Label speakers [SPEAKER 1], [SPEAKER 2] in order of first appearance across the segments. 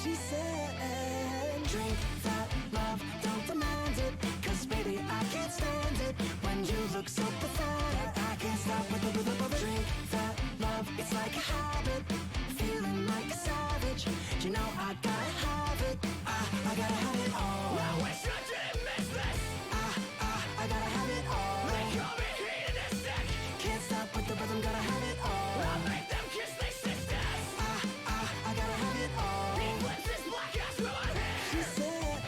[SPEAKER 1] She said, drink that love, don't demand it, 'cause baby I can't stand it when you look so pathetic. I can't stop with the drink that love, it's like a habit, feeling like a savage. You know I gotta have it, I gotta have it all. I wish I didn't miss this. I gotta have it all. They call me hedonistic. Can't stop with the rhythm, gotta have it all. I'll make them kiss their sisters. I gotta have it all. England's this black ass with my hands. She said,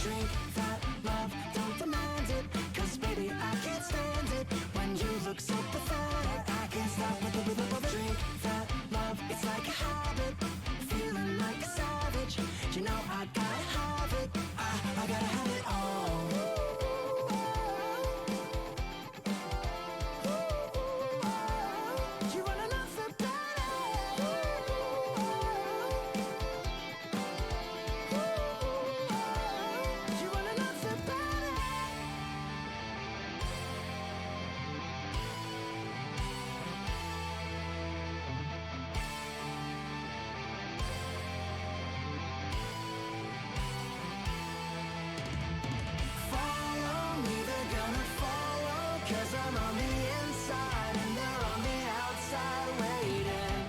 [SPEAKER 1] drink that love, don't demand it, 'cause baby I can't stand it when you look so pathetic. I can't stop with the rhythm of it. Drink that love, it's like a habit, feeling like a savage. You know I gotta have it, I gotta have it all. You wanna know for better? You wanna know for better? Follow me, they're gonna follow, 'cause I'm on the inside and they're on the outside waiting.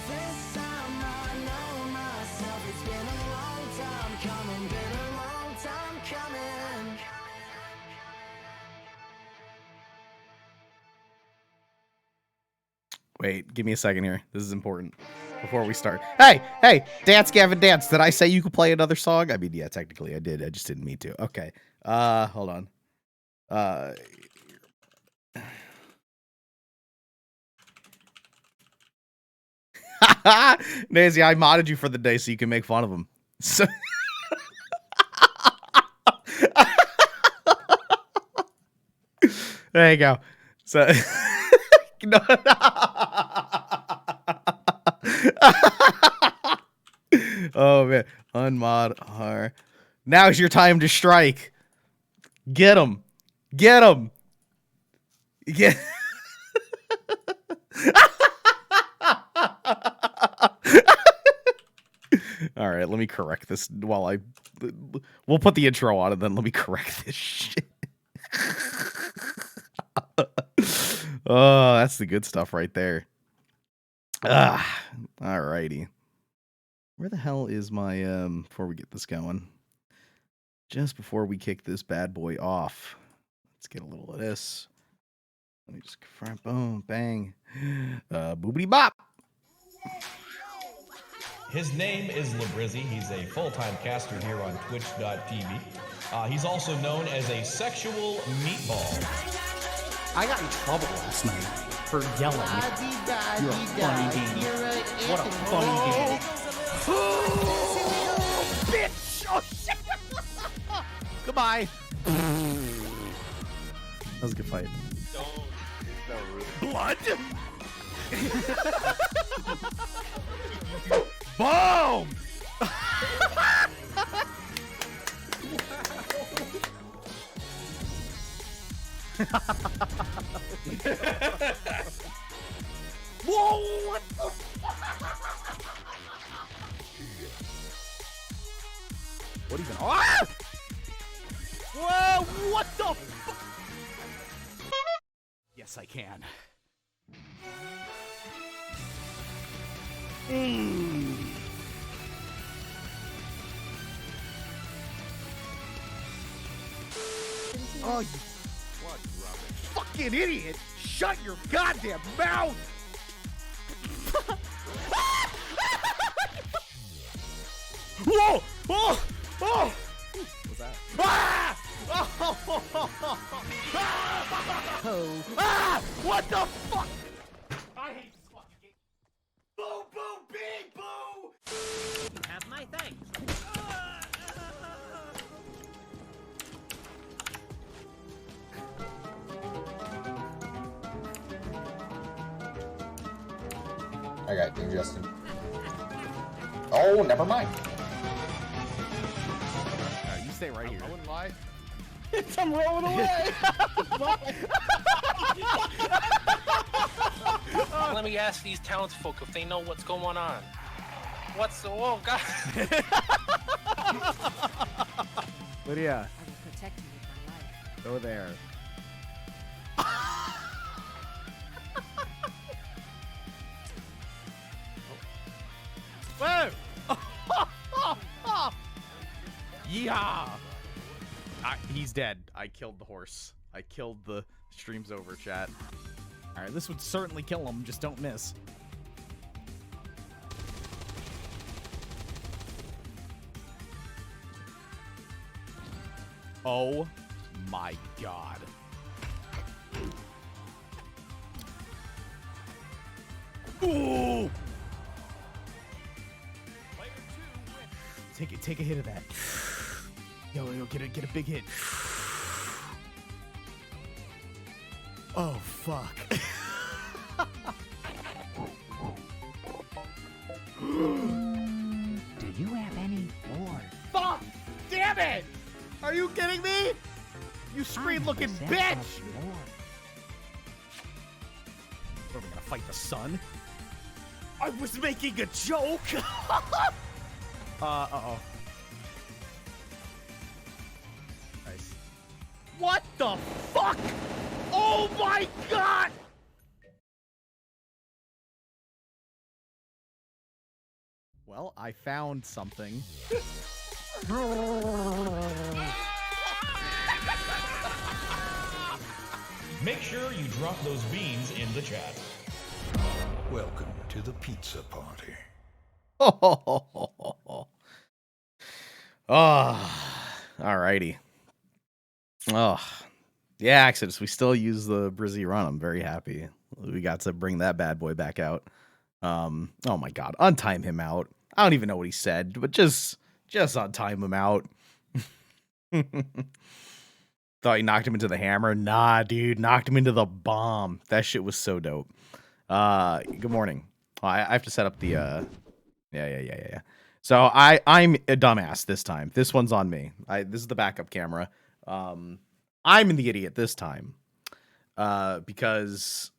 [SPEAKER 1] This time I know myself, it's been a long time coming, been a long time coming.
[SPEAKER 2] Wait, give me a second here. This is important. Before we start. Hey, dance, Gavin, dance. Did I say you could play another song? I mean, yeah, technically I did. I just didn't mean to. Okay. Hold on. Nazy, I modded you for the day so you can make fun of him. So there you go. So no. Oh man, unmod R. Now's your time to strike. Get him. Get him. Get. All right, let me correct this while we'll put the intro on and then let me correct this shit. Oh, that's the good stuff right there. Alrighty. Where the hell is my before we get this going? Just before we kick this bad boy off, let's get a little of this. Let me just confirm. Boom, bang, boobity bop.
[SPEAKER 3] His name is Labrizzi. He's a full-time caster here on Twitch.tv. He's also known as a sexual meatball.
[SPEAKER 4] I got in trouble last night for yelling. You're a funny game. What a funny game.
[SPEAKER 2] Oh, bitch! Oh, shit! Goodbye. That was a good fight. Blood? Boom! Whoa! What the What even? Ah! Whoa! What the fuck? Yes, I can. Oh, you fucking idiot! Shut your goddamn mouth! Whoa! Oh! Oh! What's that? Ah! Oh! Oh! Ah! What the fuck? I hate this fucking game. Boo! Boo! Big boo!
[SPEAKER 5] You have my thanks.
[SPEAKER 6] I got you, Justin. Oh, never mind.
[SPEAKER 2] Alright, you stay right here.
[SPEAKER 4] I wouldn't lie.
[SPEAKER 2] I'm rolling away!
[SPEAKER 5] Let me ask these townsfolk if they know what's going on.
[SPEAKER 7] What's the oh god?
[SPEAKER 8] Lydia,
[SPEAKER 9] I will protect you with my life.
[SPEAKER 8] go there. Whoa! Yeah! He's dead. I killed the horse. I killed the stream's over, chat. Alright, this would certainly kill him. Just don't miss. Oh my god. Ooh! Take a hit of that. Yo, get a big hit. Oh fuck.
[SPEAKER 5] Do you have any more?
[SPEAKER 8] Fuck! Damn it! Are you kidding me? You screen-looking bitch! What, are we gonna fight the sun? I was making a joke! Uh-oh. Nice. What the fuck? Oh my god! Well, I found something.
[SPEAKER 3] Make sure you drop those beans in the chat.
[SPEAKER 10] Welcome to the pizza party.
[SPEAKER 2] Oh, alrighty. Oh, yeah, Exodus. We still use the Brizzy run. I'm very happy. We got to bring that bad boy back out. Oh my god, untime him out. I don't even know what he said, but just untime him out. Thought he knocked him into the hammer. Nah, dude, knocked him into the bomb. That shit was so dope. Good morning. Oh, I have to set up the yeah. So I'm a dumbass this time. This one's on me. This is the backup camera. I'm the idiot this time. Because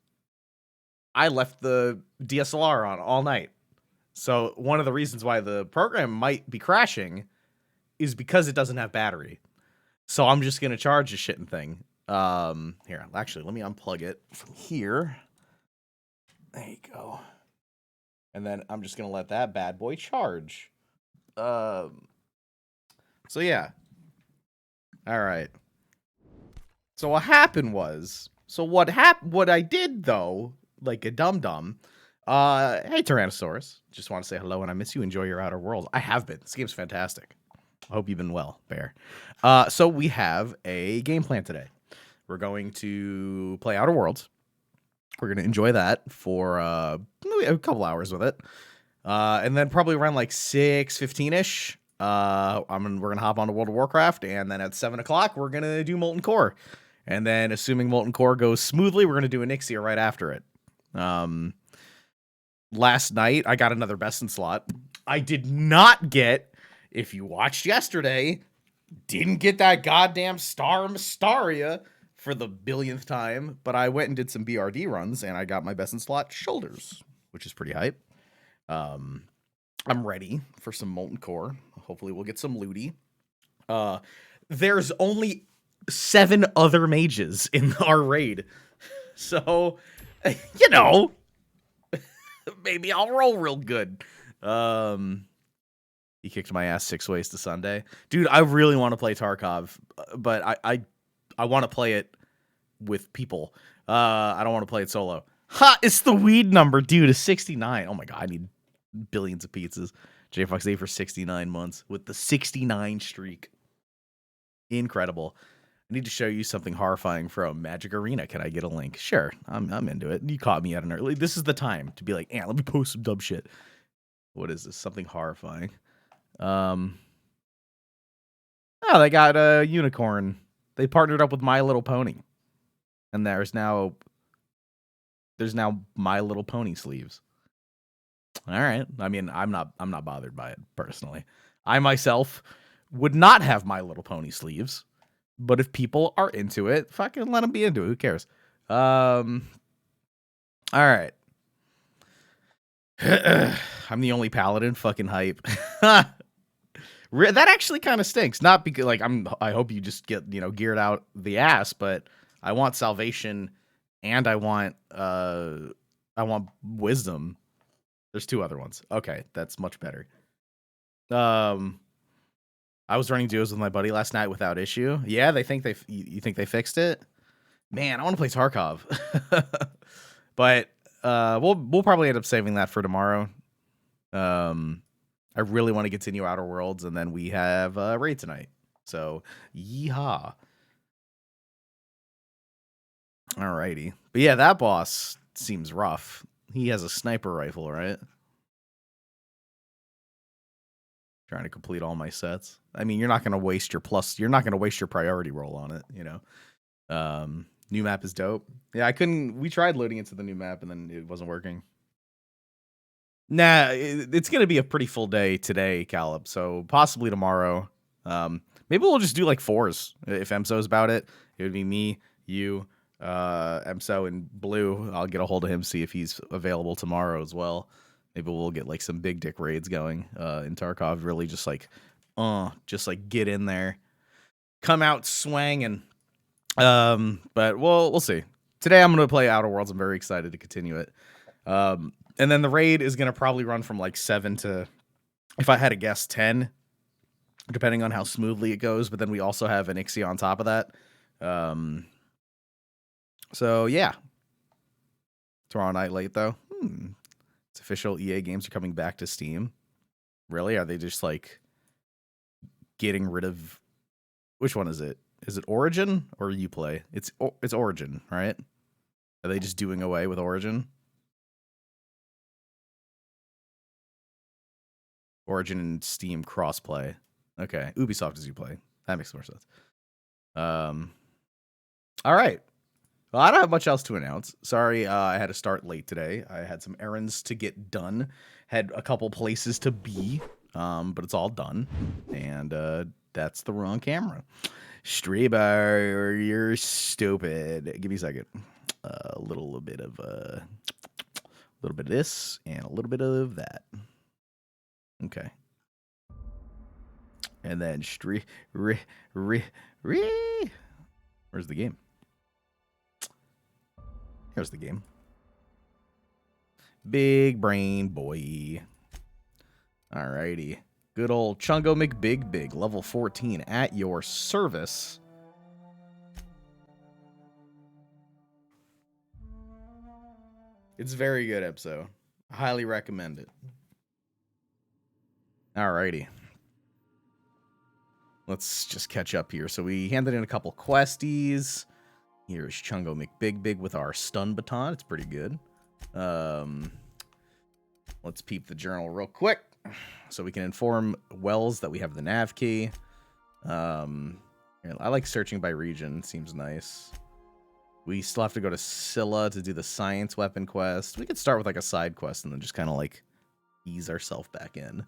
[SPEAKER 2] I left the DSLR on all night. So one of the reasons why the program might be crashing is because it doesn't have battery. So I'm just gonna charge the shitting thing. Here, actually, let me unplug it from here. There you go. And then I'm just gonna let that bad boy charge. So yeah. All right. So what happened was, what I did though, like a dum-dum, hey Tyrannosaurus, just want to say hello and I miss you. Enjoy your outer world. I have been. This game's fantastic. I hope you've been well, Bear. So we have a game plan today. We're going to play Outer Worlds. We're going to enjoy that for a couple hours with it. And then probably around like 6:15-ish, we're going to hop onto World of Warcraft. And then at 7 o'clock, we're going to do Molten Core. And then assuming Molten Core goes smoothly, we're going to do Onyxia right after it. Last night, I got another best in slot. I did not get, if you watched yesterday, didn't get that goddamn Star Mystaria for the billionth time, but I went and did some BRD runs, and I got my best in slot Shoulders, which is pretty hype. I'm ready for some Molten Core. Hopefully we'll get some looty. There's only 7 other mages in our raid, so, you know, maybe I'll roll real good. He kicked my ass 6 ways to Sunday. Dude, I really want to play Tarkov, but I want to play it with people. I don't want to play it solo. Ha! It's the weed number, dude. It's 69. Oh my god, I need billions of pizzas. JFox 8 for 69 months with the 69 streak. Incredible. I need to show you something horrifying from Magic Arena. Can I get a link? Sure, I'm into it. You caught me at an early. This is the time to be like, let me post some dumb shit. What is this? Something horrifying. Oh, they got a unicorn. They partnered up with My Little Pony, and there's now My Little Pony sleeves. All right. I mean, I'm not bothered by it personally. I myself would not have My Little Pony sleeves, but if people are into it, fucking let them be into it. Who cares? All right. I'm the only paladin. Fucking hype. That actually kind of stinks. Not because like I hope you just get geared out the ass, but I want salvation, and I want wisdom. There's 2 other ones. Okay, that's much better. I was running duos with my buddy last night without issue. Yeah, you think they fixed it? Man, I want to play Tarkov. But we'll probably end up saving that for tomorrow. I really want to continue Outer Worlds, and then we have raid tonight. So, yeehaw. Alrighty. But yeah, that boss seems rough. He has a sniper rifle, right? Trying to complete all my sets. I mean, you're not going to waste your priority roll on it, New map is dope. Yeah, we tried loading into the new map and then it wasn't working. Nah, it's going to be a pretty full day today, Caleb. So possibly tomorrow. Maybe we'll just do like 4s. If Emso's about it, it would be me, you, Emso, and Blue. I'll get a hold of him, see if he's available tomorrow as well. Maybe we'll get like some big dick raids going in Tarkov. Really just like get in there, come out swanging. But we'll see. Today I'm going to play Outer Worlds. I'm very excited to continue it. And then the raid is going to probably run from like 7 to, if I had to guess, 10, depending on how smoothly it goes. But then we also have an Ixie on top of that. So yeah. Tomorrow night late though. It's official. EA games are coming back to Steam. Really? Are they just like getting rid of, which one is it? Is it Origin or Uplay? It's Origin, right? Are they just doing away with Origin? Origin and Steam crossplay. Okay, Ubisoft is Uplay. That makes more sense. All right. Well, I don't have much else to announce. Sorry, I had to start late today. I had some errands to get done. Had a couple places to be, but it's all done. And that's the wrong camera. Streamer, you're stupid. Give me a second. A little bit of this and a little bit of that. Okay. And then where's the game? Here's the game. Big brain boy. Alrighty. Good old Chungo McBigBig, level 14, at your service. It's very good, Epso. Highly recommend it. Alrighty. Let's just catch up here. So we handed in a couple questies. Here's Chungo McBigBig with our stun baton. It's pretty good. Let's peep the journal real quick so we can inform Wells that we have the nav key. I like searching by region. Seems nice. We still have to go to Scylla to do the science weapon quest. We could start with like a side quest and then just kind of like ease ourselves back in.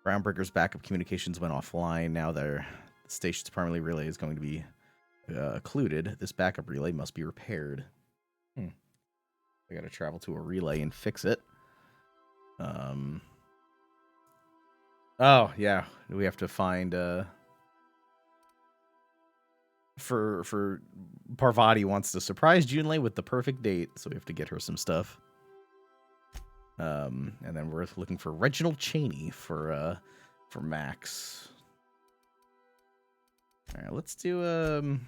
[SPEAKER 2] Groundbreaker's backup communications went offline. Now the station's primary relay is going to be occluded. This backup relay must be repaired. I gotta travel to a relay and fix it. Oh yeah, we have to find for Parvati wants to surprise Junlei with the perfect date, so we have to get her some stuff. And then we're looking for Reginald Cheney for Max. All right, let's do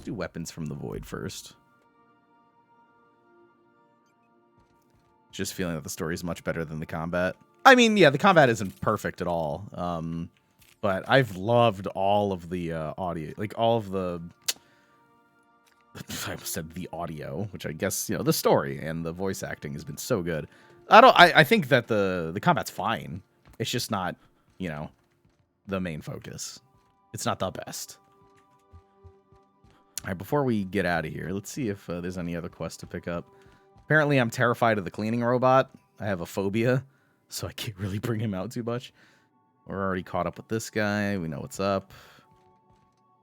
[SPEAKER 2] weapons from the void first. Just feeling that the story is much better than the combat. I mean, yeah, the combat isn't perfect at all. But I've loved all of the audio, like all of the. I said the audio, which I guess the story and the voice acting has been so good. I think that the combat's fine. It's just not, the main focus. It's not the best. All right, before we get out of here, let's see if there's any other quests to pick up. Apparently, I'm terrified of the cleaning robot. I have a phobia, so I can't really bring him out too much. We're already caught up with this guy. We know what's up.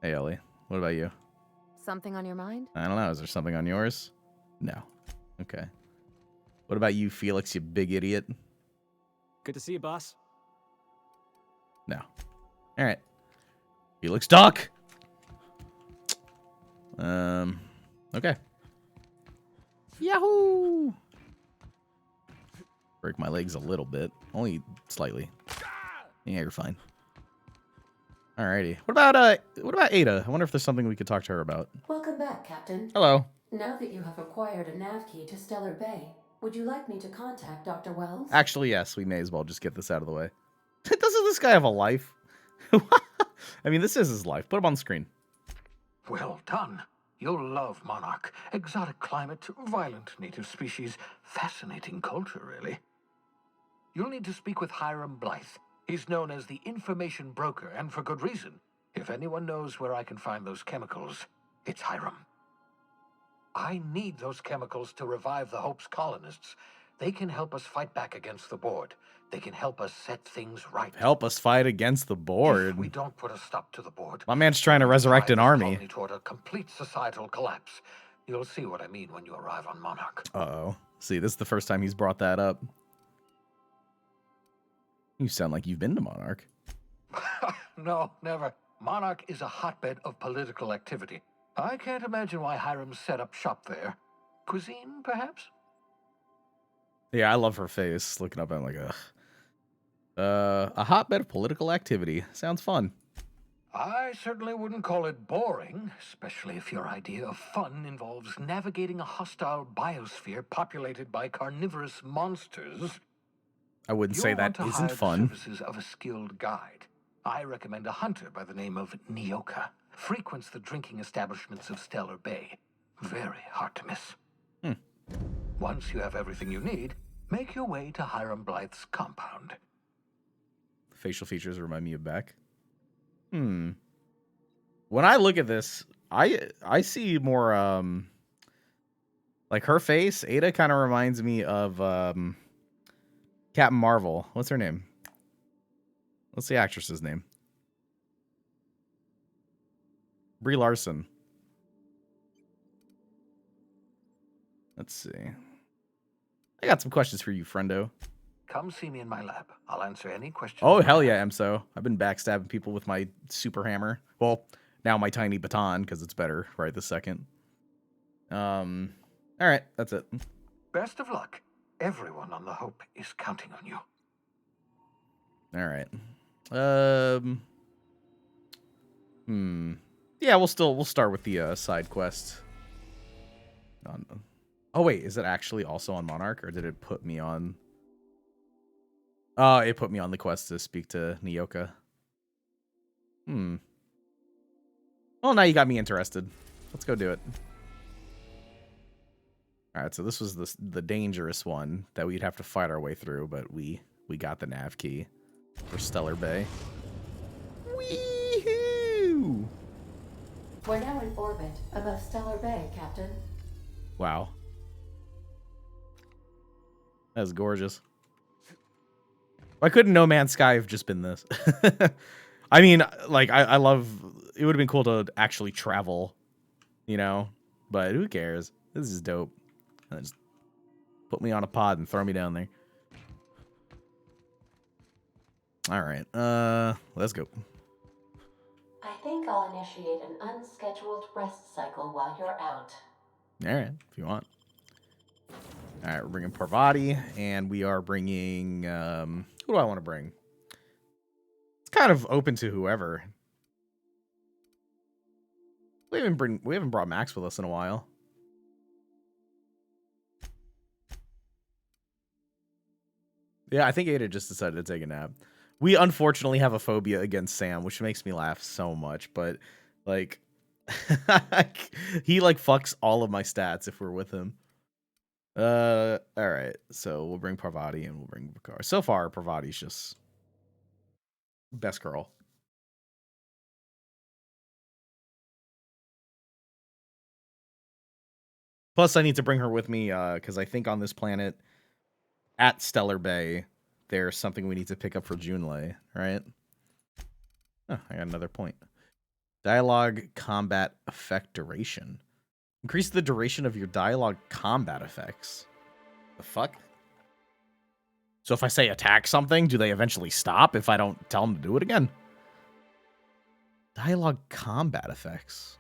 [SPEAKER 2] Hey, Ellie. What about you?
[SPEAKER 9] Something on your mind?
[SPEAKER 2] I don't know. Is there something on yours? No. Okay. What about you, Felix, you big idiot?
[SPEAKER 7] Good to see you, boss.
[SPEAKER 2] No. All right. Felix, talk. Okay. Yahoo! Break my legs a little bit, only slightly. Yeah, you're fine. Alrighty. What about Ada? I wonder if there's something we could talk to her about.
[SPEAKER 11] Welcome back, Captain.
[SPEAKER 2] Hello.
[SPEAKER 11] Now that you have acquired a nav key to Stellar Bay, would you like me to contact Dr. Wells?
[SPEAKER 2] Actually, yes, we may as well just get this out of the way. Doesn't this guy have a life? I mean, this is his life. Put him on the screen.
[SPEAKER 10] Well done. You'll love Monarch. Exotic climate, violent native species, fascinating culture, really. You'll need to speak with Hiram Blythe. He's known as the information broker, and for good reason. If anyone knows where I can find those chemicals, it's Hiram. I need those chemicals to revive the Hope's colonists. They can help us fight back against the board. They can help us set things right.
[SPEAKER 2] Help us fight against the board.
[SPEAKER 10] If we don't put a stop to the board,
[SPEAKER 2] My man's trying to resurrect an army.
[SPEAKER 10] toward a complete societal collapse. You'll see what I mean when you arrive on Monarch.
[SPEAKER 2] Uh-oh. See, this is the first time he's brought that up. You sound like you've been to Monarch.
[SPEAKER 10] No, never. Monarch is a hotbed of political activity. I can't imagine why Hiram set up shop there. Cuisine, perhaps?
[SPEAKER 2] Yeah, I love her face. Looking up, I'm like, ugh. A hotbed of political activity. Sounds fun.
[SPEAKER 10] I certainly wouldn't call it boring, especially if your idea of fun involves navigating a hostile biosphere populated by carnivorous monsters.
[SPEAKER 2] I wouldn't say that isn't fun.
[SPEAKER 10] Services of a skilled guide. I recommend a hunter by the name of Nyoka. Frequents the drinking establishments of Stellar Bay. Very hard to miss. Once you have everything you need, make your way to Hiram Blythe's compound.
[SPEAKER 2] Facial features remind me of Beck. When I look at this, I see more like her face. Ada kind of reminds me of Captain Marvel. What's her name? What's the actress's name? Brie Larson. Let's see. I got some questions for you, friendo.
[SPEAKER 10] Come see me in my lab. I'll answer any questions.
[SPEAKER 2] Oh, hell yeah, Emso. I've been backstabbing people with my super hammer. Well, now my tiny baton, because it's better right this second. All right, that's it.
[SPEAKER 10] Best of luck. Everyone on the Hope is counting on you.
[SPEAKER 2] All right. Yeah, we'll start with the side quest. Oh wait, is it actually also on Monarch, or did it put me on? Oh, it put me on the quest to speak to Nyoka. Well, now you got me interested. Let's go do it. All right, so this was the dangerous one that we'd have to fight our way through, but we got the nav key for Stellar Bay. Wee-hoo!
[SPEAKER 11] We're now in orbit above Stellar Bay, Captain.
[SPEAKER 2] Wow. That's gorgeous. Why couldn't No Man's Sky have just been this? I mean, like, I love... It would have been cool to actually travel, you know? But who cares? This is dope. Just put me on a pod and throw me down there. All right. Let's go.
[SPEAKER 11] I think I'll initiate an unscheduled rest cycle while you're out.
[SPEAKER 2] All right, if you want. All right, we're bringing Parvati, and we are bringing... who do I want to bring? It's kind of open to whoever. We haven't brought Max with us in a while. Yeah, I think Ada just decided to take a nap. We unfortunately have a phobia against Sam, which makes me laugh so much, but like he like fucks all of my stats if we're with him. All right. So we'll bring Parvati and we'll bring Bakar. So far, Parvati's just best girl. Plus, I need to bring her with me because I think on this planet at Stellar Bay, there's something we need to pick up for Junlei, right? Oh, I got another point. Dialogue combat effect duration. Increase the duration of your dialogue combat effects.
[SPEAKER 8] The fuck? So if I say attack something, do they eventually stop if I don't tell them to do it again? Dialogue combat effects.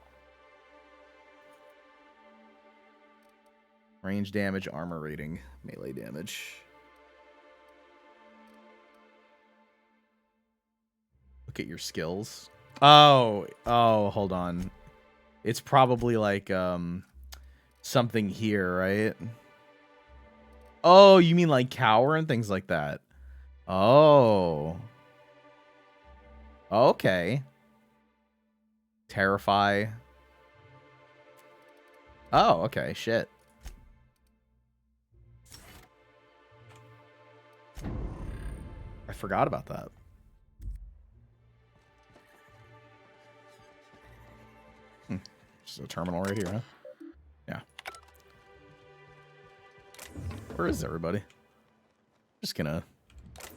[SPEAKER 8] Range damage, armor rating, melee damage. Look at your skills. Oh, hold on. It's probably like something here, right? Oh, you mean like cower and things like that. Oh. Okay. Terrify. Oh, okay, shit. I forgot about that. Just a terminal right here, huh? Yeah. Where is everybody? Just gonna...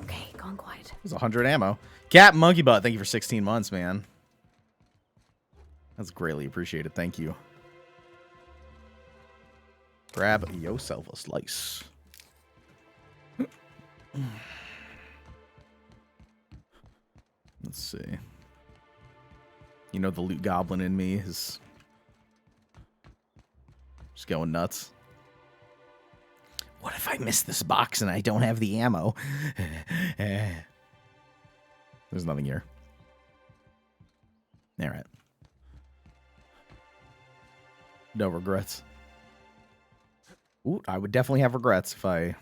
[SPEAKER 9] Okay, gone quiet.
[SPEAKER 8] There's 100 ammo. Cat Monkey Butt, thank you for 16 months, man. That's greatly appreciated. Thank you. Grab yourself a slice. Let's see. You know, the loot goblin in me is just going nuts. What if I miss this box and I don't have the ammo? There's nothing here. All right. No regrets. Ooh, I would definitely have regrets if I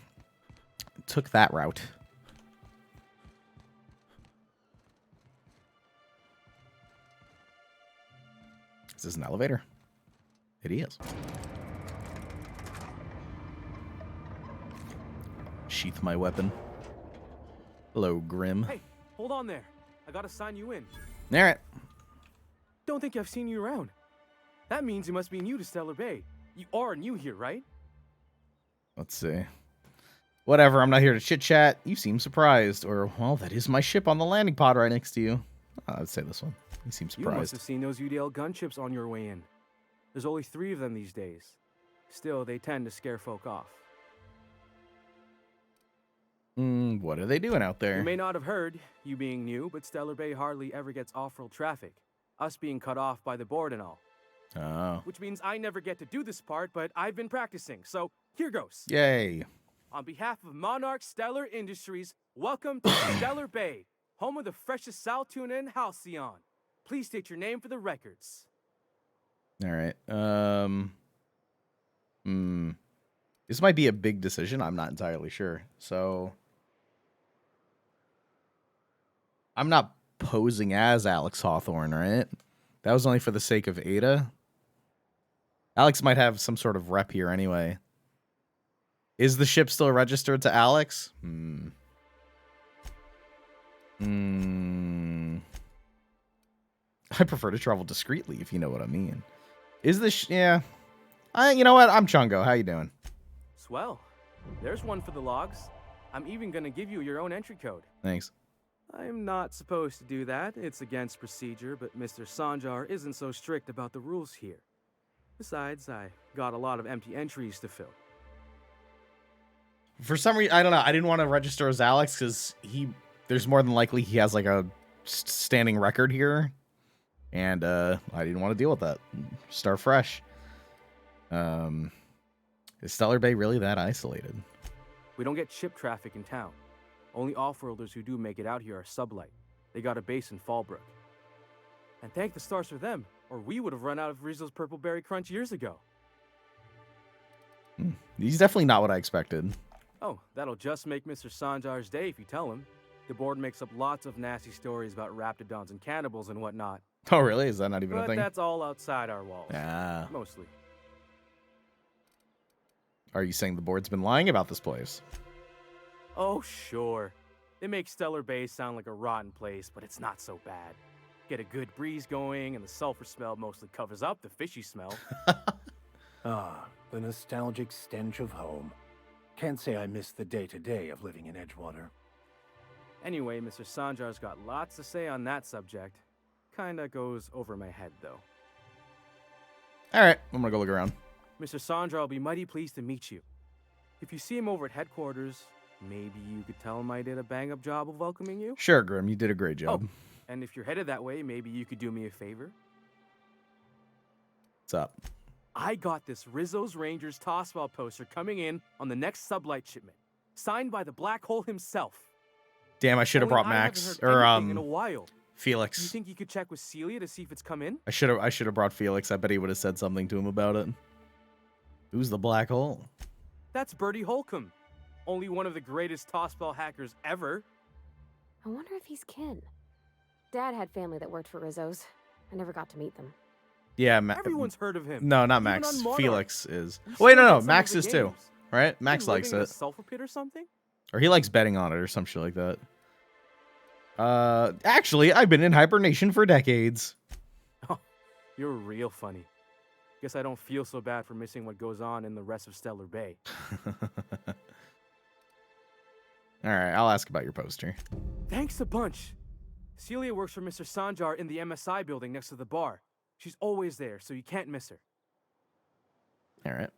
[SPEAKER 8] took that route. Is this an elevator? It is. Sheath my weapon. Hello, Grim.
[SPEAKER 7] Hey, hold on there. I gotta sign you in.
[SPEAKER 8] All right.
[SPEAKER 7] Don't think I've seen you around. That means you must be new to Stellar Bay. You are new here, right?
[SPEAKER 8] Let's see. Whatever, I'm not here to chit-chat. You seem surprised. Or, well, that is my ship on the landing pod right next to you. I would say this one. You seem surprised.
[SPEAKER 7] You must have seen those UDL gunships on your way in. There's only 3 of them these days. Still, they tend to scare folk off.
[SPEAKER 8] What are they doing out there?
[SPEAKER 7] You may not have heard, you being new, but Stellar Bay hardly ever gets off-road traffic. Us being cut off by the board and all.
[SPEAKER 8] Oh.
[SPEAKER 7] Which means I never get to do this part, but I've been practicing, so here goes.
[SPEAKER 8] Yay.
[SPEAKER 7] On behalf of Monarch Stellar Industries, welcome to Stellar Bay, home of the freshest sal tuna and halcyon. Please state your name for the records.
[SPEAKER 8] All right. This might be a big decision. I'm not entirely sure. So I'm not posing as Alex Hawthorne, right? That was only for the sake of Ada. Alex might have some sort of rep here anyway. Is the ship still registered to Alex? I prefer to travel discreetly, if you know what I mean. Is this... yeah. You know what? I'm Chungo. How you doing?
[SPEAKER 7] Swell. There's one for the logs. I'm even gonna give you your own entry code.
[SPEAKER 8] Thanks.
[SPEAKER 7] I'm not supposed to do that. It's against procedure, but Mr. Sanjar isn't so strict about the rules here. Besides, I got a lot of empty entries to fill.
[SPEAKER 8] For some reason, I don't know. I didn't want to register as Alex because there's more than likely he has like a standing record here. And I didn't want to deal with that. Start fresh. Is Stellar Bay really that isolated?
[SPEAKER 7] We don't get ship traffic in town. Only off-worlders who do make it out here are Sublight. They got a base in Fallbrook. And thank the stars for them, or we would have run out of Rizzo's Purple Berry Crunch years ago.
[SPEAKER 8] He's definitely not what I expected.
[SPEAKER 7] Oh, that'll just make Mr. Sanjar's day if you tell him. The board makes up lots of nasty stories about raptidons and cannibals and whatnot.
[SPEAKER 8] Oh, really? Is that not even a thing?
[SPEAKER 7] But that's all outside our walls.
[SPEAKER 8] Ah.
[SPEAKER 7] Mostly.
[SPEAKER 8] Are you saying the board's been lying about this place?
[SPEAKER 7] Oh, sure. They make Stellar Bay sound like a rotten place, but it's not so bad. Get a good breeze going, and the sulfur smell mostly covers up the fishy smell.
[SPEAKER 12] Ah, the nostalgic stench of home. Can't say I miss the day-to-day of living in Edgewater.
[SPEAKER 7] Anyway, Mr. Sanjar's got lots to say on that subject. Kinda goes over my head, though.
[SPEAKER 8] All right, I'm gonna go look around.
[SPEAKER 7] Mr. Sanjar will be mighty pleased to meet you. If you see him over at headquarters, maybe you could tell him I did a bang-up job of welcoming you.
[SPEAKER 8] Sure, Grim, you did a great job.
[SPEAKER 7] Oh, and if you're headed that way, maybe you could do me a favor.
[SPEAKER 8] What's up?
[SPEAKER 7] I got this Rizzo's Rangers tossball poster coming in on the next sublight shipment, signed by the Black Hole himself.
[SPEAKER 8] Damn, I should have brought
[SPEAKER 7] Only I
[SPEAKER 8] Max
[SPEAKER 7] haven't heard anything in a
[SPEAKER 8] or
[SPEAKER 7] while.
[SPEAKER 8] Felix.
[SPEAKER 7] You think you could check with Celia to see if it's come in?
[SPEAKER 8] I should have brought Felix. I bet he would have said something to him about it. Who's the black hole?
[SPEAKER 7] That's Bertie Holcomb, only one of the greatest tossball hackers ever.
[SPEAKER 9] I wonder if he's kin. Dad had family that worked for Rizzo's. I never got to meet them.
[SPEAKER 8] Yeah,
[SPEAKER 7] Everyone's heard of him.
[SPEAKER 8] No, not
[SPEAKER 7] Even
[SPEAKER 8] Max.
[SPEAKER 7] on Monarch.
[SPEAKER 8] Felix is.
[SPEAKER 7] He's
[SPEAKER 8] Wait,
[SPEAKER 7] still
[SPEAKER 8] no,
[SPEAKER 7] in
[SPEAKER 8] no.
[SPEAKER 7] some
[SPEAKER 8] Max
[SPEAKER 7] of the
[SPEAKER 8] is too.
[SPEAKER 7] games.
[SPEAKER 8] Right? Max
[SPEAKER 7] Been
[SPEAKER 8] likes
[SPEAKER 7] living in a
[SPEAKER 8] it.
[SPEAKER 7] sulfur pit or something?
[SPEAKER 8] Or he likes betting on it or some shit like that. Actually, I've been in hibernation for decades.
[SPEAKER 7] Oh, you're real funny. Guess I don't feel so bad for missing what goes on in the rest of Stellar Bay.
[SPEAKER 8] All right, I'll ask about your poster.
[SPEAKER 7] Thanks a bunch. Celia works for Mr. Sanjar in the MSI building next to the bar. She's always there, so you can't miss her.
[SPEAKER 8] All right.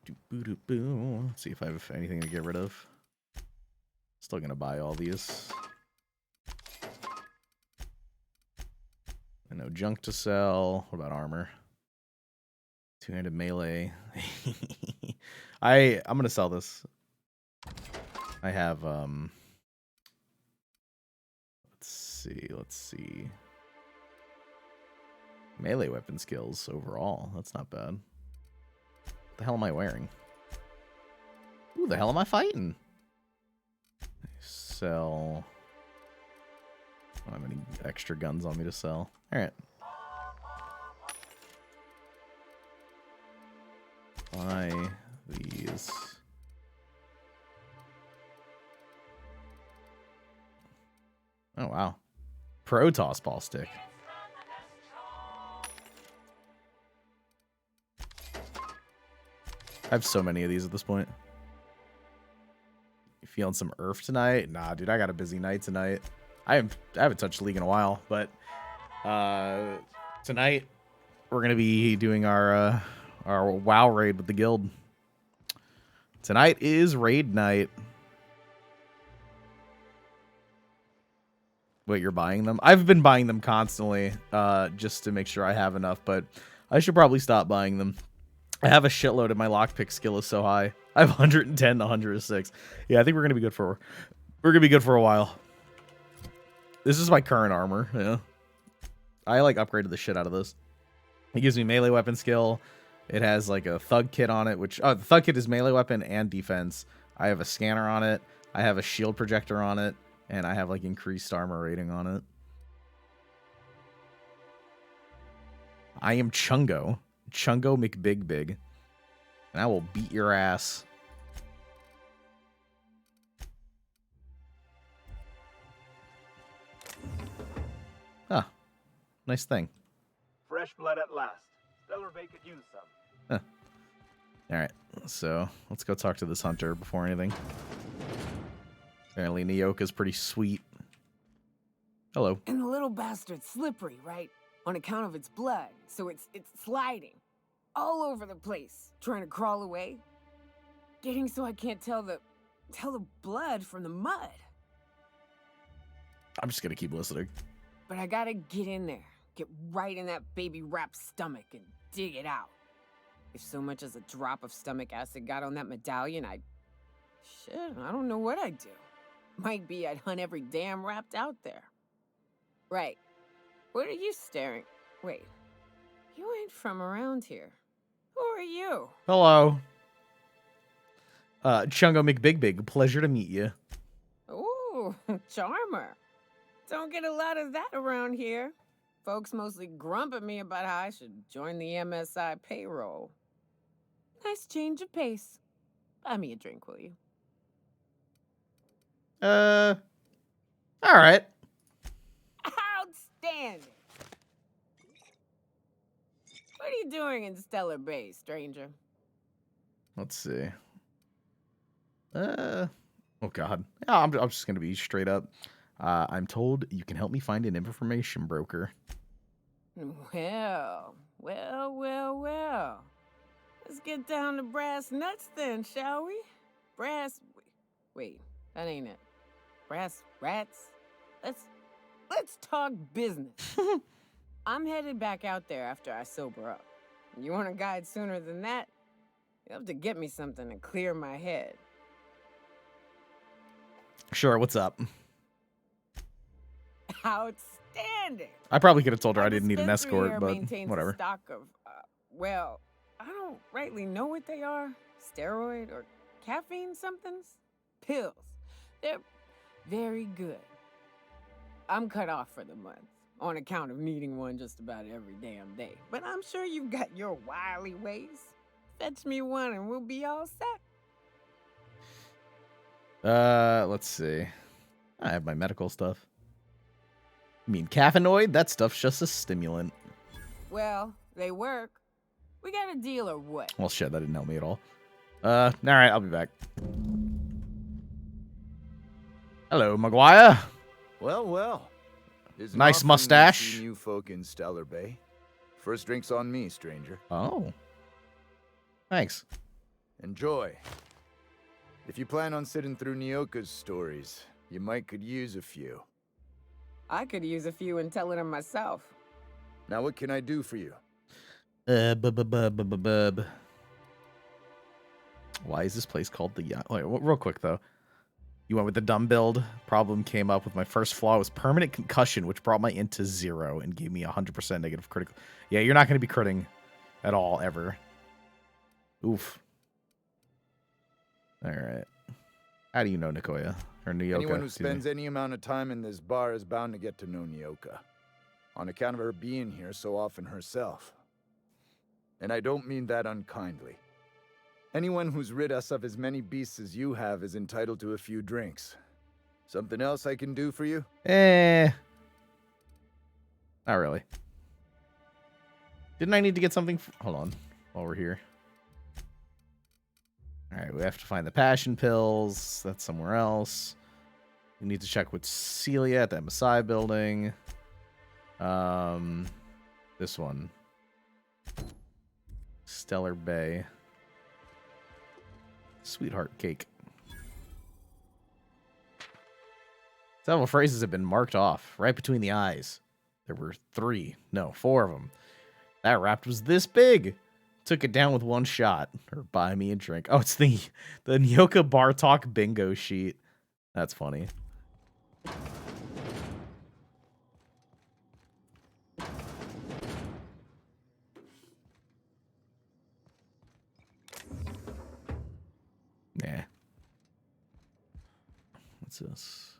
[SPEAKER 8] Doo-boo-doo-boo. Let's see if I have anything to get rid of. Still gonna buy all these. And no junk to sell. What about armor? Two-handed melee. I'm gonna sell this. I have let's see. Melee weapon skills overall. That's not bad. What the hell am I wearing? Who the hell am I fighting? Sell. I don't have any extra guns on me to sell. Alright. Buy these. Oh, wow. Pro toss ball stick. I have so many of these at this point. You feeling some Earth tonight? Nah, dude, I got a busy night tonight. I haven't touched League in a while, but tonight we're gonna be doing our WoW raid with the guild. Tonight is raid night. Wait, you're buying them? I've been buying them constantly, just to make sure I have enough, but I should probably stop buying them. I have a shitload and my lockpick skill is so high. I have 110 to 106. Yeah, I think we're gonna be good for a while. This is my current armor, yeah. I like upgraded the shit out of this. It gives me melee weapon skill. It has like a thug kit on it, which the thug kit is melee weapon and defense. I have a scanner on it. I have a shield projector on it, and I have like increased armor rating on it. I am Chungo McBigBig, and I will beat your ass. Ah, nice thing.
[SPEAKER 13] Fresh blood at last. Stellar Bay could use some.
[SPEAKER 8] Huh. All right, so let's go talk to this hunter before anything. Apparently, Nyoka's pretty sweet. Hello.
[SPEAKER 14] And the little bastard's slippery, right? On account of its blood, so it's sliding all over the place, trying to crawl away. Getting so I can't tell the blood from the mud.
[SPEAKER 8] I'm just gonna keep listening.
[SPEAKER 14] But I gotta get in there, get right in that baby rap's stomach and dig it out. If so much as a drop of stomach acid got on that medallion, I don't know what I'd do. Might be I'd hunt every damn rapt out there. Right. What are you staring? Wait. You ain't from around here. Who are you?
[SPEAKER 8] Hello. Chungo McBigBig, pleasure to meet you.
[SPEAKER 14] Ooh, charmer. Don't get a lot of that around here. Folks mostly grump at me about how I should join the MSI payroll. Nice change of pace. Buy me a drink, will you?
[SPEAKER 8] All right.
[SPEAKER 14] Outstanding. What are you doing in Stellar Bay, stranger?
[SPEAKER 8] Let's see. Oh God. Yeah, I'm just gonna be straight up. I'm told you can help me find an information broker.
[SPEAKER 14] Well. Let's get down to brass nuts then, shall we? Wait, that ain't it. Brass rats? Let's talk business. I'm headed back out there after I sober up. You want a guide sooner than that? You have to get me something to clear my head.
[SPEAKER 8] Sure, what's up?
[SPEAKER 14] Outstanding.
[SPEAKER 8] I probably could have told her I didn't need an
[SPEAKER 14] Dispensary
[SPEAKER 8] escort,
[SPEAKER 14] here
[SPEAKER 8] but
[SPEAKER 14] maintains
[SPEAKER 8] whatever.
[SPEAKER 14] A stock of, well, I don't rightly know what they are. Steroid or caffeine somethings? Pills. They're very good. I'm cut off for the month on account of needing one just about every damn day. But I'm sure you've got your wily ways. Fetch me one and we'll be all set.
[SPEAKER 8] Let's see. I have my medical stuff. You mean caffeinoid? That stuff's just a stimulant.
[SPEAKER 14] Well, they work. We got a deal or what?
[SPEAKER 8] Well, shit, that didn't help me at all. All right, I'll be back. Hello, Maguire.
[SPEAKER 15] Well. Isn't
[SPEAKER 8] Nice
[SPEAKER 15] often we
[SPEAKER 8] mustache.
[SPEAKER 15] see new folk in Stellar Bay. First drink's on me, stranger.
[SPEAKER 8] Oh. Thanks.
[SPEAKER 15] Enjoy. If you plan on sitting through Nyoka's stories, you might could use a few.
[SPEAKER 14] I could use a few and telling them myself.
[SPEAKER 15] Now what can I do for you?
[SPEAKER 8] Bub. Why is this place called the Yacht? Wait, real quick though. You went with the dumb build. Problem came up with my first flaw was permanent concussion, which brought my int to 0 and gave me 100% negative critical. Yeah, you're not going to be critting at all, ever. Oof. All right. How do you know Nikoya? Or Nyoka?
[SPEAKER 15] Anyone who
[SPEAKER 8] excuse me.
[SPEAKER 15] spends any amount of time in this bar is bound to get to know Nyoka. On account of her being here so often herself. And I don't mean that unkindly. Anyone who's rid us of as many beasts as you have is entitled to a few drinks. Something else I can do for you?
[SPEAKER 8] Not really. Didn't I need to get something? Hold on. While we're here. All right, we have to find the passion pills. That's somewhere else. We need to check with Celia at the MSI building. This one. Stellar Bay. Sweetheart cake. Several phrases have been marked off right between the eyes. There were 4 of them. That raft was this big. Took it down with one shot. Or buy me a drink. Oh, it's the Nyoka Bar Talk bingo sheet. That's funny. Nah. What's this?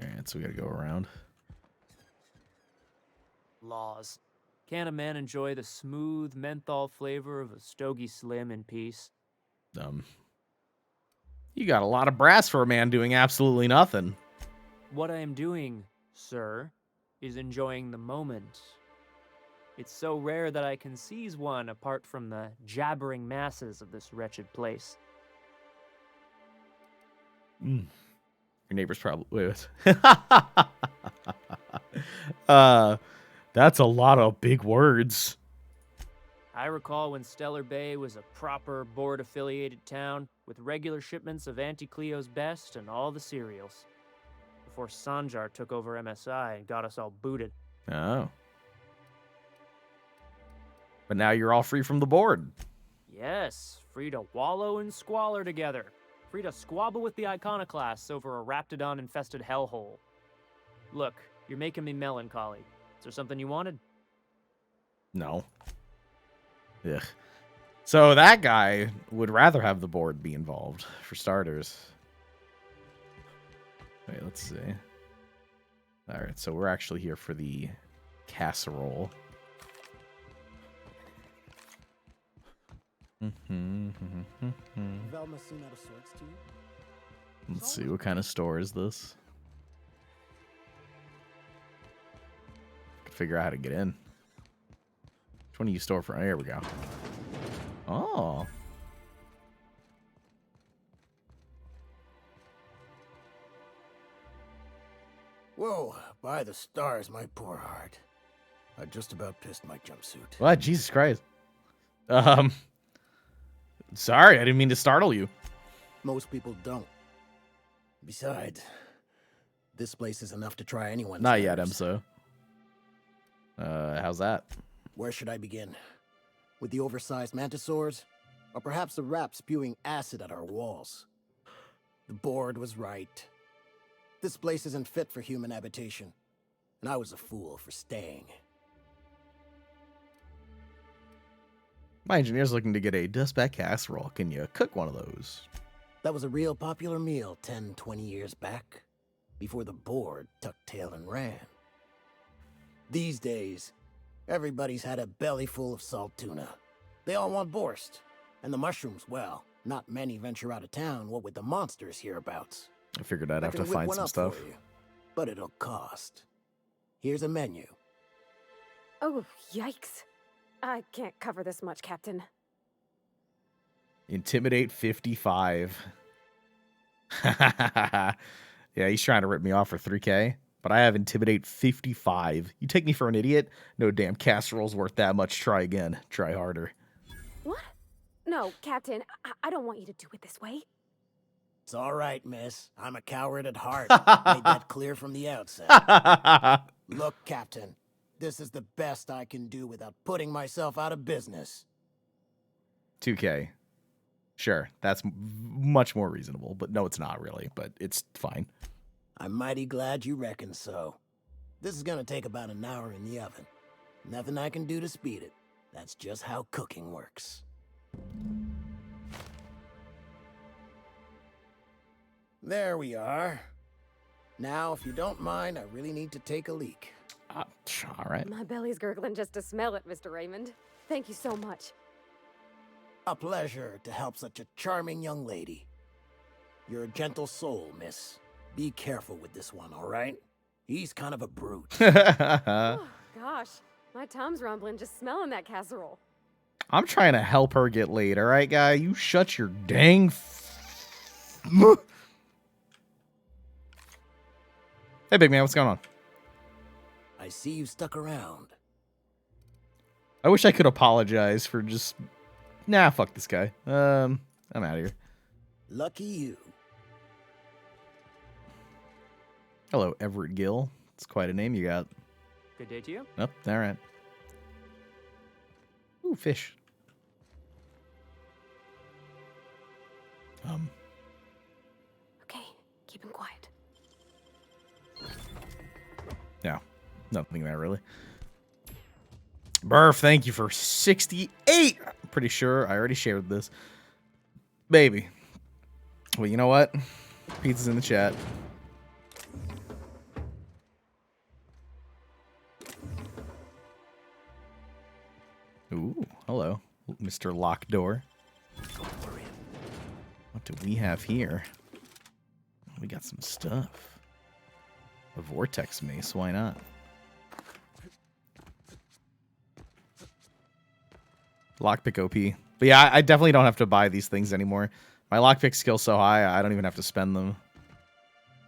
[SPEAKER 8] Alright, so we gotta go around.
[SPEAKER 16] Laws. Can a man enjoy the smooth menthol flavor of a Stogie Slim in peace?
[SPEAKER 8] You got a lot of brass for a man doing absolutely nothing.
[SPEAKER 16] What I am doing, sir, is enjoying the moment. It's so rare that I can seize one apart from the jabbering masses of this wretched place.
[SPEAKER 8] Your neighbor's probably... Wait. That's a lot of big words.
[SPEAKER 16] I recall when Stellar Bay was a proper board-affiliated town with regular shipments of Auntie Cleo's best and all the cereals. Before Sanjar took over MSI and got us all booted.
[SPEAKER 8] Oh. But now you're all free from the board.
[SPEAKER 16] Yes, free to wallow in squalor together. Free to squabble with the iconoclasts over a raptidon-infested hellhole. Look, you're making me melancholy. Is there something you wanted?
[SPEAKER 8] No. Ugh. So that guy would rather have the board be involved, for starters. Wait, let's see. Alright, so we're actually here for the casserole.
[SPEAKER 4] Velma soon out of sorts too.
[SPEAKER 8] Let's see, what kind of store is this? Figure out how to get in. Which one do you store for? Here we go. Oh.
[SPEAKER 12] Whoa, by the stars, my poor heart. I just about pissed my jumpsuit.
[SPEAKER 8] What? Jesus Christ. Sorry, I didn't mean to startle you.
[SPEAKER 17] Most people don't. Besides, this place is enough to try anyone's
[SPEAKER 8] Not yet,
[SPEAKER 17] nerves.
[SPEAKER 8] Emso. How's that?
[SPEAKER 17] Where should I begin? With the oversized mantisaurs? Or perhaps the rap spewing acid at our walls? The board was right. This place isn't fit for human habitation. And I was a fool for staying.
[SPEAKER 8] My engineer's looking to get a dustback casserole. Can you cook one of those?
[SPEAKER 17] That was a real popular meal 10, 20 years back. Before the board tucked tail and ran. These days, everybody's had a belly full of salt tuna. They all want borscht. And the mushrooms, well, not many venture out of town, what with the monsters hereabouts.
[SPEAKER 8] I figured I'd have to
[SPEAKER 17] can whip
[SPEAKER 8] find
[SPEAKER 17] one
[SPEAKER 8] some
[SPEAKER 17] up
[SPEAKER 8] stuff.
[SPEAKER 17] for you, but it'll cost. Here's a menu.
[SPEAKER 9] Oh, yikes. I can't cover this much, Captain.
[SPEAKER 8] Intimidate 55. Yeah, he's trying to rip me off for 3K, but I have Intimidate 55. You take me for an idiot? No damn casserole's worth that much. Try again. Try harder.
[SPEAKER 9] What? No, Captain, I don't want you to do it this way.
[SPEAKER 17] It's all right, miss. I'm a coward at heart. Made that clear from the outset. Look, Captain, this is the best I can do without putting myself out of business.
[SPEAKER 8] 2K. Sure, that's much more reasonable, but no, it's not really, but it's fine.
[SPEAKER 17] I'm mighty glad you reckon so. This is gonna take about an hour in the oven. Nothing I can do to speed it. That's just how cooking works. There we are. Now, if you don't mind, I really need to take a leak.
[SPEAKER 8] All right.
[SPEAKER 9] My belly's gurgling just to smell it, Mr. Raymond. Thank you so much.
[SPEAKER 17] A pleasure to help such a charming young lady. You're a gentle soul, miss. Be careful with this one, all right? He's kind of a brute.
[SPEAKER 9] Oh, gosh, my tum's rumbling just smelling that casserole.
[SPEAKER 8] I'm trying to help her get laid, all right, guy? You shut your dang... Hey, big man, what's going on?
[SPEAKER 17] I see you stuck around.
[SPEAKER 8] I wish I could apologize for just... Nah, fuck this guy. I'm out of here.
[SPEAKER 17] Lucky you.
[SPEAKER 8] Hello, Everett Gill. It's quite a name you got.
[SPEAKER 16] Good day to you.
[SPEAKER 8] Oh, all right. Ooh, fish.
[SPEAKER 9] Okay, keep him quiet.
[SPEAKER 8] No, nothing there, really. Burf, thank you for 68. I'm pretty sure I already shared this. Baby. Well, you know what? Pizza's in the chat. Ooh, hello, Mr. Lockdoor. What do we have here? We got some stuff. A vortex mace, why not? Lockpick OP. But yeah, I definitely don't have to buy these things anymore. My lockpick skill's so high, I don't even have to spend them.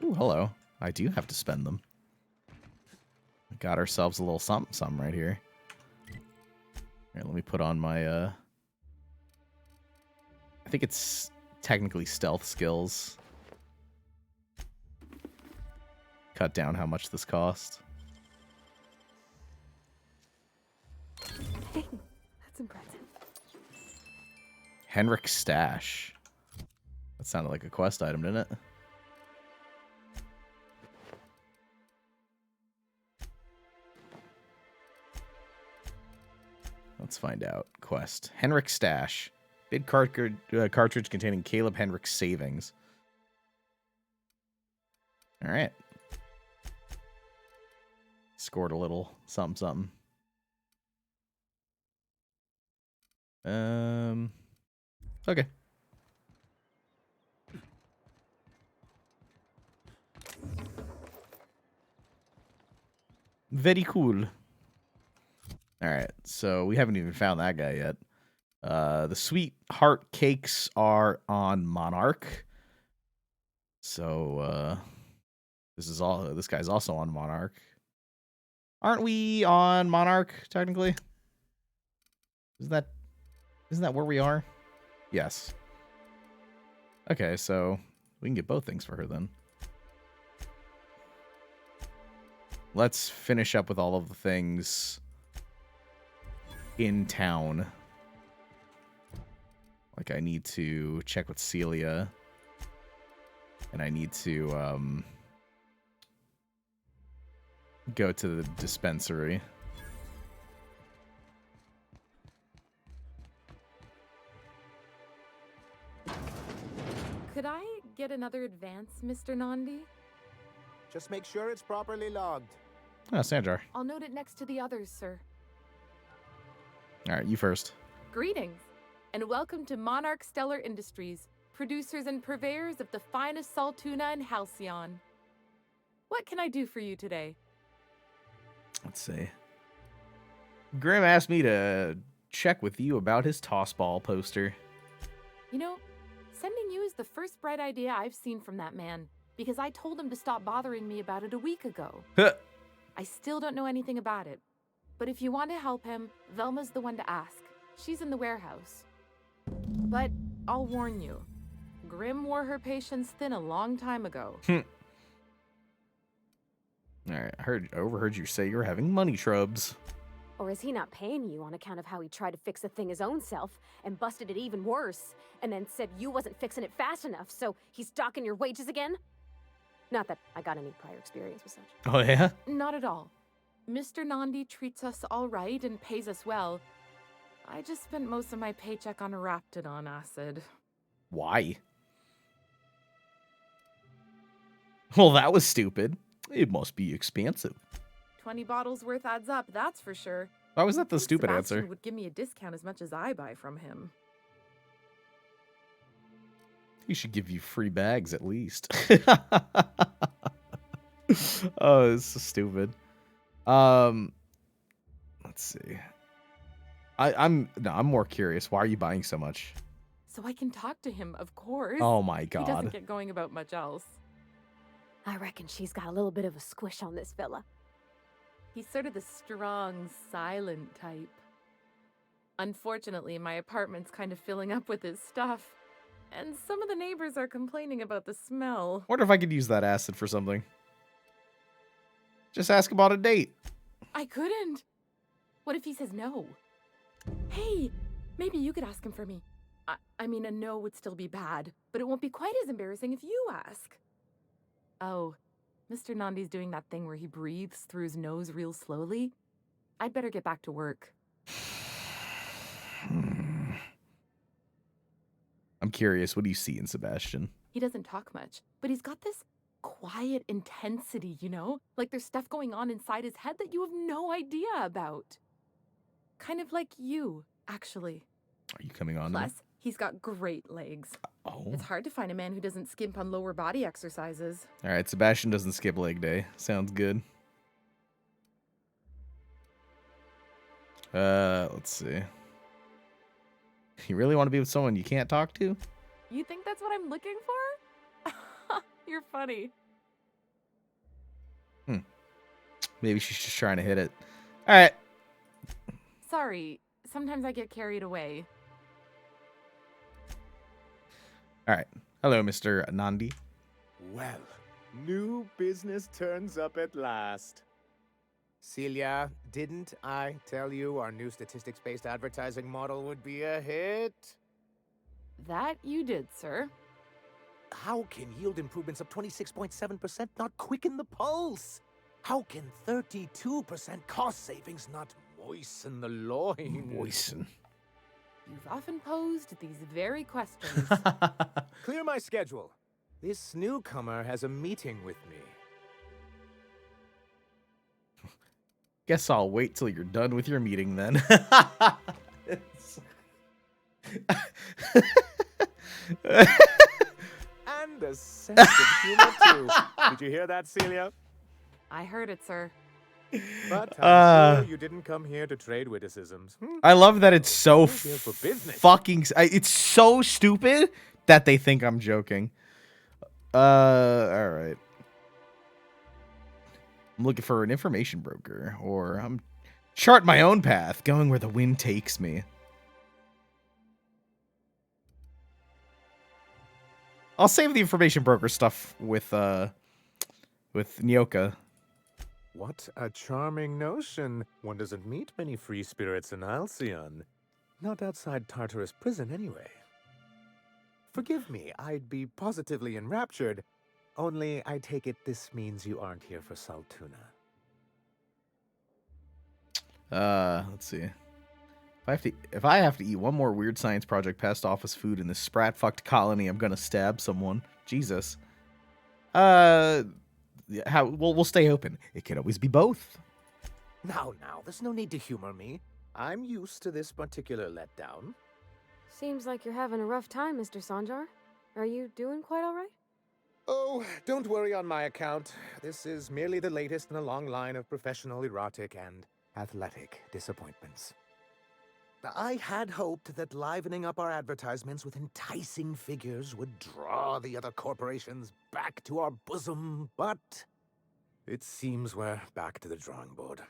[SPEAKER 8] Ooh, hello. I do have to spend them. Got ourselves a little something right here. Here, let me put on my, I think it's technically stealth skills. Cut down how much this cost.
[SPEAKER 9] Hey, that's impressive.
[SPEAKER 8] Henrik Stash. That sounded like a quest item, didn't it? Let's find out. Quest. Henrik Stash. Bid cartridge containing Caleb Henrik's savings. Alright. Scored a little something. Okay. Very cool. Alright, so we haven't even found that guy yet. The sweet heart cakes are on Monarch. So this guy's also on Monarch. Aren't we on Monarch, technically? Is that Isn't that where we are? Yes. Okay, so we can get both things for her then. Let's finish up with all of the things in town. Like, I need to check with Celia. And I need to go to the dispensary.
[SPEAKER 18] Could I get another advance, Mr. Nandi?
[SPEAKER 19] Just make sure it's properly logged.
[SPEAKER 8] Oh, Sanjar.
[SPEAKER 18] I'll note it next to the others, sir.
[SPEAKER 8] All right, you first.
[SPEAKER 18] Greetings, and welcome to Monarch Stellar Industries, producers and purveyors of the finest salt tuna in Halcyon. What can I do for you today?
[SPEAKER 8] Let's see. Grim asked me to check with you about his toss ball poster.
[SPEAKER 18] You know, sending you is the first bright idea I've seen from that man, because I told him to stop bothering me about it a week ago. I still don't know anything about it, but if you want to help him, Velma's the one to ask. She's in the warehouse. But I'll warn you, Grim wore her patience thin a long time ago.
[SPEAKER 8] Alright, I overheard you say you're having money shrubs.
[SPEAKER 9] Or is he not paying you on account of how he tried to fix the thing his own self and busted it even worse, and then said you wasn't fixing it fast enough, so he's docking your wages again? Not that I got any prior experience with such.
[SPEAKER 8] Oh, yeah?
[SPEAKER 18] Not at all. Mr. Nandi treats us all right and pays us well. I just spent most of my paycheck on Raptidon acid.
[SPEAKER 8] Why? Well, that was stupid. It must be expensive.
[SPEAKER 18] 20 bottles worth adds up, that's for sure.
[SPEAKER 8] Why was that the
[SPEAKER 18] I think
[SPEAKER 8] stupid
[SPEAKER 18] Sebastian
[SPEAKER 8] answer?
[SPEAKER 18] would give me a discount as much as I buy from him.
[SPEAKER 8] He should give you free bags at least. Oh, it's so stupid. Let's see. I'm more curious. Why are you buying so much?
[SPEAKER 18] So I can talk to him, of course.
[SPEAKER 8] Oh my
[SPEAKER 18] He
[SPEAKER 8] God.
[SPEAKER 18] doesn't get going about much else.
[SPEAKER 9] I reckon she's got a little bit of a squish on this fella.
[SPEAKER 18] He's sort of the strong, silent type. Unfortunately, my apartment's kind of filling up with his stuff, and some of the neighbors are complaining about the smell.
[SPEAKER 8] Wonder if I could use that acid for something. Just ask about a date.
[SPEAKER 18] I couldn't. What if he says no? Hey, maybe you could ask him for me. I mean, a no would still be bad, but it won't be quite as embarrassing if you ask. Oh, Mr. Nandi's doing that thing where he breathes through his nose real slowly. I'd better get back to work.
[SPEAKER 8] I'm curious. What do you see in Sebastian?
[SPEAKER 18] He doesn't talk much, but he's got this quiet intensity, you know? Like there's stuff going on inside his head that you have no idea about. Kind of like you, actually.
[SPEAKER 8] Are you coming on? to me?
[SPEAKER 18] Plus, he's got great legs.
[SPEAKER 8] Oh.
[SPEAKER 18] It's hard to find a man who doesn't skimp on lower body exercises.
[SPEAKER 8] All right, Sebastian doesn't skip leg day. Sounds good. Let's see. You really want to be with someone you can't talk to?
[SPEAKER 18] You think that's what I'm looking for? You're funny.
[SPEAKER 8] Maybe she's just trying to hit it. All right.
[SPEAKER 18] Sorry, sometimes I get carried away.
[SPEAKER 8] All right. Hello, Mr. Nandi.
[SPEAKER 19] Well, new business turns up at last. Celia, didn't I tell you our new statistics-based advertising model would be a hit?
[SPEAKER 18] That you did, sir.
[SPEAKER 19] How can yield improvements of 26.7% not quicken the pulse? How can 32% cost savings not moisten the loins?
[SPEAKER 8] Moisten.
[SPEAKER 18] You've often posed these very questions.
[SPEAKER 19] Clear my schedule. This newcomer has a meeting with me.
[SPEAKER 8] Guess I'll wait till you're done with your meeting then.
[SPEAKER 19] And a sense of humor, too. Did you hear that, Celia?
[SPEAKER 18] I heard it, sir.
[SPEAKER 19] But I'm sure you didn't come here to trade witticisms.
[SPEAKER 8] I love that it's so
[SPEAKER 19] We're here for business.
[SPEAKER 8] fucking... It's so stupid that they think I'm joking. All right. I'm looking for an information broker, or I'm chart my own path, going where the wind takes me. I'll save the information broker stuff with Nyoka.
[SPEAKER 19] What a charming notion. One doesn't meet many free spirits in Halcyon. Not outside Tartarus prison, anyway. Forgive me, I'd be positively enraptured. Only, I take it this means you aren't here for Saltuna.
[SPEAKER 8] Let's see. If I have to eat one more weird science project past office food in this sprat-fucked colony, I'm gonna stab someone. Jesus. We'll stay open. It could always be both.
[SPEAKER 19] Now, there's no need to humor me. I'm used to this particular letdown.
[SPEAKER 9] Seems like you're having a rough time, Mr. Sanjar. Are you doing quite all right?
[SPEAKER 19] Oh, don't worry on my account. This is merely the latest in a long line of professional erotic and athletic disappointments. I had hoped that livening up our advertisements with enticing figures would draw the other corporations back to our bosom, but it seems we're back to the drawing board.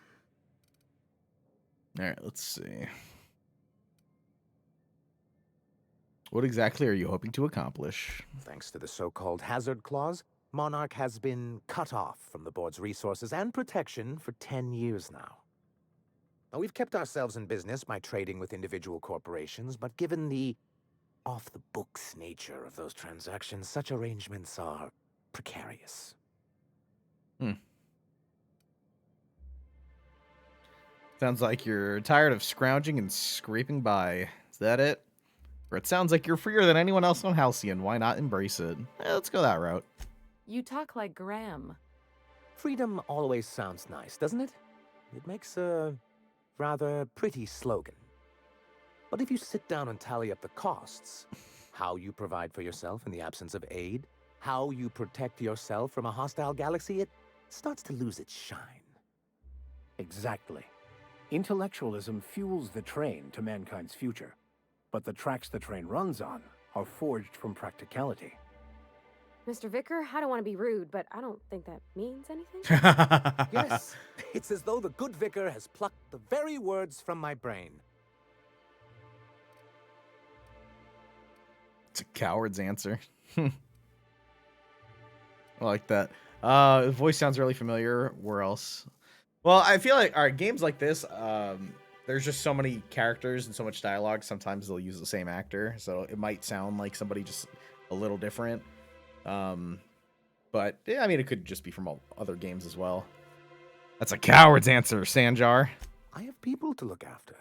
[SPEAKER 8] All right, let's see. What exactly are you hoping to accomplish?
[SPEAKER 19] Thanks to the so-called hazard clause, Monarch has been cut off from the board's resources and protection for 10 years now. Now, we've kept ourselves in business by trading with individual corporations, but given the off-the-books nature of those transactions, such arrangements are precarious.
[SPEAKER 8] Sounds like you're tired of scrounging and scraping by. Is that it? Or it sounds like you're freer than anyone else on Halcyon. Why not embrace it? Let's go that route.
[SPEAKER 18] You talk like Graham.
[SPEAKER 19] Freedom always sounds nice, doesn't it? It makes a rather pretty slogan. But if you sit down and tally up the costs, how you provide for yourself in the absence of aid, how you protect yourself from a hostile galaxy, it starts to lose its shine.
[SPEAKER 12] Exactly. Intellectualism fuels the train to mankind's future, but the tracks the train runs on are forged from practicality.
[SPEAKER 9] Mr. Vicar, I don't want to be rude, but I don't think that means anything.
[SPEAKER 19] Yes, it's as though the good vicar has plucked the very words from my brain.
[SPEAKER 8] It's a coward's answer. I like that. The voice sounds really familiar. Where else? Well, I feel like, all right, games like this, there's just so many characters and so much dialogue. Sometimes they'll use the same actor, so it might sound like somebody just a little different. But yeah, I mean, it could just be from all other games as well. That's a coward's answer, Sanjar.
[SPEAKER 19] I have people to look after.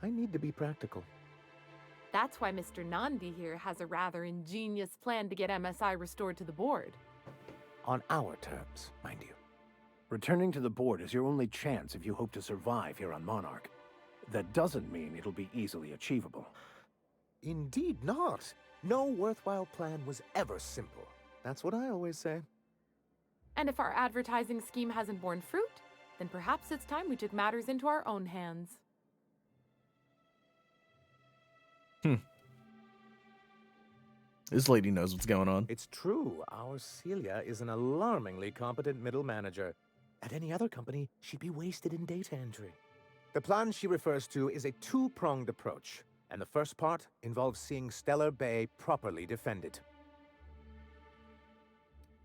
[SPEAKER 19] I need to be practical.
[SPEAKER 18] That's why Mr. Nandi here has a rather ingenious plan to get MSI restored to the board.
[SPEAKER 19] On our terms, mind you.
[SPEAKER 12] Returning to the board is your only chance if you hope to survive here on Monarch. That doesn't mean it'll be easily achievable.
[SPEAKER 19] Indeed not. No worthwhile plan was ever simple. That's what I always say.
[SPEAKER 18] And if our advertising scheme hasn't borne fruit, then perhaps it's time we took matters into our own hands.
[SPEAKER 8] This lady knows what's going on.
[SPEAKER 19] It's true. Our Celia is an alarmingly competent middle manager. At any other company, she'd be wasted in data entry. The plan she refers to is a two-pronged approach, and the first part involves seeing Stellar Bay properly defended.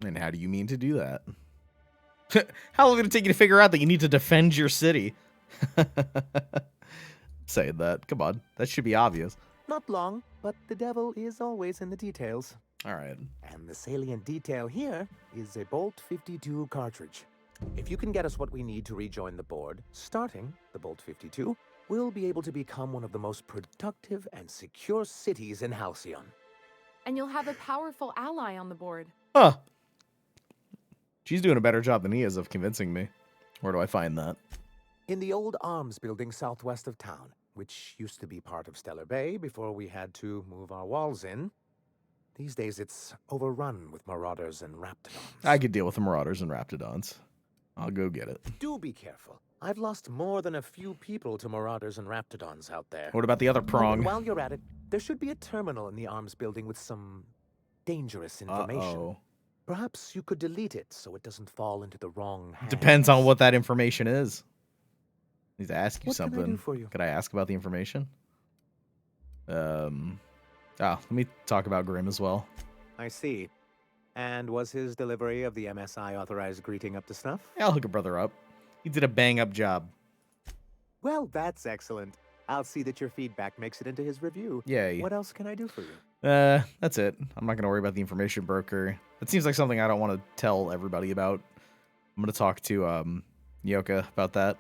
[SPEAKER 8] And how do you mean to do that? How long did it take you to figure out that you need to defend your city? Saying that. Come on. That should be obvious.
[SPEAKER 19] Not long, but the devil is always in the details.
[SPEAKER 8] All right.
[SPEAKER 19] And the salient detail here is a Bolt 52 cartridge. If you can get us what we need to rejoin the board, starting the Bolt 52, we'll be able to become one of the most productive and secure cities in Halcyon.
[SPEAKER 18] And you'll have a powerful ally on the board.
[SPEAKER 8] Huh. She's doing a better job than he is of convincing me. Where do I find that?
[SPEAKER 19] In the old arms building southwest of town, which used to be part of Stellar Bay before we had to move our walls in. These days it's overrun with marauders and raptidons.
[SPEAKER 8] I could deal with the marauders and raptidons. I'll go get it.
[SPEAKER 19] Do be careful. I've lost more than a few people to marauders and raptidons out there.
[SPEAKER 8] What about the other prong?
[SPEAKER 19] And while you're at it, there should be a terminal in the arms building with some dangerous information.
[SPEAKER 8] Uh-oh.
[SPEAKER 19] Perhaps you could delete it so it doesn't fall into the wrong hands.
[SPEAKER 8] Depends on what that information is. I need to ask you
[SPEAKER 19] What
[SPEAKER 8] something.
[SPEAKER 19] can I do for you?
[SPEAKER 8] Could I ask about the information? Let me talk about Grim as well.
[SPEAKER 19] I see. And was his delivery of the MSI authorized greeting up to snuff?
[SPEAKER 8] Yeah, I'll hook a brother up. He did a bang-up job.
[SPEAKER 19] Well, that's excellent. I'll see that your feedback makes it into his review.
[SPEAKER 8] Yay.
[SPEAKER 19] What else can I do for you?
[SPEAKER 8] That's it. I'm not going to worry about the information broker. It seems like something I don't want to tell everybody about. I'm going to talk to Nyoka about that.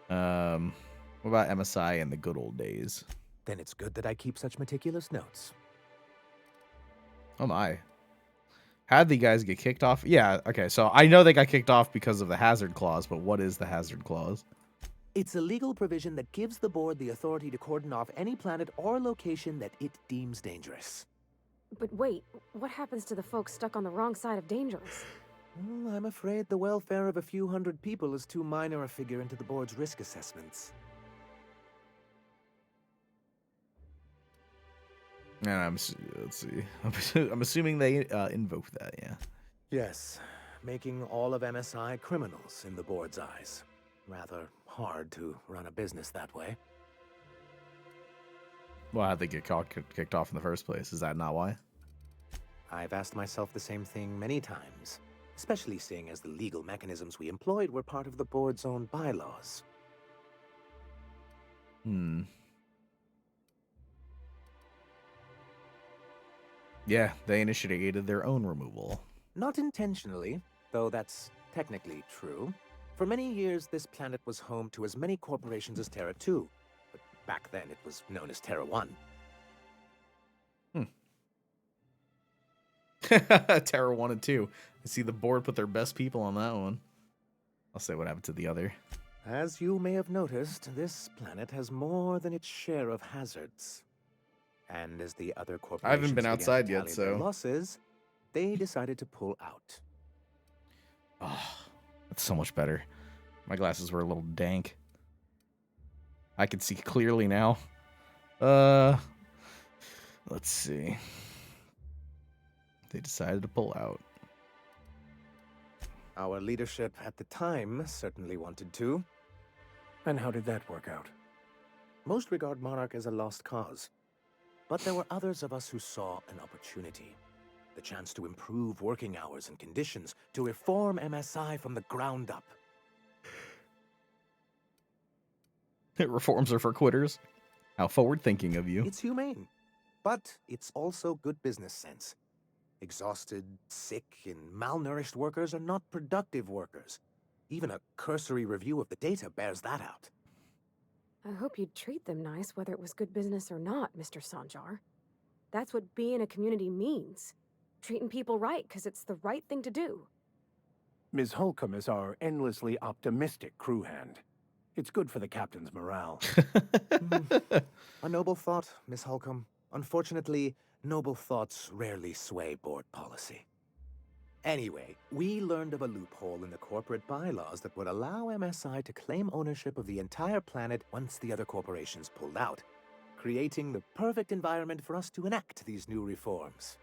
[SPEAKER 8] What about MSI and the good old days?
[SPEAKER 19] Then it's good that I keep such meticulous notes.
[SPEAKER 8] Oh my. How'd the guys get kicked off? Yeah, okay, so I know they got kicked off because of the hazard clause, but what is the hazard clause?
[SPEAKER 19] It's a legal provision that gives the board the authority to cordon off any planet or location that it deems dangerous.
[SPEAKER 9] But wait, what happens to the folks stuck on the wrong side of dangerous?
[SPEAKER 19] Well, I'm afraid the welfare of a few hundred people is too minor a figure into the board's risk assessments.
[SPEAKER 8] And let's see. I'm assuming they invoke that, yeah.
[SPEAKER 19] Yes, making all of MSI criminals in the board's eyes. Rather hard to run a business that way.
[SPEAKER 8] Well, how'd they get kicked off in the first place? Is that not why?
[SPEAKER 19] I've asked myself the same thing many times, especially seeing as the legal mechanisms we employed were part of the board's own bylaws.
[SPEAKER 8] Yeah, they initiated their own removal.
[SPEAKER 19] Not intentionally, though that's technically true. For many years, this planet was home to as many corporations as Terra 2, but back then it was known as Terra 1.
[SPEAKER 8] Terra 1 and 2. I see the board put their best people on that one. I'll say what happened to the other.
[SPEAKER 19] As you may have noticed, this planet has more than its share of hazards. And as the other corporations
[SPEAKER 8] I haven't been
[SPEAKER 19] began
[SPEAKER 8] outside
[SPEAKER 19] to
[SPEAKER 8] yet,
[SPEAKER 19] tally their
[SPEAKER 8] so
[SPEAKER 19] losses, they decided to pull out.
[SPEAKER 8] Oh, that's so much better. My glasses were a little dank. I can see clearly now. Let's see. They decided to pull out.
[SPEAKER 19] Our leadership at the time certainly wanted to.
[SPEAKER 12] And how did that work out?
[SPEAKER 19] Most regard Monarch as a lost cause. But there were others of us who saw an opportunity. The chance to improve working hours and conditions, to reform MSI from the ground up.
[SPEAKER 8] Reforms are for quitters. How forward-thinking of you.
[SPEAKER 19] It's humane, but it's also good business sense. Exhausted, sick, and malnourished workers are not productive workers. Even a cursory review of the data bears that out.
[SPEAKER 9] I hope you'd treat them nice, whether it was good business or not, Mr. Sanjar. That's what being a community means. Treating people right, because it's the right thing to do.
[SPEAKER 12] Ms. Holcomb is our endlessly optimistic crew hand. It's good for the captain's morale.
[SPEAKER 19] A noble thought, Miss Holcomb. Unfortunately, noble thoughts rarely sway board policy. Anyway, we learned of a loophole in the corporate bylaws that would allow MSI to claim ownership of the entire planet once the other corporations pulled out, creating the perfect environment for us to enact these new reforms.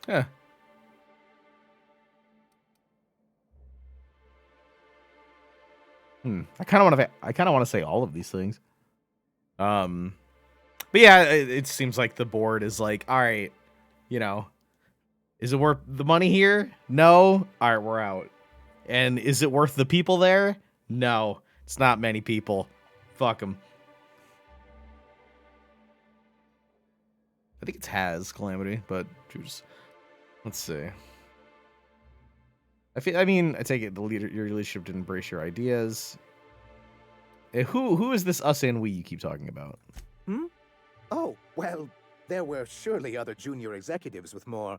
[SPEAKER 8] Yeah. I kind of want to say all of these things. But yeah, it seems like the board is like, all right, you know, is it worth the money here? No. All right, we're out. And is it worth the people there? No, it's not many people. Fuck them. I think it's Has Calamity, but just let's see. I take it your leadership to embrace your ideas. Who is this us and we you keep talking about?
[SPEAKER 19] Oh, well, there were surely other junior executives with more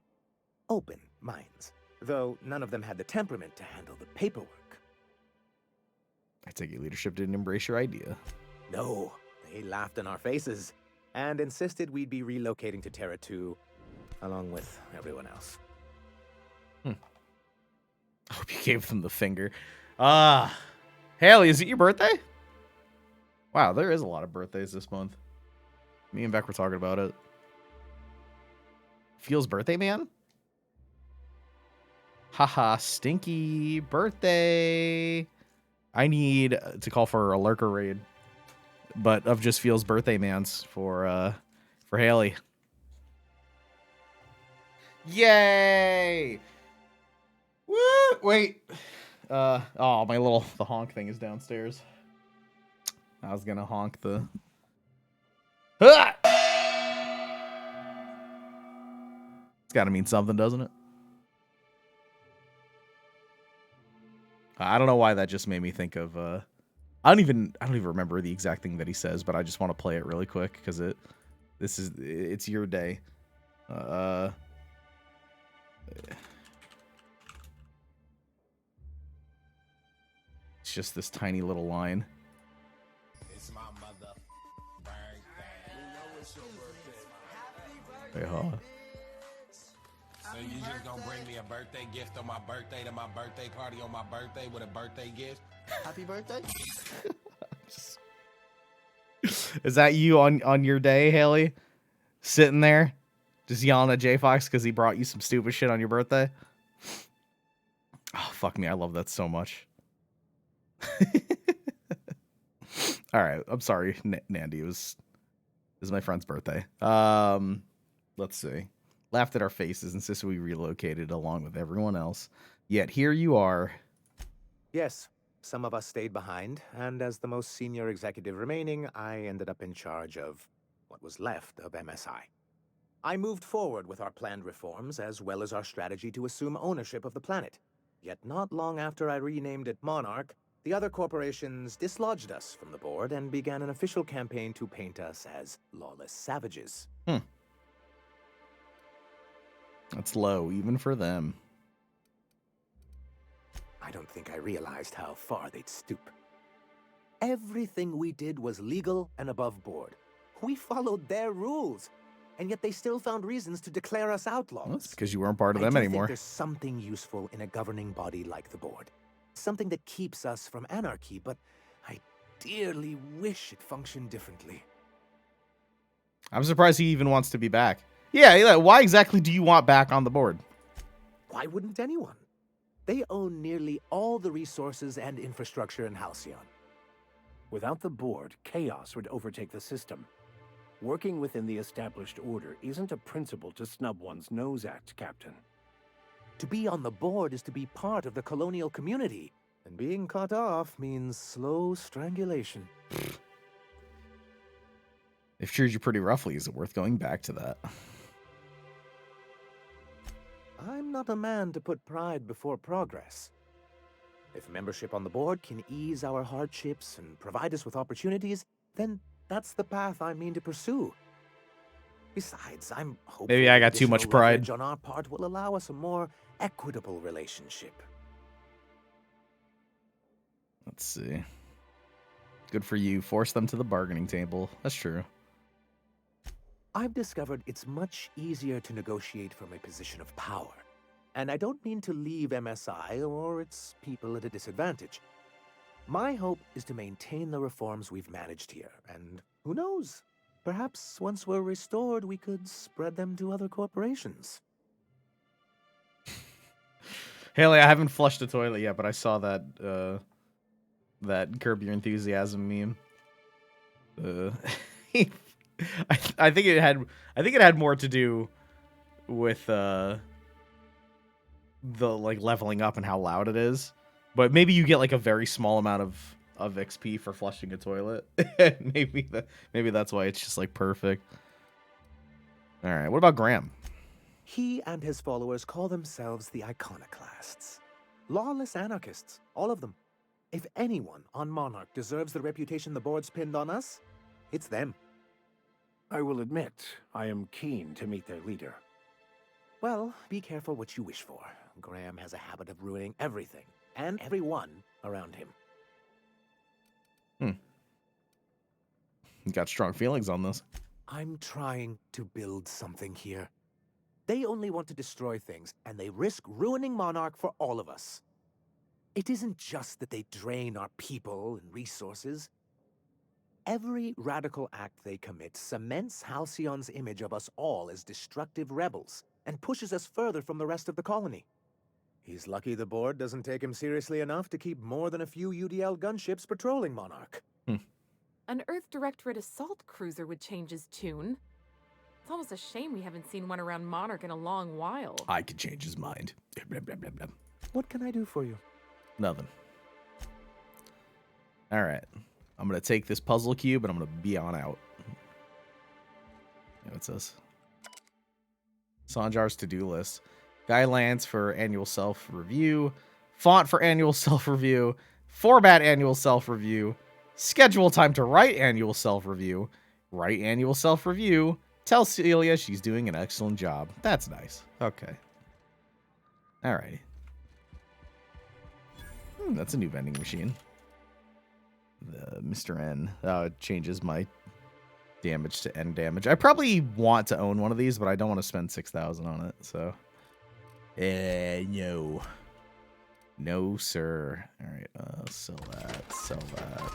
[SPEAKER 19] open minds, though none of them had the temperament to handle the paperwork.
[SPEAKER 8] I take it leadership didn't embrace your idea.
[SPEAKER 19] No, they laughed in our faces and insisted we'd be relocating to Terra 2 along with everyone else.
[SPEAKER 8] I hope you gave them the finger. Haley, is it your birthday? Wow, there is a lot of birthdays this month. Me and Beck were talking about it. Feels birthday, man? Haha, stinky birthday. I need to call for a lurker raid, but of just Feels birthday mans for Haley. Yay! Woo! Wait. Oh, the honk thing is downstairs. I was gonna honk the. Ah! It's gotta mean something, doesn't it? I don't know why that just made me think of. I don't even remember the exact thing that he says, but I just want to play it really quick because it's your day. It's just this tiny little line. Wait, hold on.
[SPEAKER 20] So you just gonna bring me a birthday gift on my birthday to my birthday party on my birthday with a birthday gift? Happy birthday?
[SPEAKER 8] Is that you on your day, Haley? Sitting there, just yelling at J Fox because he brought you some stupid shit on your birthday? Oh, fuck me. I love that so much. All right. I'm sorry, Nandy. It was my friend's birthday. Let's see. Laughed at our faces, insisted we relocated along with everyone else. Yet here you are.
[SPEAKER 19] Yes, some of us stayed behind, and as the most senior executive remaining, I ended up in charge of what was left of MSI. I moved forward with our planned reforms, as well as our strategy to assume ownership of the planet. Yet not long after I renamed it Monarch, the other corporations dislodged us from the board and began an official campaign to paint us as lawless savages.
[SPEAKER 8] That's low, even for them.
[SPEAKER 19] I don't think I realized how far they'd stoop. Everything we did was legal and above board. We followed their rules, and yet they still found reasons to declare us outlaws.
[SPEAKER 8] Well, that's because you weren't part of them
[SPEAKER 19] I
[SPEAKER 8] anymore.
[SPEAKER 19] think there's something useful in a governing body like the board. Something that keeps us from anarchy, but I dearly wish it functioned differently.
[SPEAKER 8] I'm surprised he even wants to be back. Yeah, why exactly do you want back on the board?
[SPEAKER 19] Why wouldn't anyone? They own nearly all the resources and infrastructure in Halcyon.
[SPEAKER 12] Without the board, chaos would overtake the system. Working within the established order isn't a principle to snub one's nose at, Captain.
[SPEAKER 19] To be on the board is to be part of the colonial community, and being cut off means slow strangulation.
[SPEAKER 8] They've treated you pretty roughly. Is it worth going back to that?
[SPEAKER 19] I'm not a man to put pride before progress. If membership on the board can ease our hardships and provide us with opportunities, then that's the path I mean to pursue. Besides, I'm hopeful
[SPEAKER 8] Maybe I got too much
[SPEAKER 19] additional
[SPEAKER 8] pride.
[SPEAKER 19] leverage on our part will allow us a more equitable relationship.
[SPEAKER 8] Let's see. Good for you. Force them to the bargaining table. That's true.
[SPEAKER 19] I've discovered it's much easier to negotiate from a position of power. And I don't mean to leave MSI or its people at a disadvantage. My hope is to maintain the reforms we've managed here, and who knows? Perhaps once we're restored, we could spread them to other corporations.
[SPEAKER 8] Haley, I haven't flushed the toilet yet, but I saw that that Curb Your Enthusiasm meme. I think it had more to do with the like leveling up and how loud it is. But maybe you get like a very small amount of XP for flushing a toilet. maybe that's why it's just like perfect. All right, what about Graham?
[SPEAKER 19] He and his followers call themselves the Iconoclasts. Lawless anarchists, all of them. If anyone on Monarch deserves the reputation the board's pinned on us, it's them.
[SPEAKER 12] I will admit, I am keen to meet their leader.
[SPEAKER 19] Well, be careful what you wish for. Graham has a habit of ruining everything and everyone around him.
[SPEAKER 8] You got strong feelings on this.
[SPEAKER 19] I'm trying to build something here. They only want to destroy things, and they risk ruining Monarch for all of us. It isn't just that they drain our people and resources. Every radical act they commit cements Halcyon's image of us all as destructive rebels and pushes us further from the rest of the colony. He's lucky the board doesn't take him seriously enough to keep more than a few UDL gunships patrolling Monarch.
[SPEAKER 18] An Earth Directorate assault cruiser would change his tune. It's almost a shame we haven't seen one around Monarch in a long while.
[SPEAKER 8] I could change his mind. Blah, blah, blah, blah.
[SPEAKER 19] What can I do for you?
[SPEAKER 8] Nothing. All right. I'm going to take this puzzle cube and I'm going to be on out. What it says? Sanjar's to-do list. Guidelines for annual self-review. Font for annual self-review. Format annual self-review. Schedule time to write annual self-review. Write annual self-review. Tell Celia she's doing an excellent job. That's nice. Okay. Alrighty. That's a new vending machine. The Mr. N changes my damage to N damage. I probably want to own one of these, but I don't want to spend 6,000 on it. So, no. No, sir. All right, sell that. Sell that.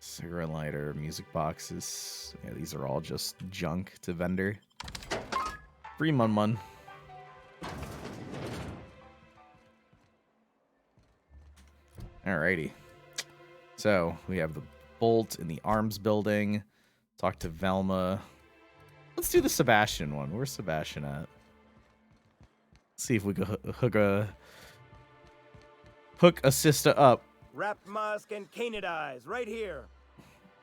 [SPEAKER 8] Cigarette lighter, music boxes. Yeah, these are all just junk to vendor. Free mun. Alrighty. So, we have the bolt in the arms building. Talk to Velma. Let's do the Sebastian one. Where's Sebastian at? See if we could hook a sister up.
[SPEAKER 13] Wrap Musk and Canadize right here.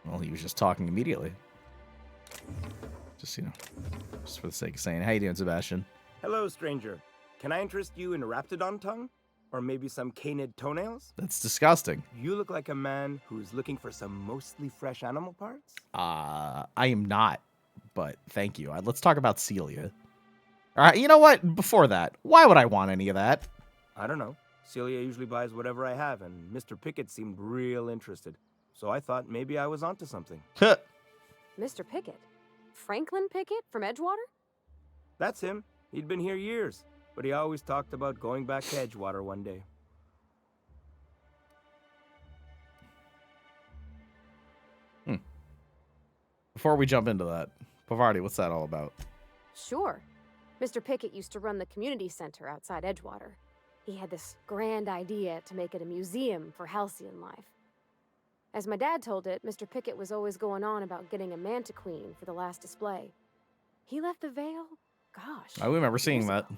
[SPEAKER 8] Well, he was just talking immediately. Just, just for the sake of saying, how you doing, Sebastian?
[SPEAKER 13] Hello, stranger. Can I interest you in Raptidon tongue? Or maybe some canid toenails?
[SPEAKER 8] That's disgusting.
[SPEAKER 13] You look like a man who's looking for some mostly fresh animal parts?
[SPEAKER 8] I am not, but thank you. Let's talk about Celia. All right, you know what? Before that, why would I want any of that?
[SPEAKER 13] I don't know. Celia usually buys whatever I have, and Mr. Pickett seemed real interested. So I thought maybe I was onto something.
[SPEAKER 9] Mr. Pickett? Franklin Pickett from Edgewater?
[SPEAKER 13] That's him. He'd been here years, but he always talked about going back to Edgewater one day.
[SPEAKER 8] Before we jump into that, Pavardi, what's that all about?
[SPEAKER 9] Sure. Mr. Pickett used to run the community center outside Edgewater. He had this grand idea to make it a museum for halcyon life. As my dad told it, Mr. Pickett was always going on about getting a manta queen for the last display. He left the Vale? Gosh.
[SPEAKER 8] I remember seeing that.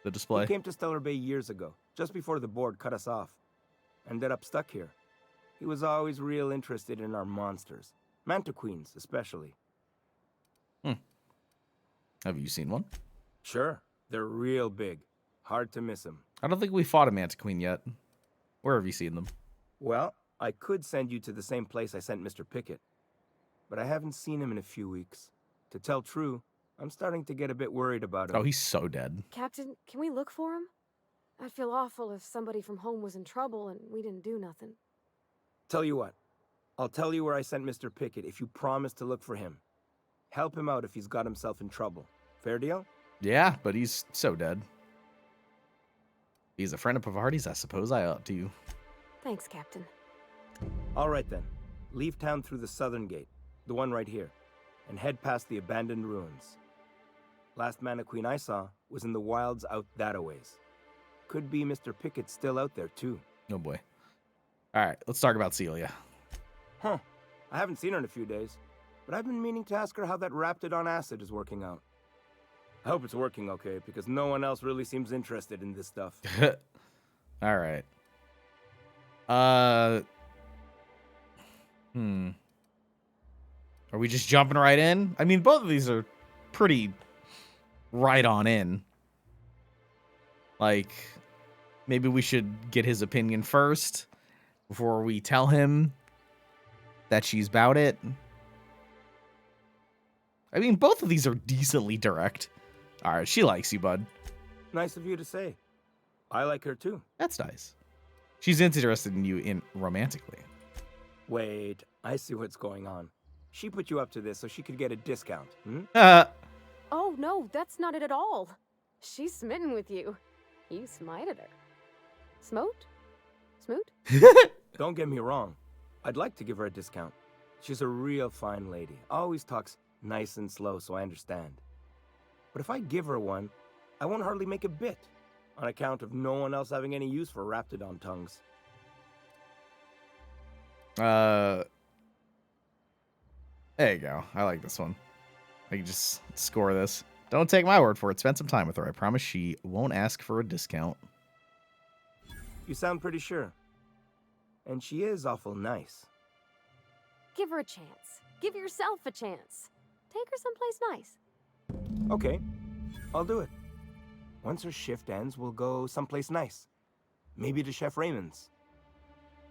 [SPEAKER 8] The display.
[SPEAKER 13] He came to Stellar Bay years ago, just before the board cut us off. Ended up stuck here. He was always real interested in our monsters. Manta queens, especially.
[SPEAKER 8] Have you seen one?
[SPEAKER 13] Sure. They're real big. Hard to miss them.
[SPEAKER 8] I don't think we fought a Manta Queen yet. Where have you seen them?
[SPEAKER 13] Well, I could send you to the same place I sent Mr. Pickett. But I haven't seen him in a few weeks. To tell true, I'm starting to get a bit worried about him.
[SPEAKER 8] Oh, he's so dead.
[SPEAKER 9] Captain, can we look for him? I'd feel awful if somebody from home was in trouble and we didn't do nothing.
[SPEAKER 13] Tell you what. I'll tell you where I sent Mr. Pickett if you promise to look for him. Help him out if he's got himself in trouble. Fair deal?
[SPEAKER 8] Yeah, but he's so dead. He's a friend of Pavardi's, I suppose I ought to.
[SPEAKER 9] Thanks, Captain.
[SPEAKER 13] All right, then. Leave town through the southern gate, the one right here, and head past the abandoned ruins. Last Mana Queen I saw was in the wilds out that-a-ways. Could be Mr. Pickett still out there, too.
[SPEAKER 8] Oh, boy. All right, let's talk about Celia.
[SPEAKER 13] Huh. I haven't seen her in a few days, but I've been meaning to ask her how that Raptidon acid is working out. I hope it's working okay, because no one else really seems interested in this stuff.
[SPEAKER 8] All right. Are we just jumping right in? I mean, both of these are pretty right on in. Like, maybe we should get his opinion first before we tell him that she's about it. I mean, both of these are decently direct. All right, she likes you, bud.
[SPEAKER 13] Nice of you to say. I like her too.
[SPEAKER 8] That's nice. She's interested in you romantically.
[SPEAKER 13] Wait, I see what's going on. She put you up to this so she could get a discount,
[SPEAKER 9] Oh, no, that's not it at all. She's smitten with you. You smited her. Smote? Smoot?
[SPEAKER 13] Don't get me wrong. I'd like to give her a discount. She's a real fine lady. Always talks nice and slow, so I understand. But if I give her one, I won't hardly make a bit, on account of no one else having any use for Raptidon tongues.
[SPEAKER 8] There you go. I like this one. I can just score this. Don't take my word for it. Spend some time with her. I promise she won't ask for a discount.
[SPEAKER 13] You sound pretty sure. And she is awful nice.
[SPEAKER 9] Give her a chance. Give yourself a chance. Take her someplace nice.
[SPEAKER 13] Okay, I'll do it. Once her shift ends, we'll go someplace nice. Maybe to Chef Raymond's.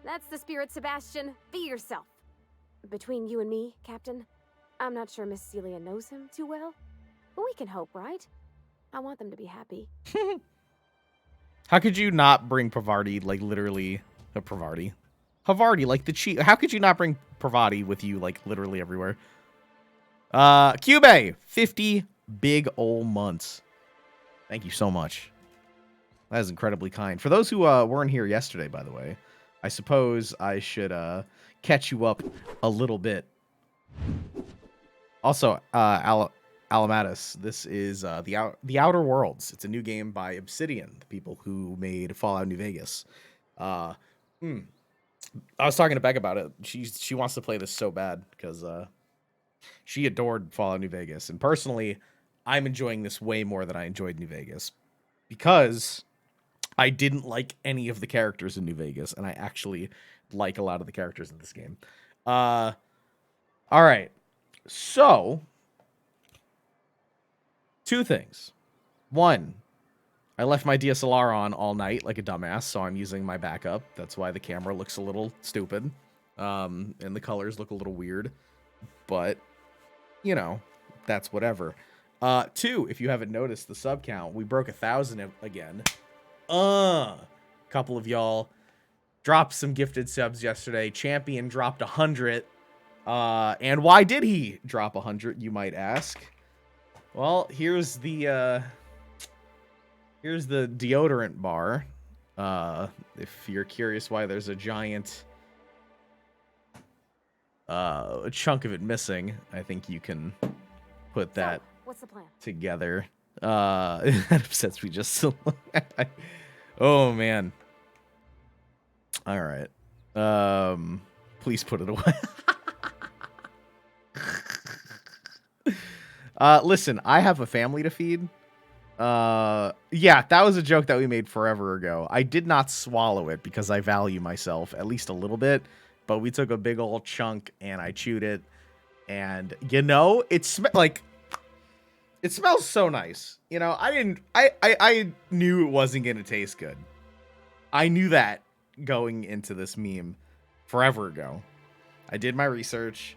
[SPEAKER 9] That's the spirit, Sebastian. Be yourself. Between you and me, Captain, I'm not sure Miss Celia knows him too well, but we can hope, right? I want them to be happy.
[SPEAKER 8] How could you not bring Parvati, like literally, Parvati? Havarti, like the cheat. How could you not bring Parvati with you, like literally everywhere? Cube, 50 big ol' months. Thank you so much. That is incredibly kind. For those who weren't here yesterday, by the way, I suppose I should catch you up a little bit. Also, Alamatis, this is the Outer Worlds. It's a new game by Obsidian, the people who made Fallout New Vegas. I was talking to Beck about it. She wants to play this so bad because she adored Fallout New Vegas, and personally, I'm enjoying this way more than I enjoyed New Vegas because I didn't like any of the characters in New Vegas, and I actually like a lot of the characters in this game. All right, so 2 things. 1, I left my DSLR on all night like a dumbass, so I'm using my backup. That's why the camera looks a little stupid, and the colors look a little weird, but you know, that's whatever. 2, if you haven't noticed the sub count, we broke 1,000 again. Couple of y'all dropped some gifted subs yesterday. Champion dropped 100. And why did he drop 100, you might ask? Well, here's the deodorant bar. If you're curious why there's a giant chunk of it missing, I think you can put that
[SPEAKER 9] What's the plan?
[SPEAKER 8] together. That upsets me just a little. Oh man. All right. Please put it away. Listen, I have a family to feed. Yeah, that was a joke that we made forever ago. I did not swallow it because I value myself at least a little bit, but we took a big old chunk and I chewed it, and you know, it smells so nice. You know, I knew it wasn't gonna taste good. I knew that going into this meme forever ago. I did my research.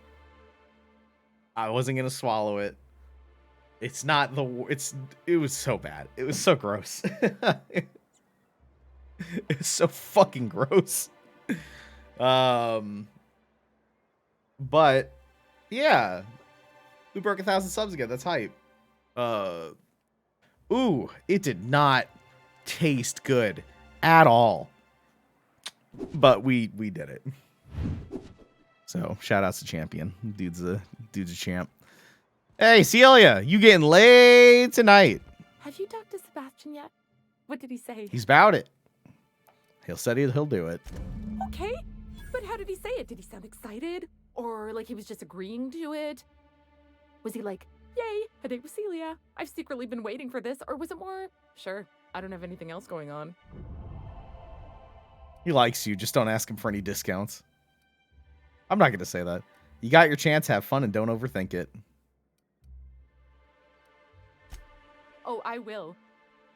[SPEAKER 8] I wasn't gonna swallow it. It's not it was so bad. It was so gross. It was so fucking gross. But yeah, we broke 1,000 subs again. That's hype. Ooh, it did not taste good at all. But we did it. So shout outs to Champion. Dude's a champ. Hey Celia, you getting laid tonight?
[SPEAKER 18] Have you talked to Sebastian yet? What did he say?
[SPEAKER 8] He's about it. He'll do it.
[SPEAKER 18] Okay, but how did he say it? Did he sound excited? Or like he was just agreeing to it? Was he like, yay, a date with Celia. I've secretly been waiting for this. Or was it more, sure, I don't have anything else going on.
[SPEAKER 8] He likes you. Just don't ask him for any discounts. I'm not going to say that. You got your chance. Have fun and don't overthink it.
[SPEAKER 18] Oh, I will.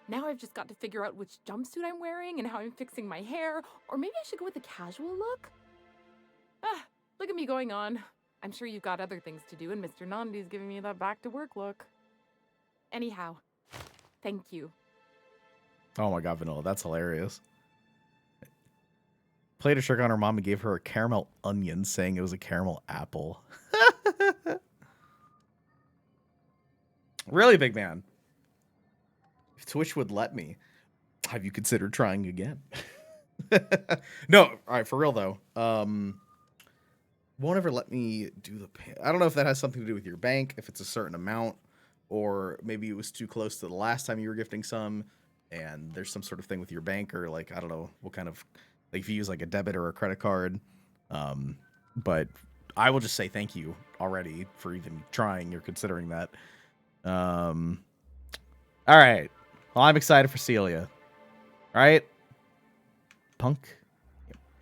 [SPEAKER 18] Now I've just got to figure out which jumpsuit I'm wearing and how I'm fixing my hair. Or maybe I should go with a casual look? Look at me going on. I'm sure you've got other things to do, and Mr. Nandi's giving me that back-to-work look. Anyhow, thank you.
[SPEAKER 8] Oh my god, Vanilla, that's hilarious. Played a trick on her mom and gave her a caramel onion, saying it was a caramel apple. Really, big man? If Twitch would let me, have you considered trying again? No, all right, for real though. Won't ever let me do the pay. I don't know if that has something to do with your bank, if it's a certain amount, or maybe it was too close to the last time you were gifting some, and there's some sort of thing with your bank, or like, I don't know what kind of, like if you use like a debit or a credit card. But I will just say thank you already for even trying or considering that. All right. Well, I'm excited for Celia. All right. Punk.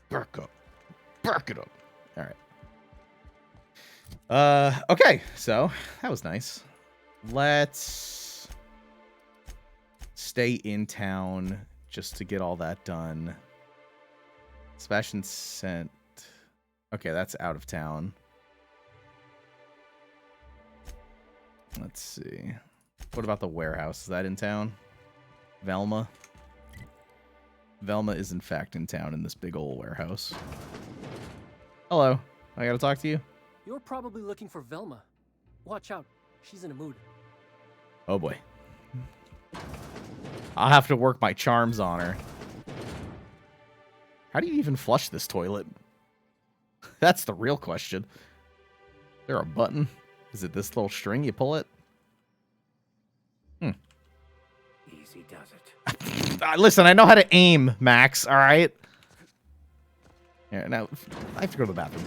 [SPEAKER 8] Bark up. Bark it up. All right. Okay. So that was nice. Let's stay in town just to get all that done. Sebastian sent. Okay, that's out of town. Let's see. What about the warehouse? Is that in town? Velma? Velma is in fact in town in this big old warehouse. Hello. I gotta talk to you.
[SPEAKER 21] You're probably looking for Velma. Watch out. She's in a mood.
[SPEAKER 8] Oh boy. I'll have to work my charms on her. How do you even flush this toilet? That's the real question. Is there a button? Is it this little string? You pull it?
[SPEAKER 12] Easy does it.
[SPEAKER 8] Listen, I know how to aim, Max, all right? Yeah, now, I have to go to the bathroom.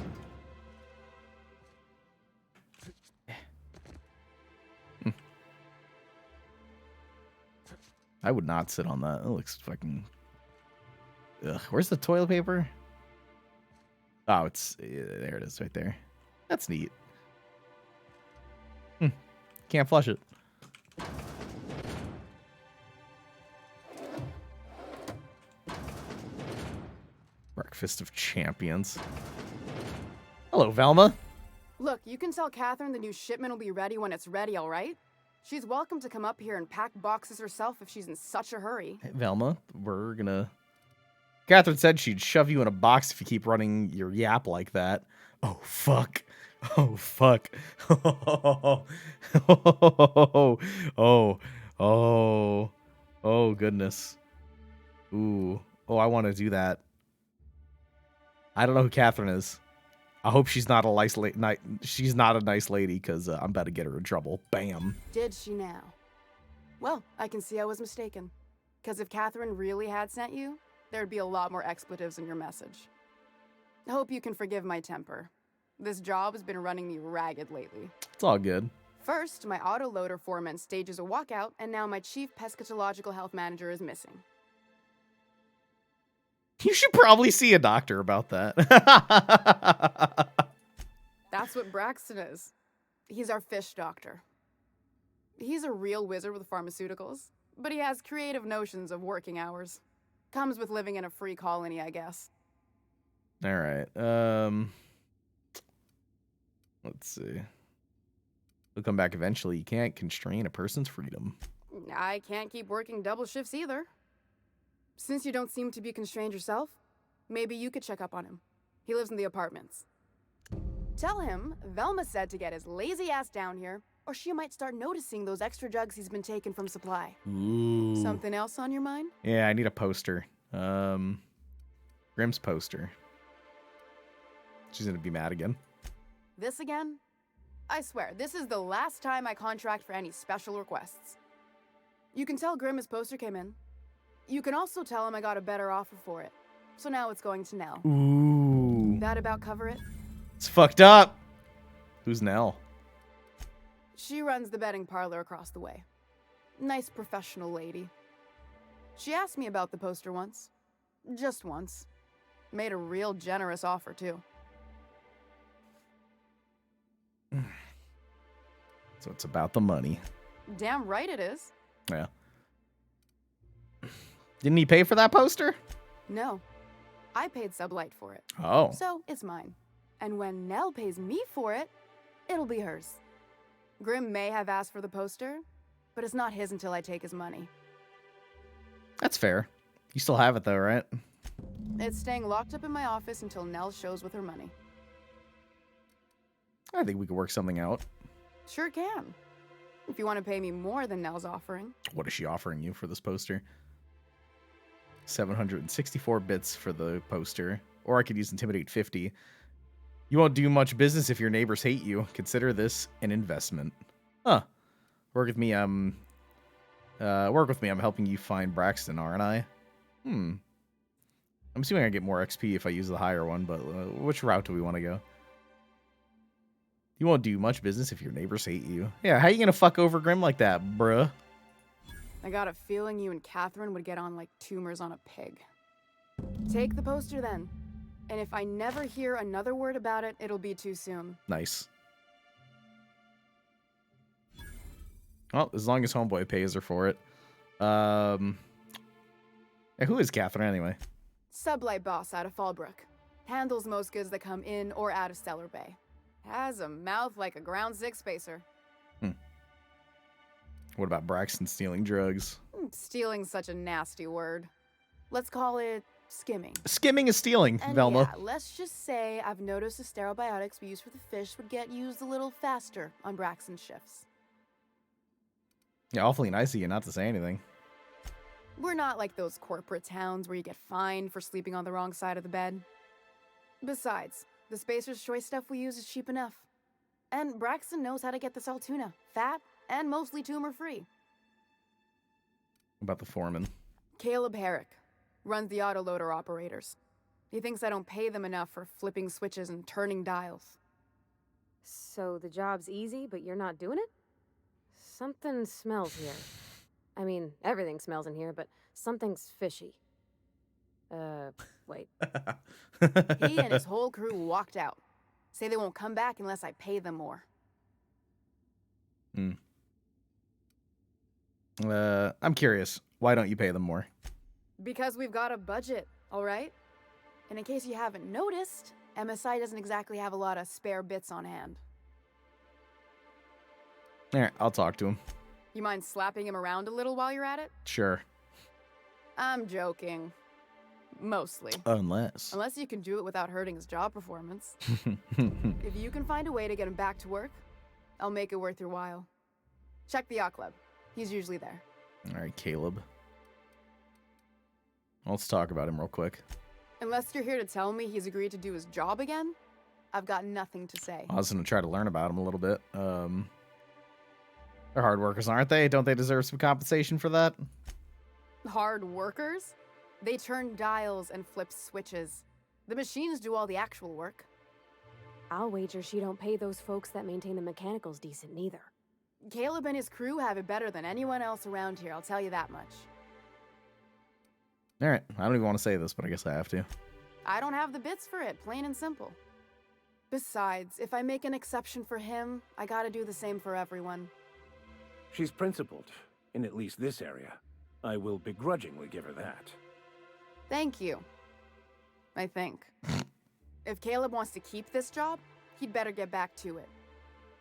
[SPEAKER 8] I would not sit on that. It looks fucking... Ugh, where's the toilet paper? Oh, it's... there it is right there. That's neat. Can't flush it. Breakfast of Champions. Hello, Velma.
[SPEAKER 22] Look, you can tell Catherine the new shipment will be ready when it's ready, all right? She's welcome to come up here and pack boxes herself if she's in such a hurry.
[SPEAKER 8] Hey, Velma, we're gonna... Catherine said she'd shove you in a box if you keep running your yap like that. Oh, fuck. Oh, fuck. Oh, goodness. Ooh. Oh, I want to do that. I don't know who Catherine is. I hope she's not a nice she's not a nice lady, because I'm about to get her in trouble. Bam.
[SPEAKER 22] Did she now? Well, I can see I was mistaken. Because if Catherine really had sent you, there'd be a lot more expletives in your message. I hope you can forgive my temper. This job has been running me ragged lately.
[SPEAKER 8] It's all good.
[SPEAKER 22] First, my autoloader foreman stages a walkout, and now my chief pescatological health manager is missing.
[SPEAKER 8] You should probably see a doctor about that.
[SPEAKER 22] That's what Braxton is. He's our fish doctor. He's a real wizard with pharmaceuticals, but he has creative notions of working hours. Comes with living in a free colony, I guess.
[SPEAKER 8] All right. Let's see. We'll come back eventually. You can't constrain a person's freedom.
[SPEAKER 22] I can't keep working double shifts either. Since you don't seem to be constrained yourself, maybe you could check up on him. He lives in the apartments. Tell him Velma said to get his lazy ass down here, or she might start noticing those extra jugs he's been taking from supply.
[SPEAKER 8] Ooh.
[SPEAKER 22] Something else on your mind?
[SPEAKER 8] Yeah, I need a poster. Grimm's poster. She's gonna be mad again.
[SPEAKER 22] This again? I swear, this is the last time I contract for any special requests. You can tell Grimm his poster came in. You can also tell him I got a better offer for it. So now it's going to Nell.
[SPEAKER 8] Ooh.
[SPEAKER 22] That about cover it?
[SPEAKER 8] It's fucked up. Who's Nell?
[SPEAKER 22] She runs the betting parlor across the way. Nice professional lady. She asked me about the poster once. Just once. Made a real generous offer, too.
[SPEAKER 8] So it's about the money.
[SPEAKER 22] Damn right it is.
[SPEAKER 8] Yeah. Didn't he pay for that poster?
[SPEAKER 22] No. I paid Sublight for it.
[SPEAKER 8] Oh.
[SPEAKER 22] So it's mine. And when Nell pays me for it, it'll be hers. Grimm may have asked for the poster, but it's not his until I take his money.
[SPEAKER 8] That's fair. You still have it though, right?
[SPEAKER 22] It's staying locked up in my office until Nell shows with her money.
[SPEAKER 8] I think we could work something out.
[SPEAKER 22] Sure can. If you want to pay me more than Nell's offering.
[SPEAKER 8] What is she offering you for this poster? 764 bits for the poster. Or I could use Intimidate 50. You won't do much business if your neighbors hate you. Consider this an investment. Huh. Work with me, I'm helping you find Braxton, aren't I? I'm assuming I get more XP if I use the higher one, but which route do we want to go? You won't do much business if your neighbors hate you. Yeah, how you gonna fuck over Grim like that, bruh?
[SPEAKER 22] I got a feeling you and Catherine would get on like tumors on a pig. Take the poster then. And if I never hear another word about it, it'll be too soon.
[SPEAKER 8] Nice. Well, as long as Homeboy pays her for it. Yeah, who is Catherine anyway?
[SPEAKER 22] Sublight boss out of Fallbrook. Handles most goods that come in or out of Stellar Bay. Has a mouth like a ground six spacer.
[SPEAKER 8] What about Braxton stealing drugs?
[SPEAKER 22] Stealing's such a nasty word. Let's call it skimming.
[SPEAKER 8] Skimming is stealing,
[SPEAKER 22] And
[SPEAKER 8] Velma.
[SPEAKER 22] yeah, let's just say I've noticed the sterile biotics we use for the fish would get used a little faster on Braxton's shifts.
[SPEAKER 8] Yeah, awfully nice of you not to say anything.
[SPEAKER 22] We're not like those corporate towns where you get fined for sleeping on the wrong side of the bed. Besides, the Spacer's Choice stuff we use is cheap enough. And Braxton knows how to get this all tuna, fat and mostly tumor-free.
[SPEAKER 8] What about the foreman?
[SPEAKER 22] Caleb Herrick runs the autoloader operators. He thinks I don't pay them enough for flipping switches and turning dials.
[SPEAKER 9] So the job's easy, but you're not doing it? Something smells here. I mean, everything smells in here, but something's fishy. Wait.
[SPEAKER 22] He and his whole crew walked out. Say they won't come back unless I pay them more.
[SPEAKER 8] I'm curious. Why don't you pay them more?
[SPEAKER 22] Because we've got a budget, all right? And in case you haven't noticed, MSI doesn't exactly have a lot of spare bits on hand.
[SPEAKER 8] Alright, I'll talk to him.
[SPEAKER 22] You mind slapping him around a little while you're at it?
[SPEAKER 8] Sure.
[SPEAKER 22] I'm joking. Mostly.
[SPEAKER 8] Unless
[SPEAKER 22] you can do it without hurting his job performance. If you can find a way to get him back to work, I'll make it worth your while. Check the yacht club. He's usually there.
[SPEAKER 8] Alright, Caleb. Let's talk about him real quick.
[SPEAKER 22] Unless you're here to tell me he's agreed to do his job again, I've got nothing to say.
[SPEAKER 8] I was going to try to learn about him a little bit. They're hard workers, aren't they? Don't they deserve some compensation for that?
[SPEAKER 22] Hard workers? They turn dials and flip switches. The machines do all the actual work.
[SPEAKER 9] I'll wager she don't pay those folks that maintain the mechanicals decent neither.
[SPEAKER 22] Caleb and his crew have it better than anyone else around here, I'll tell you that much.
[SPEAKER 8] Alright, I don't even want to say this, but I guess I have to.
[SPEAKER 22] I don't have the bits for it, plain and simple. Besides, if I make an exception for him, I gotta do the same for everyone.
[SPEAKER 12] She's principled, in at least this area. I will begrudgingly give her that.
[SPEAKER 22] Thank you. I think. If Caleb wants to keep this job, he'd better get back to it.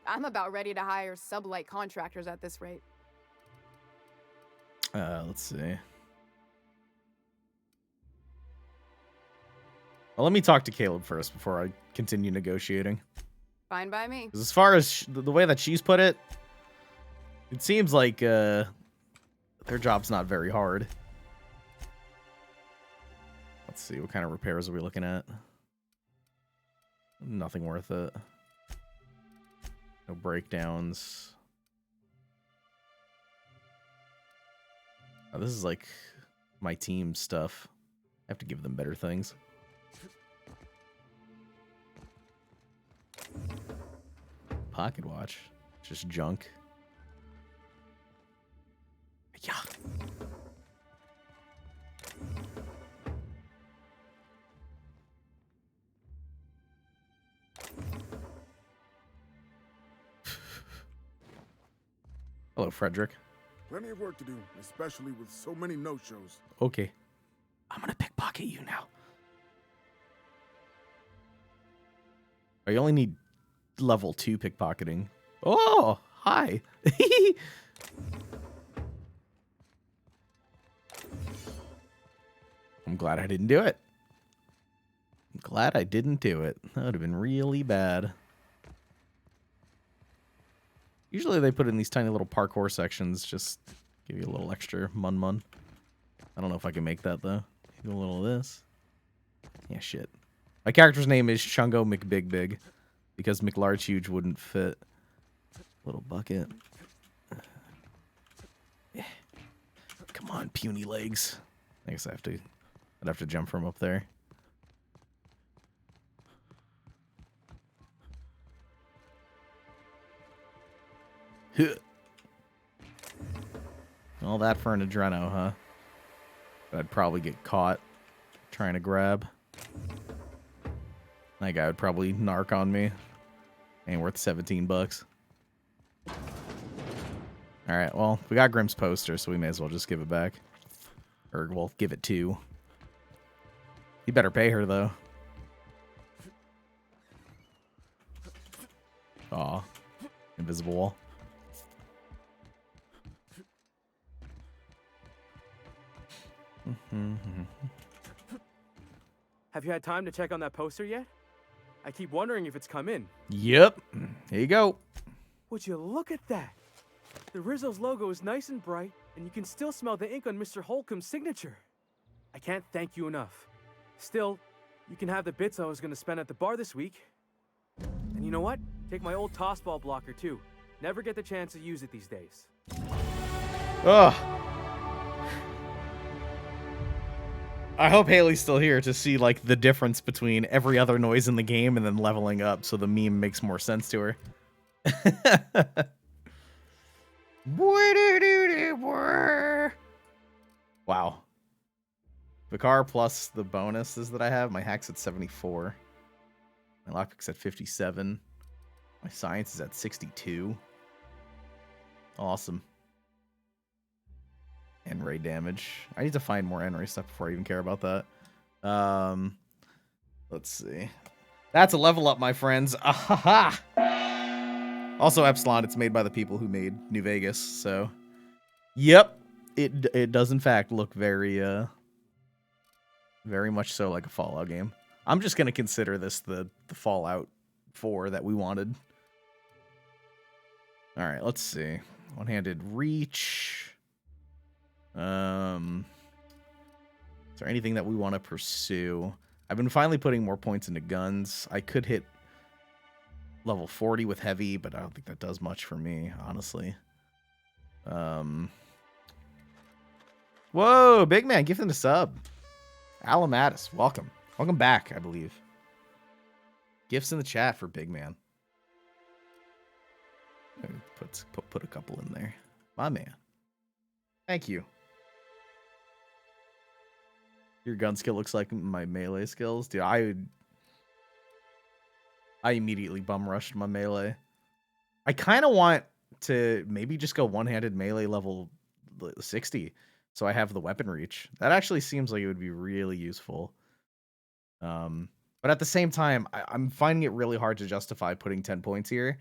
[SPEAKER 22] I'm about ready to hire sublight contractors at this rate.
[SPEAKER 8] Let's see. Well, let me talk to Caleb first before I continue negotiating.
[SPEAKER 22] Fine by me.
[SPEAKER 8] 'Cause as far as the way that she's put it, it seems like their job's not very hard. Let's see, what kind of repairs are we looking at? Nothing worth it. No breakdowns. Oh, this is like my team stuff. I have to give them better things. Pocket watch. Just junk. Yeah. Hello, Frederick.
[SPEAKER 1] Plenty of work to do, especially with so many no-shows.
[SPEAKER 8] Okay. I'm gonna pickpocket you now. I only need level 2 pickpocketing. Oh, hi. I'm glad I didn't do it. I'm glad I didn't do it. That would have been really bad. Usually they put in these tiny little parkour sections, just give you a little extra mun. I don't know if I can make that, though. Do a little of this. Yeah, shit. My character's name is Chungo McBigBig, because McLargehuge wouldn't fit. Little bucket. Yeah. Come on, puny legs. I guess I'd have to jump from up there. All that for an Adreno, huh? But I'd probably get caught trying to grab. That guy would probably narc on me. Ain't worth $17. Alright, well, we got Grimm's poster, so we may as well just give it back. Or, well, give it to. You better pay her, though. Aw. Invisible wall.
[SPEAKER 7] Have you had time to check on that poster yet? I keep wondering if it's come in.
[SPEAKER 8] Yep. Here you go.
[SPEAKER 7] Would you look at that? The Rizzo's logo is nice and bright, and you can still smell the ink on Mr. Holcomb's signature. I can't thank you enough. Still, you can have the bits I was going to spend at the bar this week. And you know what? Take my old tossball blocker, too. Never get the chance to use it these days.
[SPEAKER 8] Ugh. I hope Haley's still here to see, like, the difference between every other noise in the game and then leveling up so the meme makes more sense to her. Wow. The car plus the bonuses that I have, my hack's at 74. My lockpick's at 57. My science is at 62. Awesome. N-ray damage. I need to find more N-ray stuff before I even care about that. Let's see. That's a level up, my friends. Ahaha! Also, Epsilon, it's made by the people who made New Vegas, so... Yep, it does in fact look very, very much so like a Fallout game. I'm just gonna consider this the Fallout 4 that we wanted. Alright, let's see. One-handed reach... Is there anything that we want to pursue? I've been finally putting more points into guns. I could hit level 40 with heavy, but I don't think that does much for me, honestly. Whoa, big man, gifting a sub. Alamatis, welcome. Welcome back, I believe. Gifts in the chat for big man. Put a couple in there. My man. Thank you. Your gun skill looks like my melee skills. Dude, I immediately bum rushed my melee. I kind of want to maybe just go one-handed melee level 60 so I have the weapon reach. That actually seems like it would be really useful. But at the same time, I'm finding it really hard to justify putting 10 points here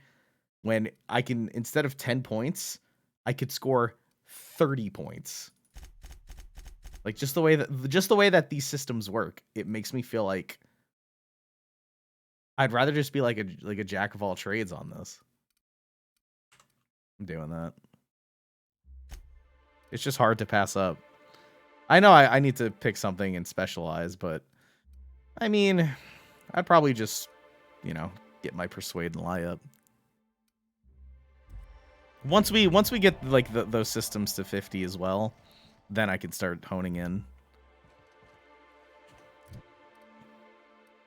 [SPEAKER 8] when I can, instead of 10 points, I could score 30 points. Like just the way that these systems work, it makes me feel like I'd rather just be like a jack of all trades on this. I'm doing that. It's just hard to pass up. I know I need to pick something and specialize, but I mean, I'd probably just, you know, get my persuade and lie up. Once we get like those systems to 50 as well, then I can start honing in.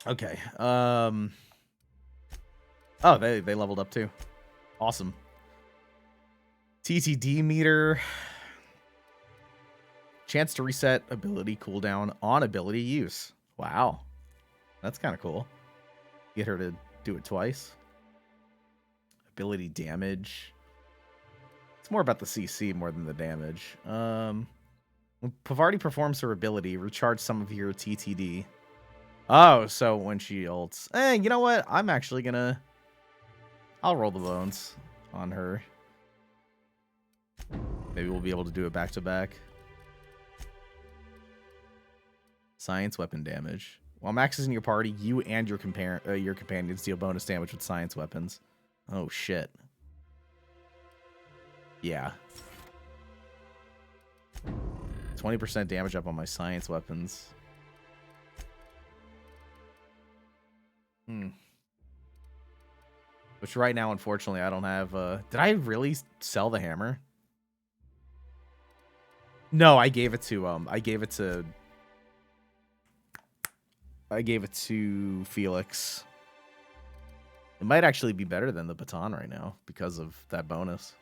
[SPEAKER 8] Okay. Oh, they leveled up too. Awesome. TTD meter. Chance to reset ability cooldown on ability use. Wow. That's kind of cool. Get her to do it twice. Ability damage. It's more about the CC more than the damage. When Pavardi performs her ability, recharge some of your TTD. Oh, so when she ults. You know what? I'm actually gonna... I'll roll the bones on her. Maybe we'll be able to do it back to back. Science weapon damage. While Max is in your party, you and your companions deal bonus damage with science weapons. Oh, shit. Yeah. 20% damage up on my science weapons. Which right now, unfortunately, I don't have... Did I really sell the hammer? No, I gave it to... I gave it to Felix. It might actually be better than the baton right now because of that bonus.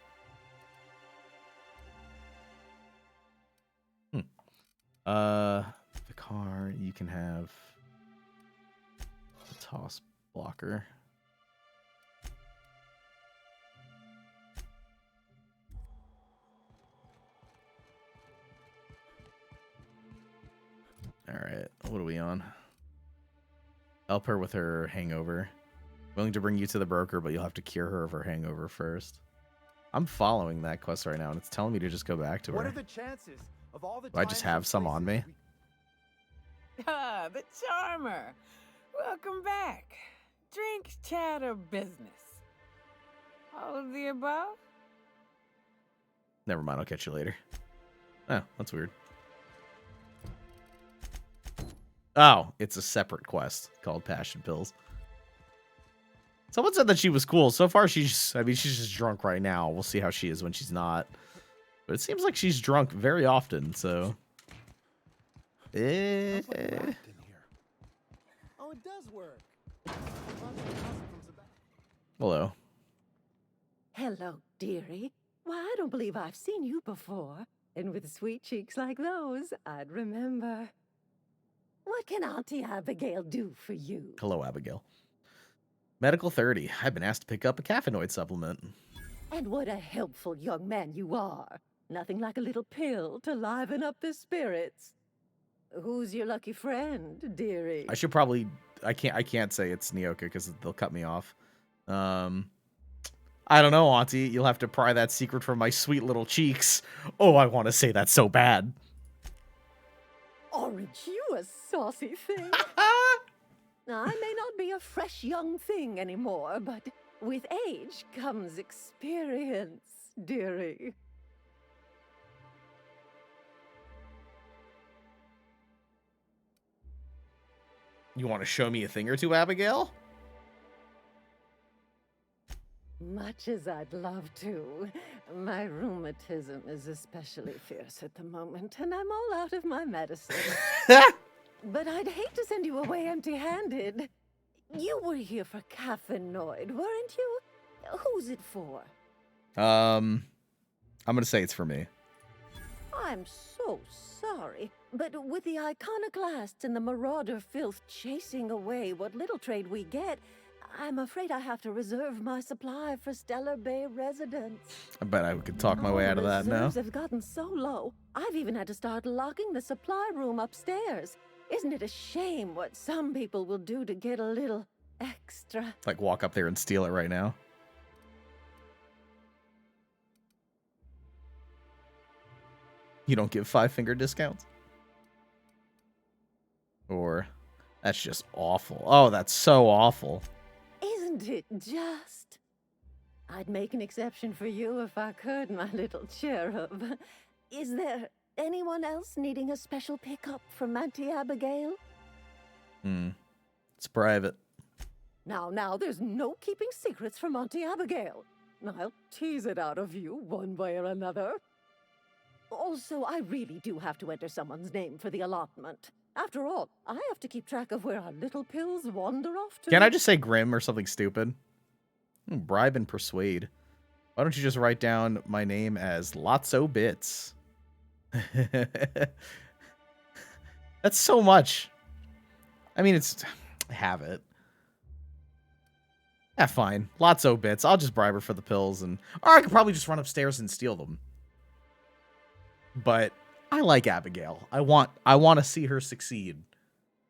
[SPEAKER 8] The car, you can have the toss blocker. All right, what are we on? Help her with her hangover. Willing to bring you to the broker, but you'll have to cure her of her hangover first. I'm following that quest right now, and it's telling me to just go back to her.
[SPEAKER 19] What are the chances of all the
[SPEAKER 8] Do I just have some on me?
[SPEAKER 14] Ah, the charmer. Welcome back. Drink, chat, or business? All of the above?
[SPEAKER 8] Never mind, I'll catch you later. Oh, that's weird. Oh, it's a separate quest called Passion Pills. Someone said that she was cool. So far, she's just drunk right now. We'll see how she is when she's not. But it seems like she's drunk very often, so.
[SPEAKER 17] Oh, it does work.
[SPEAKER 8] Hello.
[SPEAKER 5] Hello, dearie. Why, I don't believe I've seen you before. And with sweet cheeks like those, I'd remember. What can Auntie Abigail do for you?
[SPEAKER 8] Hello, Abigail. Medical 30. I've been asked to pick up a caffeinoid supplement.
[SPEAKER 5] And what a helpful young man you are. Nothing like a little pill to liven up the spirits. Who's your lucky friend, dearie?
[SPEAKER 8] I should probably. I can't say it's Nyoka because they'll cut me off. I don't know, Auntie. You'll have to pry that secret from my sweet little cheeks. Oh, I want to say that so bad.
[SPEAKER 5] Aren't you a saucy thing? Now, I may not be a fresh young thing anymore, but with age comes experience, dearie.
[SPEAKER 8] You want to show me a thing or two, Abigail?
[SPEAKER 5] Much as I'd love to. My rheumatism is especially fierce at the moment, and I'm all out of my medicine. But I'd hate to send you away empty-handed. You were here for caffeinoid, weren't you? Who's it for?
[SPEAKER 8] I'm gonna say it's for me.
[SPEAKER 5] I'm so sorry, but with the iconoclasts and the marauder filth chasing away what little trade we get, I'm afraid I have to reserve my supply for Stellar Bay residents.
[SPEAKER 8] I bet I could talk my way out of that now.
[SPEAKER 5] Reserves have gotten so low, I've even had to start locking the supply room upstairs. Isn't it a shame what some people will do to get a little extra?
[SPEAKER 8] Like walk up there and steal it right now. You don't give 5-finger discounts? Or that's just awful. Oh, that's so awful.
[SPEAKER 5] Isn't it just? I'd make an exception for you if I could, my little cherub. Is there anyone else needing a special pickup from Auntie Abigail?
[SPEAKER 8] It's private.
[SPEAKER 5] Now, there's no keeping secrets from Auntie Abigail. I'll tease it out of you one way or another. Also, I really do have to enter someone's name for the allotment. After all, I have to keep track of where our little pills wander off to.
[SPEAKER 8] Can't I just say Grim or something stupid? Bribe and persuade. Why don't you just write down my name as Lotso Bits? That's so much. I mean, I have it. Yeah, fine. Lotso Bits. I'll just bribe her for the pills, or I could probably just run upstairs and steal them. But I like Abigail. I want to see her succeed.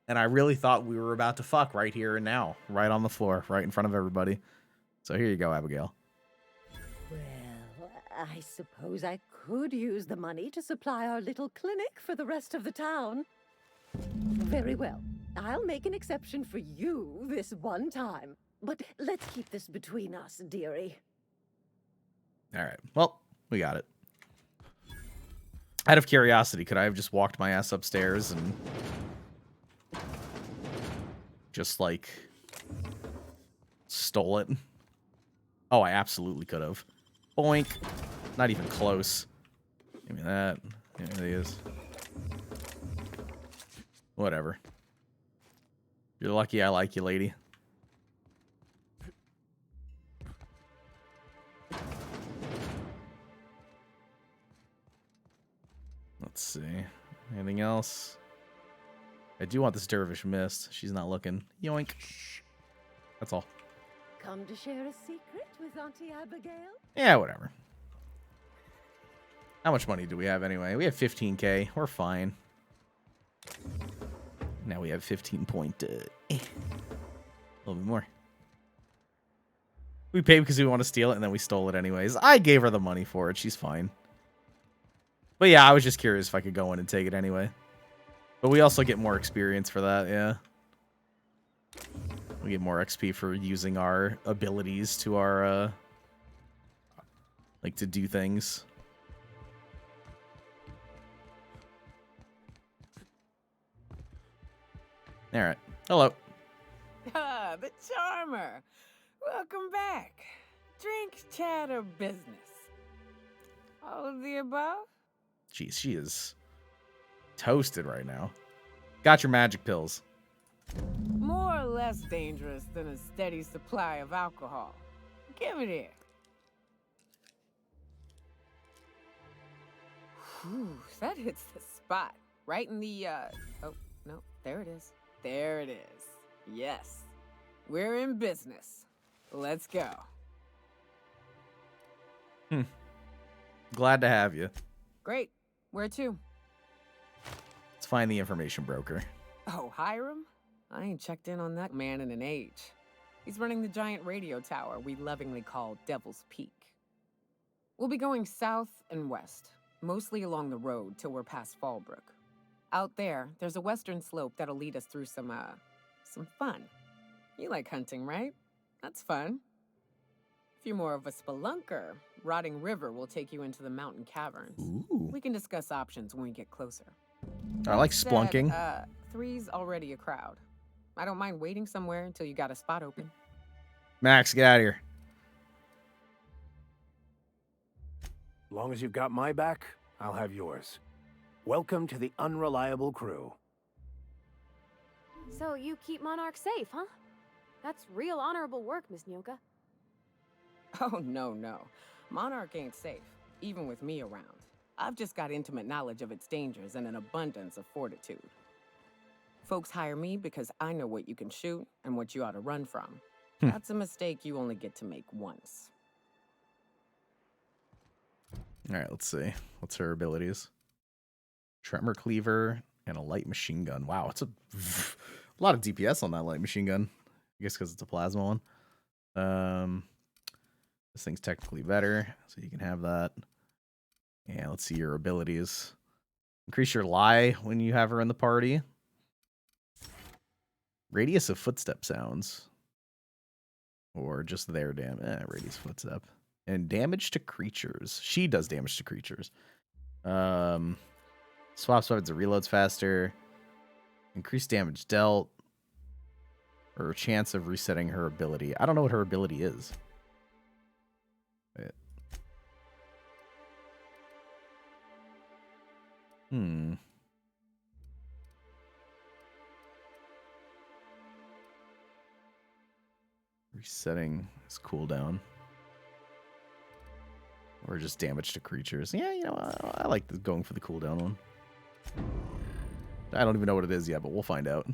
[SPEAKER 8] And I really thought we were about to fuck right here and now. Right on the floor. Right in front of everybody. So here you go, Abigail.
[SPEAKER 5] Well, I suppose I could use the money to supply our little clinic for the rest of the town. Very well. I'll make an exception for you this one time. But let's keep this between us, dearie.
[SPEAKER 8] All right. Well, we got it. Out of curiosity, could I have just walked my ass upstairs and just, like, stole it? Oh, I absolutely could have. Boink. Not even close. Give me that. There it is. Whatever. You're lucky I like you, lady. Let's see. Anything else? I do want this dervish mist. She's not looking. Yoink. That's all.
[SPEAKER 5] Come to share a secret with Auntie Abigail?
[SPEAKER 8] Yeah, whatever. How much money do we have anyway? We have 15K. We're fine. Now we have 15 point. A little bit more. We paid because we want to steal it, and then we stole it anyways. I gave her the money for it. She's fine. But yeah, I was just curious if I could go in and take it anyway. But we also get more experience for that, yeah. We get more XP for using our abilities to our, like, to do things. Alright. Hello.
[SPEAKER 14] Ah, the charmer. Welcome back. Drinks, chatter, business. All of the above?
[SPEAKER 8] Jeez, she is toasted right now. Got your magic pills.
[SPEAKER 14] More or less dangerous than a steady supply of alcohol. Give it here. Whew, that hits the spot. Right in the, oh, no, there it is. There it is. Yes. We're in business. Let's go.
[SPEAKER 8] Glad to have you.
[SPEAKER 14] Great. Where to?
[SPEAKER 8] Let's find the information broker.
[SPEAKER 14] Oh, Hiram? I ain't checked in on that man in an age. He's running the giant radio tower we lovingly call Devil's Peak. We'll be going south and west, mostly along the road till we're past Fallbrook. Out there, there's a western slope that'll lead us through some fun. You like hunting, right? That's fun. If you're more of a spelunker, Rotting River will take you into the mountain caverns.
[SPEAKER 8] Ooh.
[SPEAKER 14] We can discuss options when we get closer.
[SPEAKER 8] I like
[SPEAKER 14] That
[SPEAKER 8] splunking.
[SPEAKER 14] said, 3's already a crowd. I don't mind waiting somewhere until you got a spot open.
[SPEAKER 8] Max, get out of here.
[SPEAKER 12] Long as you've got my back, I'll have yours. Welcome to the unreliable crew.
[SPEAKER 9] So you keep Monarch safe, huh? That's real honorable work, Miss Nyoka.
[SPEAKER 14] Oh, no. Monarch ain't safe, even with me around. I've just got intimate knowledge of its dangers and an abundance of fortitude. Folks hire me because I know what you can shoot and what you ought to run from. That's a mistake you only get to make once.
[SPEAKER 8] All right, let's see. What's her abilities? Tremor Cleaver and a light machine gun. Wow, it's a lot of DPS on that light machine gun. I guess because it's a plasma one. This thing's technically better, so you can have that. And let's see your abilities. Increase your lie when you have her in the party. Radius of footstep sounds. Or just their damage. Radius footstep. And damage to creatures. She does damage to creatures. Swaps weapons and reloads faster. Increased damage dealt. Or a chance of resetting her ability. I don't know what her ability is. Wait. Resetting his cooldown. Or just damage to creatures. Yeah, you know, I like going for the cooldown one. I don't even know what it is yet, but we'll find out.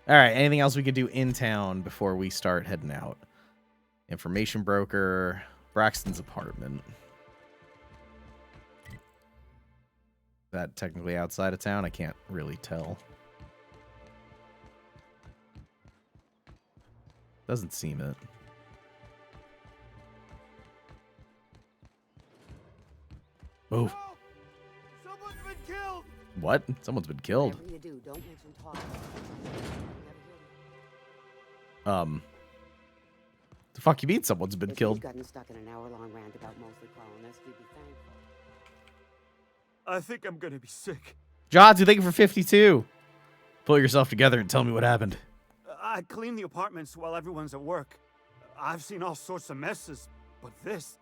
[SPEAKER 8] Alright, anything else we could do in town before we start heading out? Information broker, Braxton's apartment. Is that technically outside of town? I can't really tell. Doesn't seem it. Move.
[SPEAKER 1] Someone's been killed!
[SPEAKER 8] What? Someone's been killed.
[SPEAKER 3] Whatever you do, don't mention talk.
[SPEAKER 8] The fuck you mean someone's been
[SPEAKER 3] If
[SPEAKER 8] killed?
[SPEAKER 3] you've gotten stuck in an hour-long rant about mostly calling us, you'd be thankful.
[SPEAKER 6] I think I'm gonna be sick.
[SPEAKER 8] John, thank you for 52. Pull yourself together and tell me what happened.
[SPEAKER 6] I clean the apartments while everyone's at work. I've seen all sorts of messes, but this...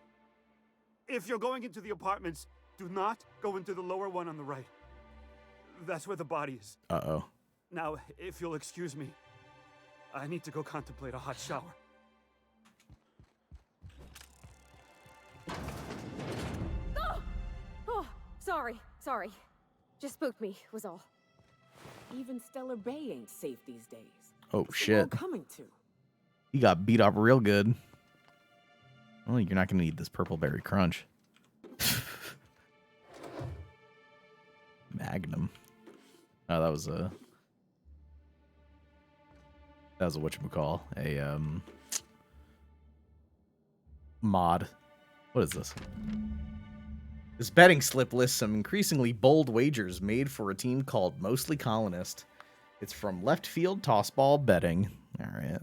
[SPEAKER 6] If you're going into the apartments, do not go into the lower one on the right. That's where the body is.
[SPEAKER 8] Uh-oh.
[SPEAKER 6] Now, if you'll excuse me, I need to go contemplate a hot shower.
[SPEAKER 9] Oh, sorry. Sorry. Just spooked me, was all.
[SPEAKER 14] Even Stellar Bay ain't safe these days.
[SPEAKER 8] Oh,
[SPEAKER 14] What's the
[SPEAKER 8] shit.
[SPEAKER 14] world coming to?
[SPEAKER 8] He got beat up real good. Well, you're not going to need this purple berry crunch. Magnum. Oh, that was a whatchamacall. A mod. What is this? This betting slip lists some increasingly bold wagers made for a team called Mostly Colonist. It's from Left Field Tossball Betting. All right.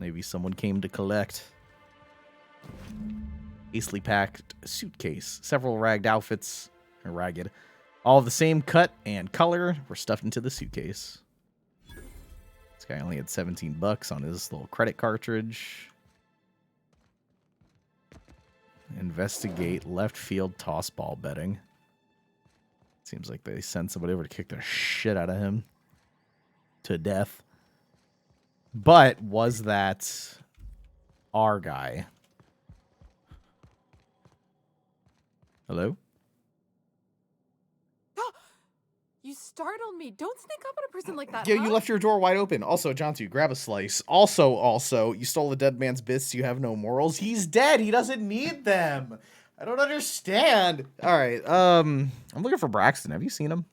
[SPEAKER 8] Maybe someone came to collect. Hastily packed suitcase. Several ragged outfits. Or ragged. All of the same cut and color were stuffed into the suitcase. This guy only had $17 on his little credit cartridge. Investigate left field tossball betting. Seems like they sent somebody over to kick the shit out of him to death. But was that our guy? Hello?
[SPEAKER 18] You startled me. Don't sneak up on a person like that.
[SPEAKER 8] Yeah,
[SPEAKER 18] huh?
[SPEAKER 8] you left your door wide open. Also, John, grab a slice. Also, you stole the dead man's bits. You have no morals. He's dead. He doesn't need them. I don't understand. All right. I'm looking for Braxton. Have you seen him?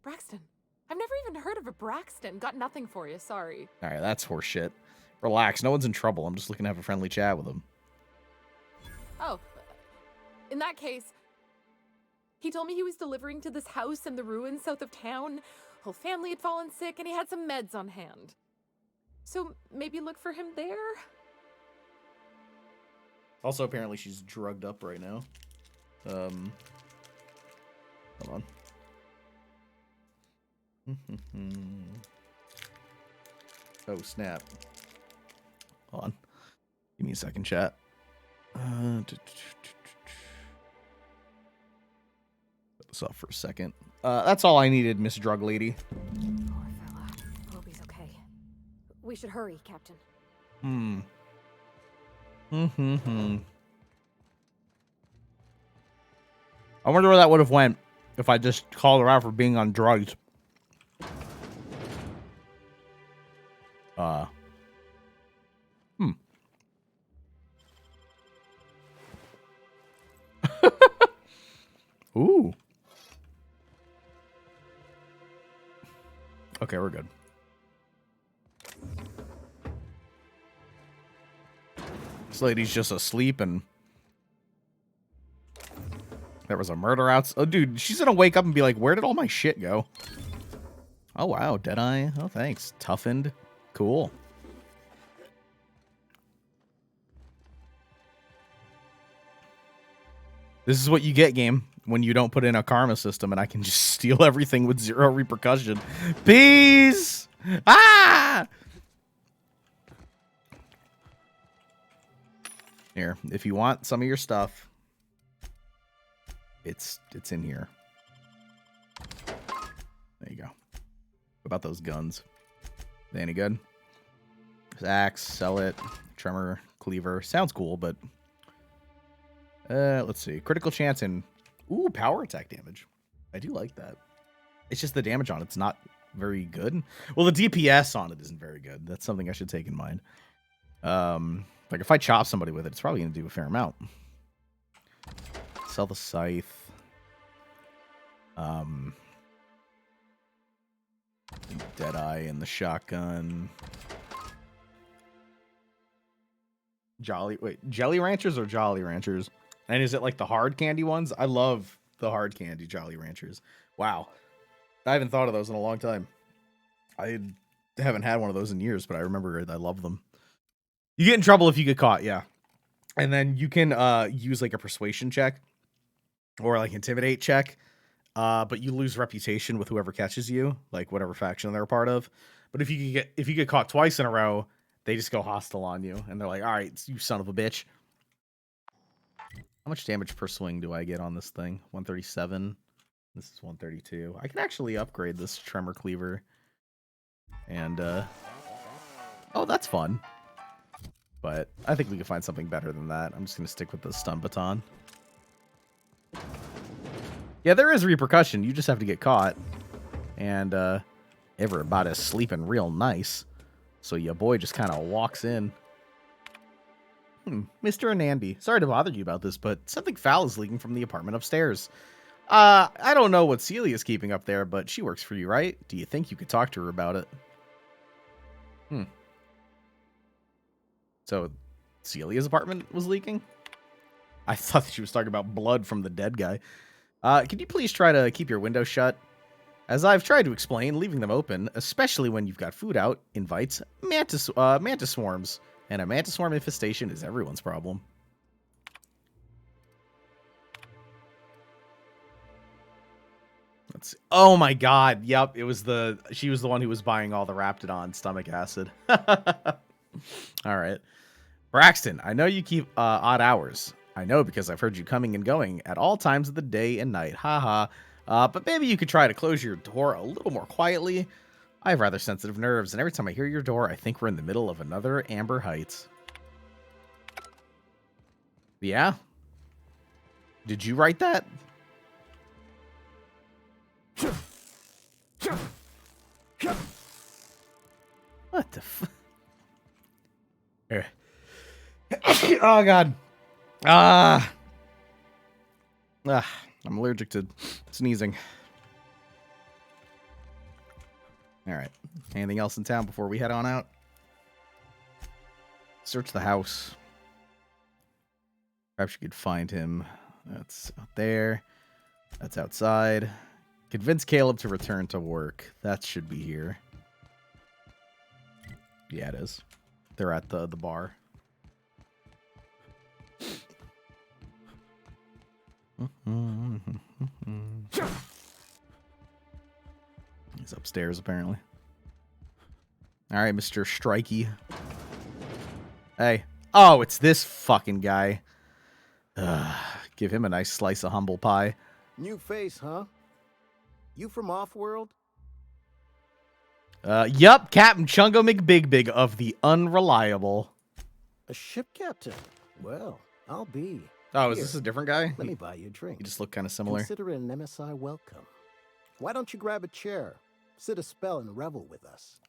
[SPEAKER 18] Braxton. I've never even heard of a Braxton. Got nothing for you. Sorry.
[SPEAKER 8] All right, that's horseshit. Relax. No one's in trouble. I'm just looking to have a friendly chat with him.
[SPEAKER 18] Oh, in that case, he told me he was delivering to this house in the ruins south of town. Whole family had fallen sick and he had some meds on hand. So maybe look for him there?
[SPEAKER 8] Also, apparently she's drugged up right now. Hold on. Oh, snap. Hold on. Give me a second, chat. Put this off for a second. That's all I needed, Miss Drug Lady.
[SPEAKER 9] Poor fella. Hope he's okay. We should hurry, Captain.
[SPEAKER 8] I wonder where that would have went if I just called her out for being on drugs. Ooh. Okay, we're good. This lady's just asleep and there was a murder out. Oh, dude, she's gonna wake up and be like, where did all my shit go? Oh, wow. Deadeye. Oh, thanks. Toughened. Cool. This is what you get, game, when you don't put in a karma system and I can just steal everything with zero repercussion. Peace! Ah! Here, if you want some of your stuff, it's in here. There you go. What about those guns? They any good? Axe, sell it. Tremor, cleaver. Sounds cool, but let's see. Critical chance and ooh, power attack damage. I do like that. It's just the damage on it's not very good. Well, the DPS on it isn't very good. That's something I should take in mind. Like if I chop somebody with it, it's probably gonna do a fair amount. Sell the scythe. Deadeye and the shotgun. Jelly Ranchers or Jolly Ranchers? And is it like the hard candy ones? I love the hard candy Jolly Ranchers. Wow. I haven't thought of those in a long time. I haven't had one of those in years, but I remember I love them. You get in trouble if you get caught, yeah. And then you can use like a persuasion check or like intimidate check. But you lose reputation with whoever catches you, like whatever faction they're a part of. But if you get caught twice in a row, they just go hostile on you, and they're like, "All right, you son of a bitch." How much damage per swing do I get on this thing? 137. This is 132. I can actually upgrade this tremor cleaver. And oh, that's fun. But I think we can find something better than that. I'm just gonna stick with the stun baton. Yeah, there is repercussion. You just have to get caught. And everybody's sleeping real nice. So your boy just kind of walks in. Mr. Anandi, sorry to bother you about this, but something foul is leaking from the apartment upstairs. I don't know what Celia's keeping up there, but she works for you, right? Do you think you could talk to her about it? So, Celia's apartment was leaking? I thought that she was talking about blood from the dead guy. Could you please try to keep your windows shut? As I've tried to explain, leaving them open, especially when you've got food out, invites mantis swarms. And a mantis swarm infestation is everyone's problem. Let's see. Oh my god. Yep, she was the one who was buying all the Raptidon stomach acid. All right. Braxton, I know you keep odd hours. I know because I've heard you coming and going at all times of the day and night. Haha. But maybe you could try to close your door a little more quietly. I have rather sensitive nerves, and every time I hear your door, I think we're in the middle of another Amber Heights. Yeah? Did you write that? What the f... Oh, God. I'm allergic to sneezing. All right. Anything else in town before we head on out? Search the house. Perhaps you could find him. That's out there. That's outside. Convince Caleb to return to work. That should be here. Yeah, it is. They're at the bar. He's upstairs, apparently. All right, Mr. Strikey. Hey. Oh, it's this fucking guy. Give him a nice slice of humble pie.
[SPEAKER 17] New face, huh? You from Offworld?
[SPEAKER 8] Yup, Captain Chungo McBigBig of the Unreliable.
[SPEAKER 17] A ship captain? Well, I'll be.
[SPEAKER 8] Oh, is this a different guy?
[SPEAKER 17] Let me buy you a drink.
[SPEAKER 8] You just look kind of similar.
[SPEAKER 17] Consider it an MSI welcome. Why don't you grab a chair, sit a spell, and revel with us?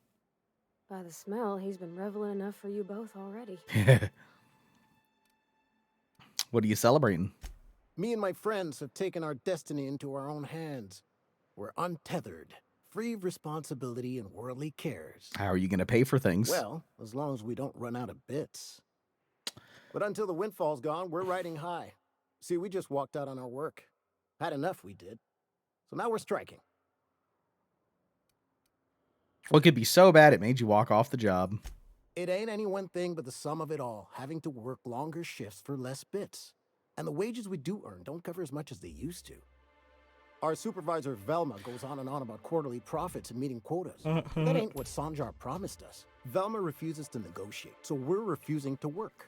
[SPEAKER 9] By the smell, he's been reveling enough for you both already.
[SPEAKER 8] What are you celebrating?
[SPEAKER 17] Me and my friends have taken our destiny into our own hands. We're untethered, free of responsibility and worldly cares.
[SPEAKER 8] How are you going to pay for things?
[SPEAKER 17] Well, as long as we don't run out of bits. But until the windfall's gone, we're riding high. See, we just walked out on our work. Had enough, we did. So now we're striking.
[SPEAKER 8] What could be so bad it made you walk off the job?
[SPEAKER 17] It ain't any one thing but the sum of it all, having to work longer shifts for less bits. And the wages we do earn don't cover as much as they used to. Our supervisor, Velma, goes on and on about quarterly profits and meeting quotas. That ain't what Sanjar promised us. Velma refuses to negotiate, so we're refusing to work.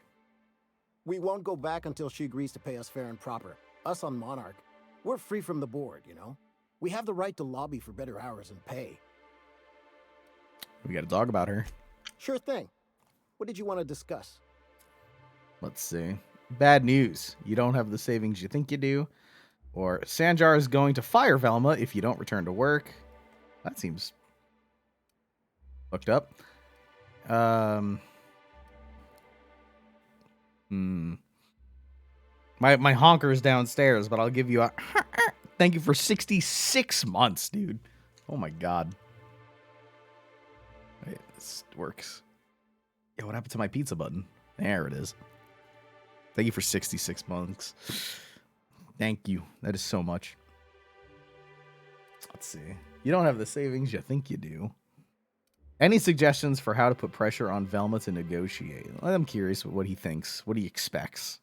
[SPEAKER 17] We won't go back until she agrees to pay us fair and proper. Us on Monarch, we're free from the board, you know? We have the right to lobby for better hours and pay.
[SPEAKER 8] We got a dog about her.
[SPEAKER 17] Sure thing. What did you want to discuss?
[SPEAKER 8] Let's see. Bad news. You don't have the savings you think you do. Or Sanjar is going to fire Velma if you don't return to work. That seems fucked up. My honker is downstairs, but I'll give you a thank you for 66 months, dude. Oh my god. Wait, this works. Yeah, what happened to my pizza button? There it is. Thank you for 66 months. Thank you. That is so much. Let's see. You don't have the savings you think you do. Any suggestions for how to put pressure on Velma to negotiate? I'm curious what he thinks, what he expects.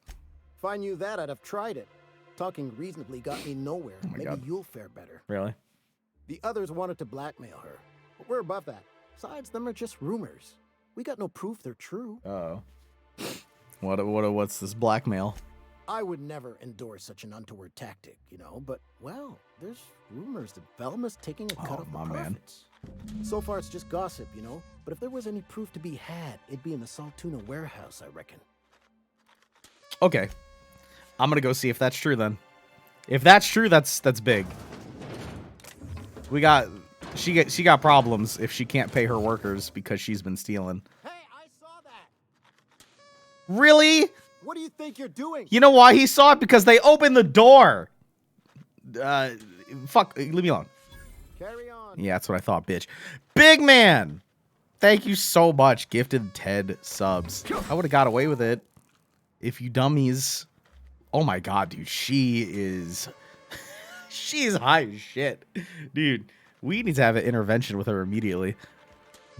[SPEAKER 17] If I knew that, I'd have tried it. Talking reasonably got me nowhere.
[SPEAKER 8] Oh my
[SPEAKER 17] Maybe
[SPEAKER 8] God.
[SPEAKER 17] you'll fare better.
[SPEAKER 8] Really?
[SPEAKER 17] The others wanted to blackmail her, but we're above that. Besides, them are just rumors. We got no proof they're true.
[SPEAKER 8] Uh-oh. What's this blackmail?
[SPEAKER 17] I would never endorse such an untoward tactic, you know, but, well, there's rumors that Velma's taking a cut of the profits. So far, it's just gossip, you know, but if there was any proof to be had, it'd be in the Saltuna warehouse, I reckon.
[SPEAKER 8] Okay. I'm gonna go see if that's true then. If that's true, that's big. She got problems if she can't pay her workers because she's been stealing.
[SPEAKER 17] Hey, I saw that.
[SPEAKER 8] Really?
[SPEAKER 17] What do you think you're doing?
[SPEAKER 8] You know why he saw it? Because they opened the door. Fuck, leave me alone.
[SPEAKER 17] Carry on.
[SPEAKER 8] Yeah, that's what I thought, bitch. Big man, thank you so much. Gifted 10 subs. I would have got away with it if you dummies. Oh my god, dude, she's high as shit, dude. We need to have an intervention with her immediately.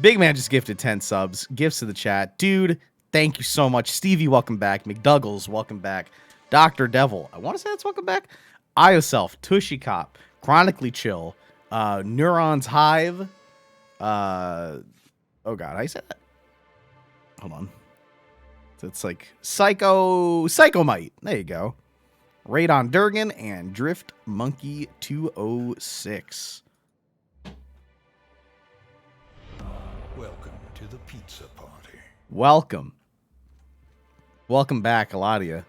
[SPEAKER 8] Big man just gifted 10 subs. Gifts to the chat, dude. Thank you so much. Stevie, welcome back. McDougals, welcome back. Dr. Devil, I want to say that's welcome back. Ioself, Tushy Cop, Chronically Chill, Neurons Hive. Oh god, I said that. Hold on. It's like Psychomite. There you go. Radon Durgan and Drift Monkey 206.
[SPEAKER 10] Welcome to the pizza party.
[SPEAKER 8] Welcome. Welcome back, a lot of you.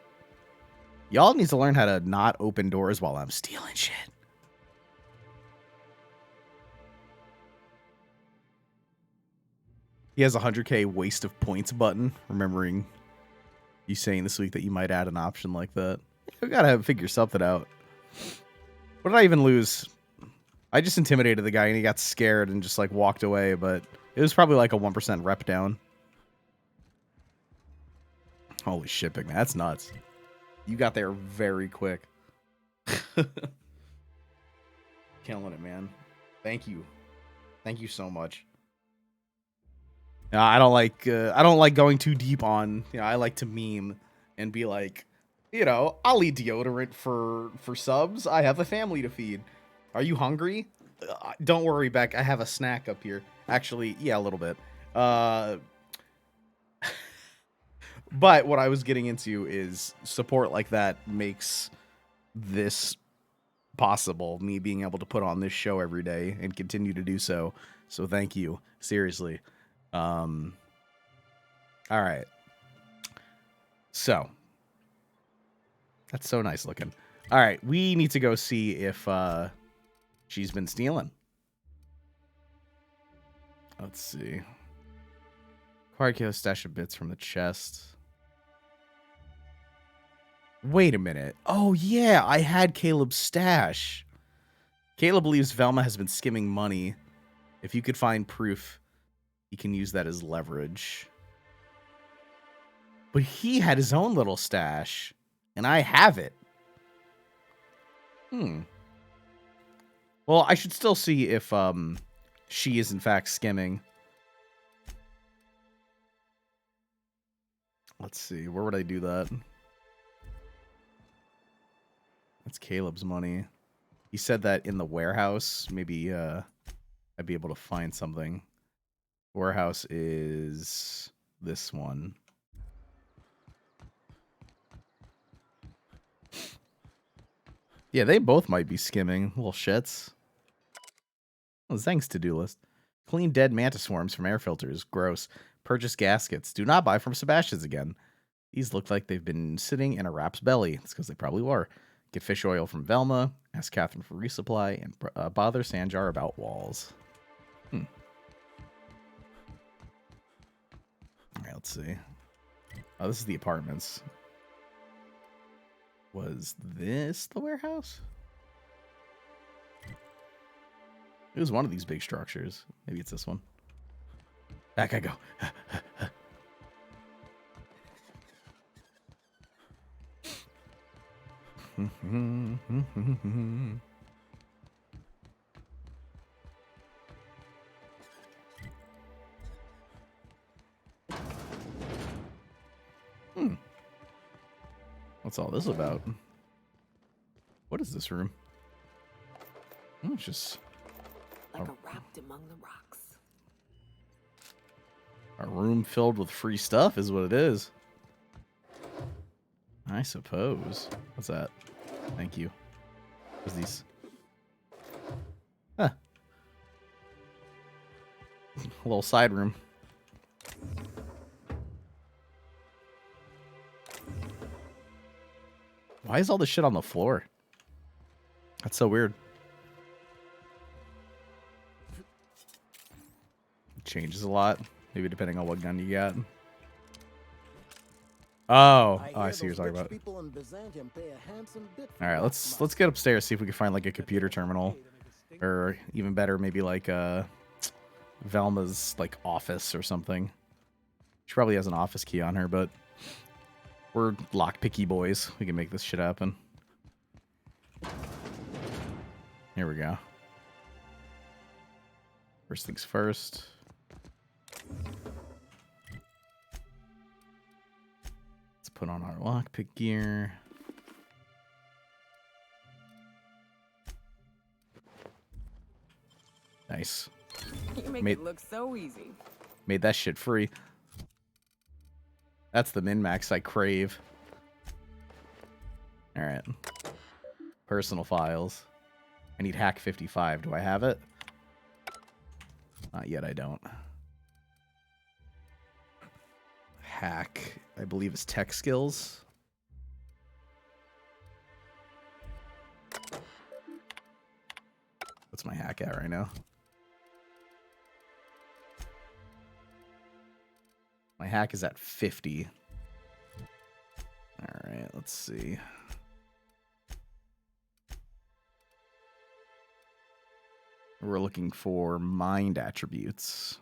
[SPEAKER 8] Y'all need to learn how to not open doors while I'm stealing shit. He has a 100k waste of points button, remembering you saying this week that you might add an option like that. You gotta figure something out. What did I even lose? I just intimidated the guy and he got scared and just like walked away, but it was probably like a 1% rep down. Holy shit, big man. That's nuts. You got there very quick. Killing it, man. Thank you. Thank you so much. I don't like going too deep on, I like to meme and be like, I'll eat deodorant for subs. I have a family to feed. Are you hungry? Don't worry, Beck. I have a snack up here. Actually, yeah, a little bit. But what I was getting into is support like that makes this possible. Me being able to put on this show every day and continue to do so. So thank you. Seriously. All right. So that's so nice looking. All right. We need to go see if she's been stealing. Let's see. Quarkio stash of bits from the chest. Wait a minute. Oh, yeah. I had Caleb's stash. Caleb believes Velma has been skimming money. If you could find proof, he can use that as leverage. But he had his own little stash, and I have it. Well, I should still see if she is in fact skimming. Let's see. Where would I do that? That's Caleb's money. He said that in the warehouse. Maybe I'd be able to find something. Warehouse is this one. Yeah, they both might be skimming. Little shits. Oh, Zeng's to-do list. Clean dead mantis swarms from air filters. Gross. Purchase gaskets. Do not buy from Sebastian's again. These look like they've been sitting in a rap's belly. It's because they probably were. Get fish oil from Velma. Ask Catherine for resupply. And bother Sanjar about walls. All right, let's see. Oh, this is the apartments. Was this the warehouse? It was one of these big structures. Maybe it's this one. Back I go. What's all this about? What is this room? Oh, it's just
[SPEAKER 14] like a wrapped among the rocks.
[SPEAKER 8] A room filled with free stuff is what it is. I suppose. What's that? Thank you. What's these? Huh. A little side room. Why is all this shit on the floor? That's so weird. It changes a lot. Maybe depending on what gun you got. Oh, I see what you're talking about. All right, let's get upstairs, see if we can find like a computer terminal, or even better, maybe like Velma's like office or something. She probably has an office key on her, but we're lockpicky boys. We can make this shit happen. Here we go. First things first. Let's put on our lockpick gear. Nice.
[SPEAKER 14] You make it look so easy.
[SPEAKER 8] Made that shit free. That's the min-max I crave. Alright. Personal files. I need hack 55. Do I have it? Not yet, I don't. Hack, I believe, is tech skills. What's my hack at right now? My hack is at 50. Alright, let's see. We're looking for mind attributes.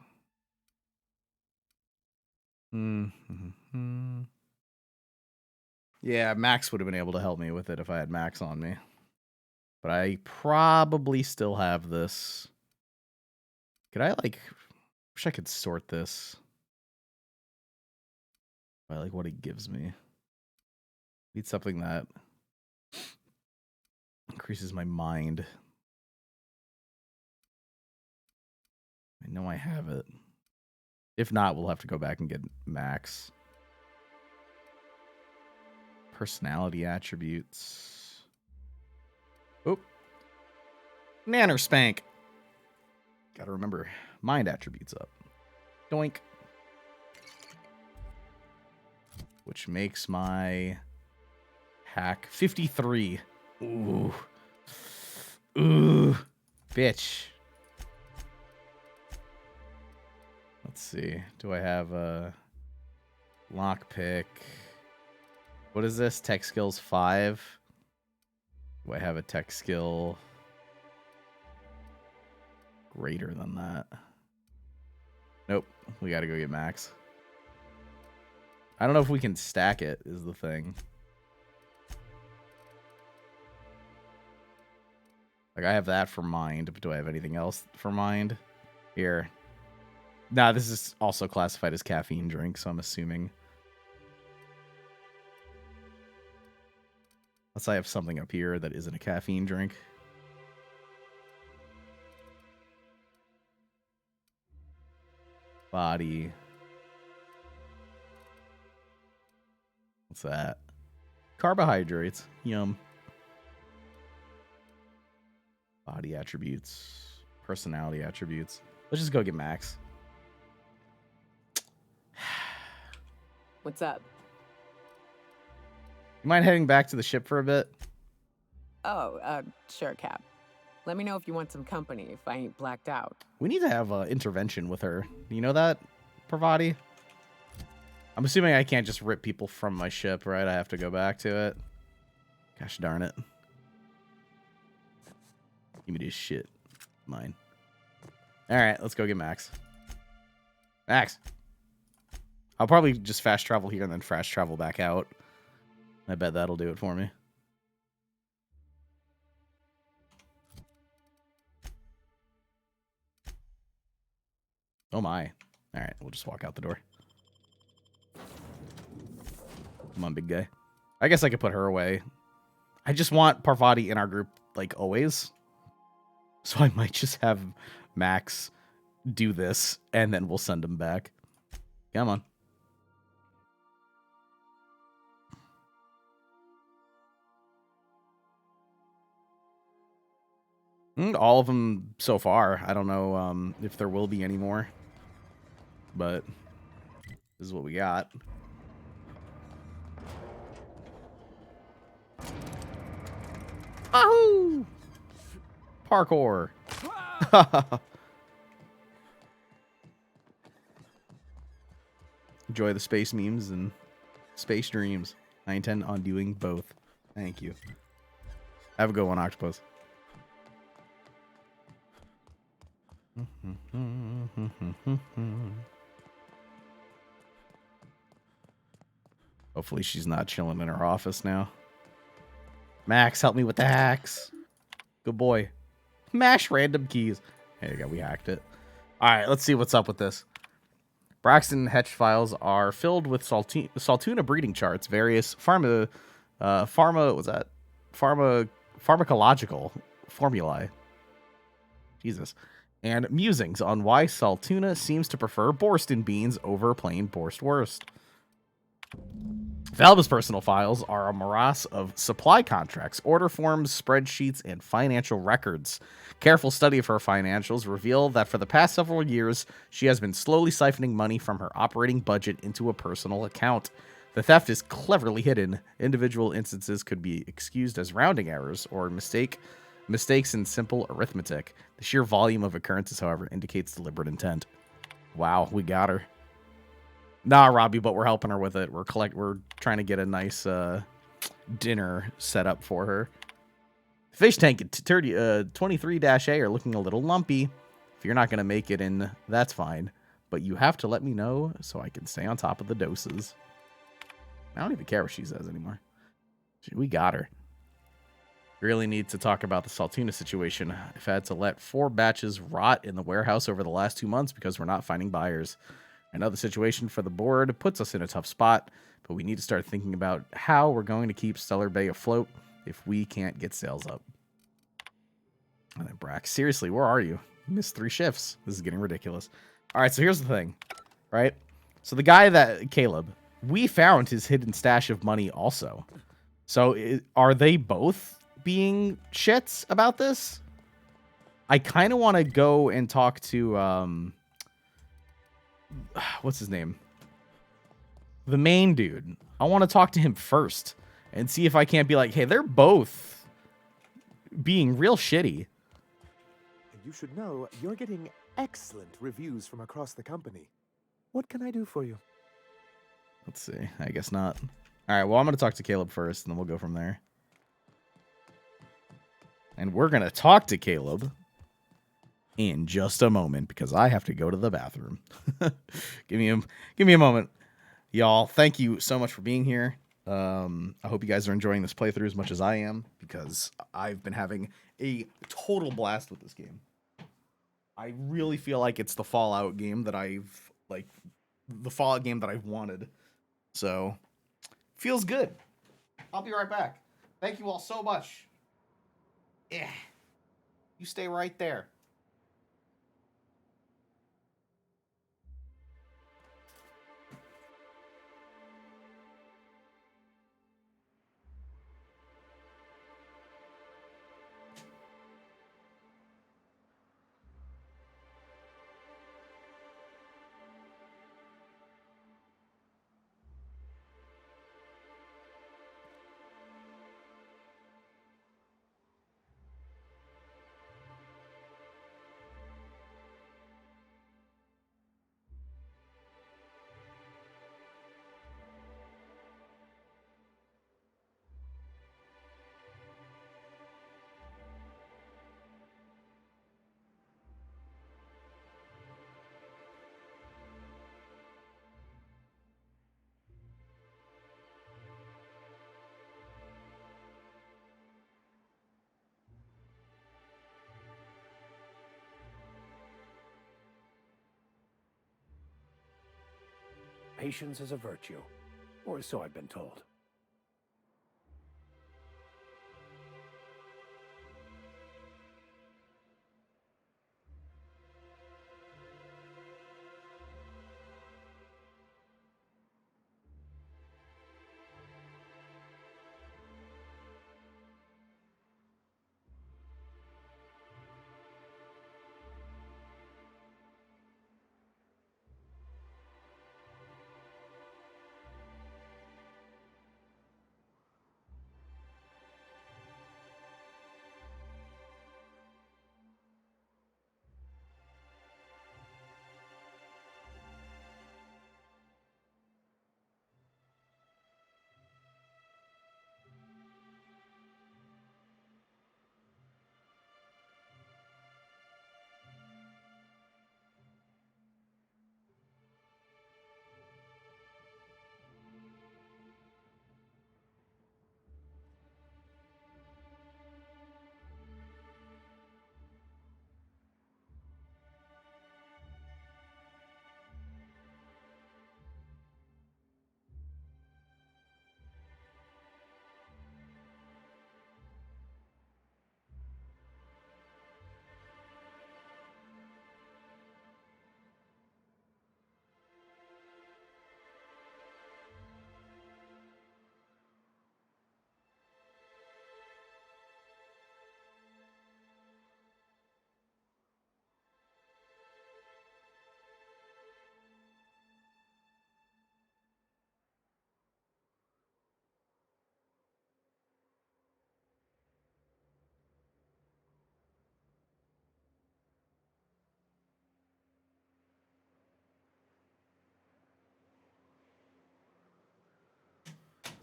[SPEAKER 8] Yeah, Max would have been able to help me with it if I had Max on me. But I probably still have this. Could I, like... Wish I could sort this. By, like, what it gives me. Need something that increases my mind. I know I have it. If not, we'll have to go back and get Max. Personality attributes. Oop. Nanner spank. Gotta remember, mind attributes up. Doink. Which makes my hack 53. Ooh. Ooh. Bitch. Let's see. Do I have a lockpick? What is this? Tech skills 5. Do I have a tech skill greater than that? Nope. We gotta go get Max. I don't know if we can stack it, is the thing. Like, I have that for mind, but do I have anything else for mind? Here. Nah, this is also classified as caffeine drink, so I'm assuming. Unless I have something up here that isn't a caffeine drink. Body. What's that? Carbohydrates. Yum. Body attributes. Personality attributes. Let's just go get Max.
[SPEAKER 14] What's up?
[SPEAKER 8] You mind heading back to the ship for a bit?
[SPEAKER 14] Oh, sure, Cap. Let me know if you want some company if I ain't blacked out.
[SPEAKER 8] We need to have an intervention with her. Do you know that, Pravati? I'm assuming I can't just rip people from my ship, right? I have to go back to it. Gosh darn it. Give me this shit. Mine. Alright, let's go get Max. Max! I'll probably just fast travel here and then fast travel back out. I bet that'll do it for me. Oh my. Alright, we'll just walk out the door. Come on, big guy. I guess I could put her away. I just want Parvati in our group, like, always. So I might just have Max do this, and then we'll send him back. Come on. All of them so far. I don't know if there will be any more. But this is what we got. Oh! Parkour. Enjoy the space memes and space dreams. I intend on doing both. Thank you. Have a good one, Octopus. Hopefully she's not chilling in her office now. Max, help me with the hacks. Good boy. Mash random keys. There you go, we hacked it. Alright, let's see what's up with this. Braxton Hetch files are filled with Saltuna breeding charts, various pharmacological formulae. Jesus. And musings on why Saltuna seems to prefer Borston beans over plain Borstwurst. Valva's personal files are a morass of supply contracts, order forms, spreadsheets, and financial records. Careful study of her financials reveal that for the past several years, she has been slowly siphoning money from her operating budget into a personal account. The theft is cleverly hidden. Individual instances could be excused as rounding errors or mistakes in simple arithmetic. The sheer volume of occurrences, however, indicates deliberate intent. Wow, we got her. Nah, Robbie, but we're helping her with it. We're trying to get a nice dinner set up for her. Fish tank at 23-A are looking a little lumpy. If you're not going to make it in, that's fine. But you have to let me know so I can stay on top of the doses. I don't even care what she says anymore. We got her. Really need to talk about the Saltuna situation. I've had to let 4 batches rot in the warehouse over the last 2 months because we're not finding buyers. I know the situation for the board puts us in a tough spot, but we need to start thinking about how we're going to keep Stellar Bay afloat if we can't get sales up. And then Brack, seriously, where are you? You missed 3 shifts. This is getting ridiculous. All right, so here's the thing, right? So the guy that, Caleb, we found his hidden stash of money also. So are they both being shits about this? I kind of want to go and talk to, what's his name? The main dude. I want to talk to him first and see if I can't be like, hey, they're both being real shitty.
[SPEAKER 19] You should know you're getting excellent reviews from across the company. What can I do for you?
[SPEAKER 8] Let's see. I guess not. All right, well, I'm going to talk to Caleb first, and then we'll go from there. And we're going to talk to Caleb in just a moment because I have to go to the bathroom. Give me a moment. Y'all, thank you so much for being here. I hope you guys are enjoying this playthrough as much as I am because I've been having a total blast with this game. I really feel like it's the Fallout game that I've wanted. So, feels good. I'll be right back. Thank you all so much. Yeah. You stay right there.
[SPEAKER 12] Patience is a virtue, or so I've been told.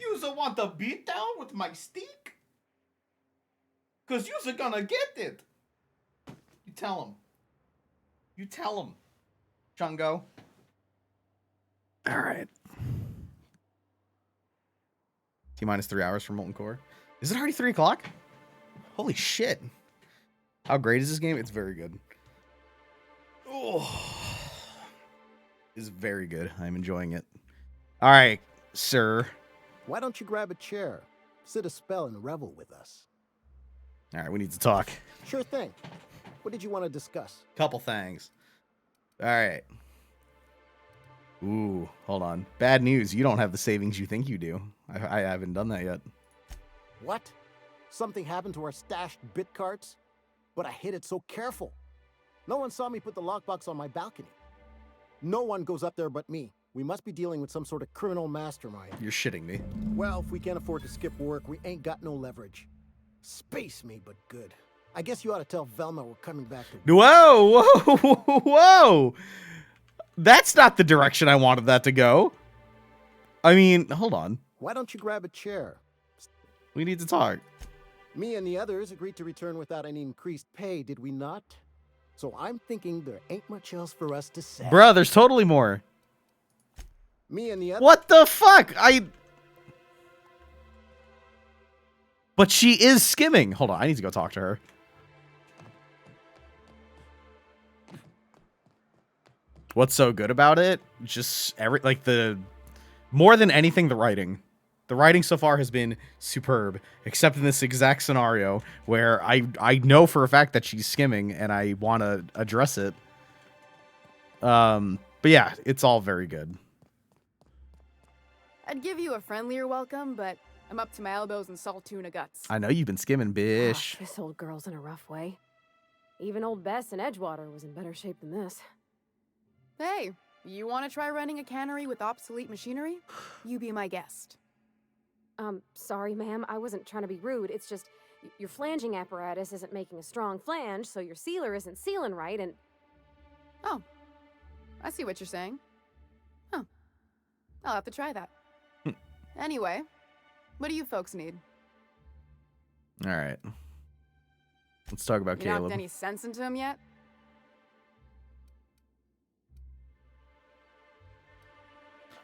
[SPEAKER 8] You'sa want the beat down with my stick? Cause you'sa gonna get it. You tell him. You tell him. Chungo. All right. T-minus 3 hours for Molten Core. Is it already 3 o'clock? Holy shit. How great is this game? It's very good. Oh. It's very good. I'm enjoying it. All right, sir.
[SPEAKER 17] Why don't you grab a chair, sit a spell, and revel with us?
[SPEAKER 8] All right, we need to talk.
[SPEAKER 17] Sure thing. What did you want to discuss?
[SPEAKER 8] Couple things. All right. Ooh, hold on. Bad news. You don't have the savings you think you do. I haven't done that yet.
[SPEAKER 17] What? Something happened to our stashed bit carts? But I hid it so careful. No one saw me put the lockbox on my balcony. No one goes up there but me. We must be dealing with some sort of criminal mastermind.
[SPEAKER 8] You're shitting me.
[SPEAKER 17] Well, if we can't afford to skip work, we ain't got no leverage. Space me, but good. I guess you ought to tell Velma we're coming back to...
[SPEAKER 8] Whoa, whoa, whoa! That's not the direction I wanted that to go. I mean, hold on.
[SPEAKER 17] Why don't you grab a chair?
[SPEAKER 8] We need to talk.
[SPEAKER 17] Me and the others agreed to return without any increased pay, did we not? So I'm thinking there ain't much else for us to say.
[SPEAKER 8] Bruh, there's totally more.
[SPEAKER 17] Me and the others...
[SPEAKER 8] What the fuck? But she is skimming. Hold on, I need to go talk to her. What's so good about it? Just more than anything, the writing. The writing so far has been superb, except in this exact scenario where I know for a fact that she's skimming and I want to address it. But yeah, it's all very good.
[SPEAKER 22] I'd give you a friendlier welcome, but I'm up to my elbows in salt tuna guts.
[SPEAKER 8] I know you've been skimming, bish.
[SPEAKER 9] This old girl's in a rough way. Even old Bess in Edgewater was in better shape than this.
[SPEAKER 22] Hey, you want to try running a cannery with obsolete machinery? You be my guest.
[SPEAKER 9] Sorry, ma'am. I wasn't trying to be rude. It's just your flanging apparatus isn't making a strong flange, so your sealer isn't sealing right, and...
[SPEAKER 22] Oh, I see what you're saying. Huh. I'll have to try that. Anyway, what do you folks need?
[SPEAKER 8] All right. Let's talk about
[SPEAKER 22] You
[SPEAKER 8] Caleb.
[SPEAKER 22] knocked any sense into him yet?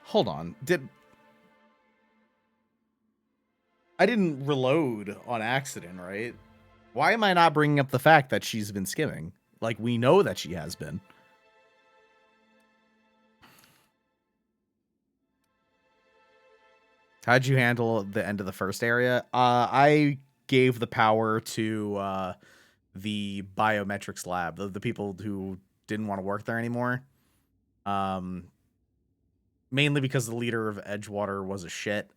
[SPEAKER 8] Hold on. I didn't reload on accident, right? Why am I not bringing up the fact that she's been skimming? Like, we know that she has been. How'd you handle the end of the first area? I gave the power to the biometrics lab, the people who didn't want to work there anymore. Mainly because the leader of Edgewater was a shit.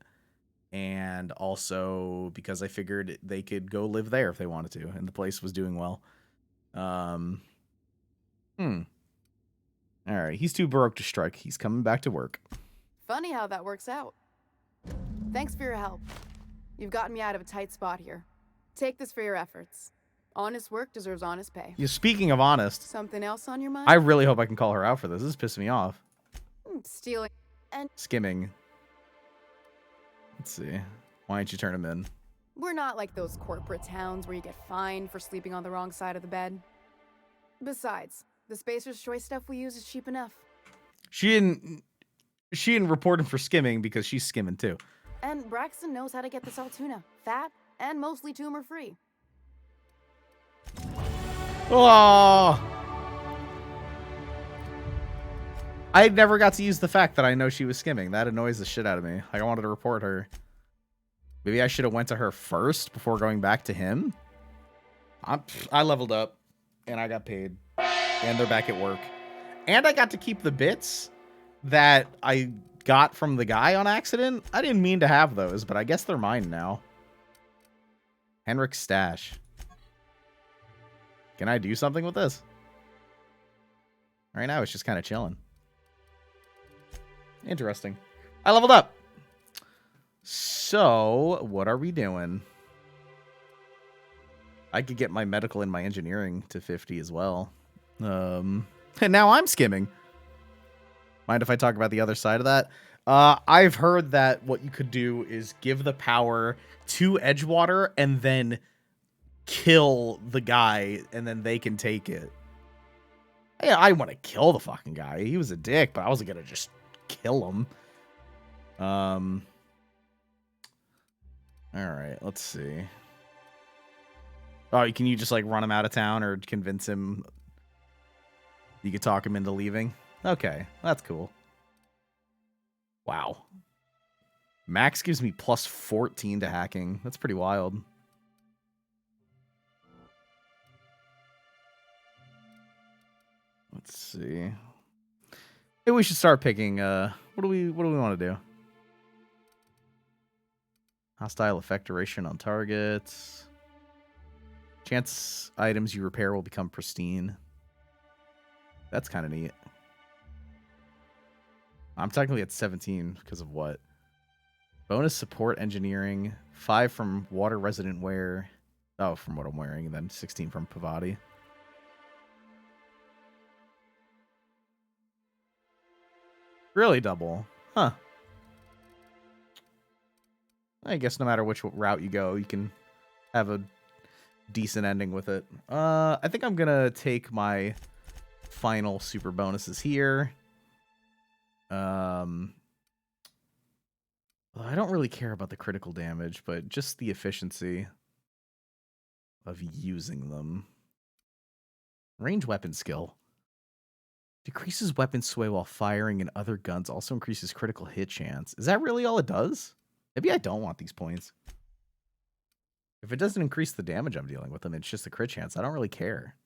[SPEAKER 8] And also because I figured they could go live there if they wanted to. And the place was doing well. All right. He's too broke to strike. He's coming back to work.
[SPEAKER 22] Funny how that works out. Thanks for your help. You've gotten me out of a tight spot here. Take this for your efforts. Honest work deserves honest pay.
[SPEAKER 8] Yeah, speaking of honest.
[SPEAKER 22] Something else on your mind?
[SPEAKER 8] I really hope I can call her out for this. This is pissing me off.
[SPEAKER 22] Stealing and...
[SPEAKER 8] Skimming. Let's see. Why don't you turn him in?
[SPEAKER 22] We're not like those corporate towns where you get fined for sleeping on the wrong side of the bed. Besides, the Spacer's Choice stuff we use is cheap enough.
[SPEAKER 8] She didn't report him for skimming because she's skimming too.
[SPEAKER 22] And Braxton knows how to get the salt tuna. Fat and mostly tumor-free.
[SPEAKER 8] Oh! I never got to use the fact that I know she was skimming. That annoys the shit out of me. Like, I wanted to report her. Maybe I should have went to her first before going back to him. I leveled up, and I got paid, and they're back at work. And I got to keep the bits that I got from the guy on accident. I didn't mean to have those, but I guess they're mine now. Henrik's stash. Can I do something with this? Right now, it's just kind of chilling. Interesting. I leveled up. So, what are we doing? I could get my medical and my engineering to 50 as well. And now I'm skimming. Mind if I talk about the other side of that? I've heard that what you could do is give the power to Edgewater and then kill the guy, and then they can take it. Yeah, I want to kill the fucking guy. He was a dick, but I wasn't gonna just kill him. All right, let's see. Oh, can you just like run him out of town or convince him? You could talk him into leaving. Okay, that's cool. Wow. Max gives me plus 14 to hacking. That's pretty wild. Let's see. Maybe we should start picking. What do we want to do? Hostile effect duration on targets. Chance items you repair will become pristine. That's kind of neat. I'm technically at 17 because of what? Bonus support engineering. 5 from water resident wear. Oh, from what I'm wearing. And then 16 from Pavati. Really double. Huh. I guess no matter which route you go, you can have a decent ending with it. I think I'm going to take my final super bonuses here. I don't really care about the critical damage, but just the efficiency of using them. Range weapon skill. Decreases weapon sway while firing and other guns. Also increases critical hit chance. Is that really all it does? Maybe I don't want these points. If it doesn't increase the damage I'm dealing with them, it's just the crit chance. I don't really care.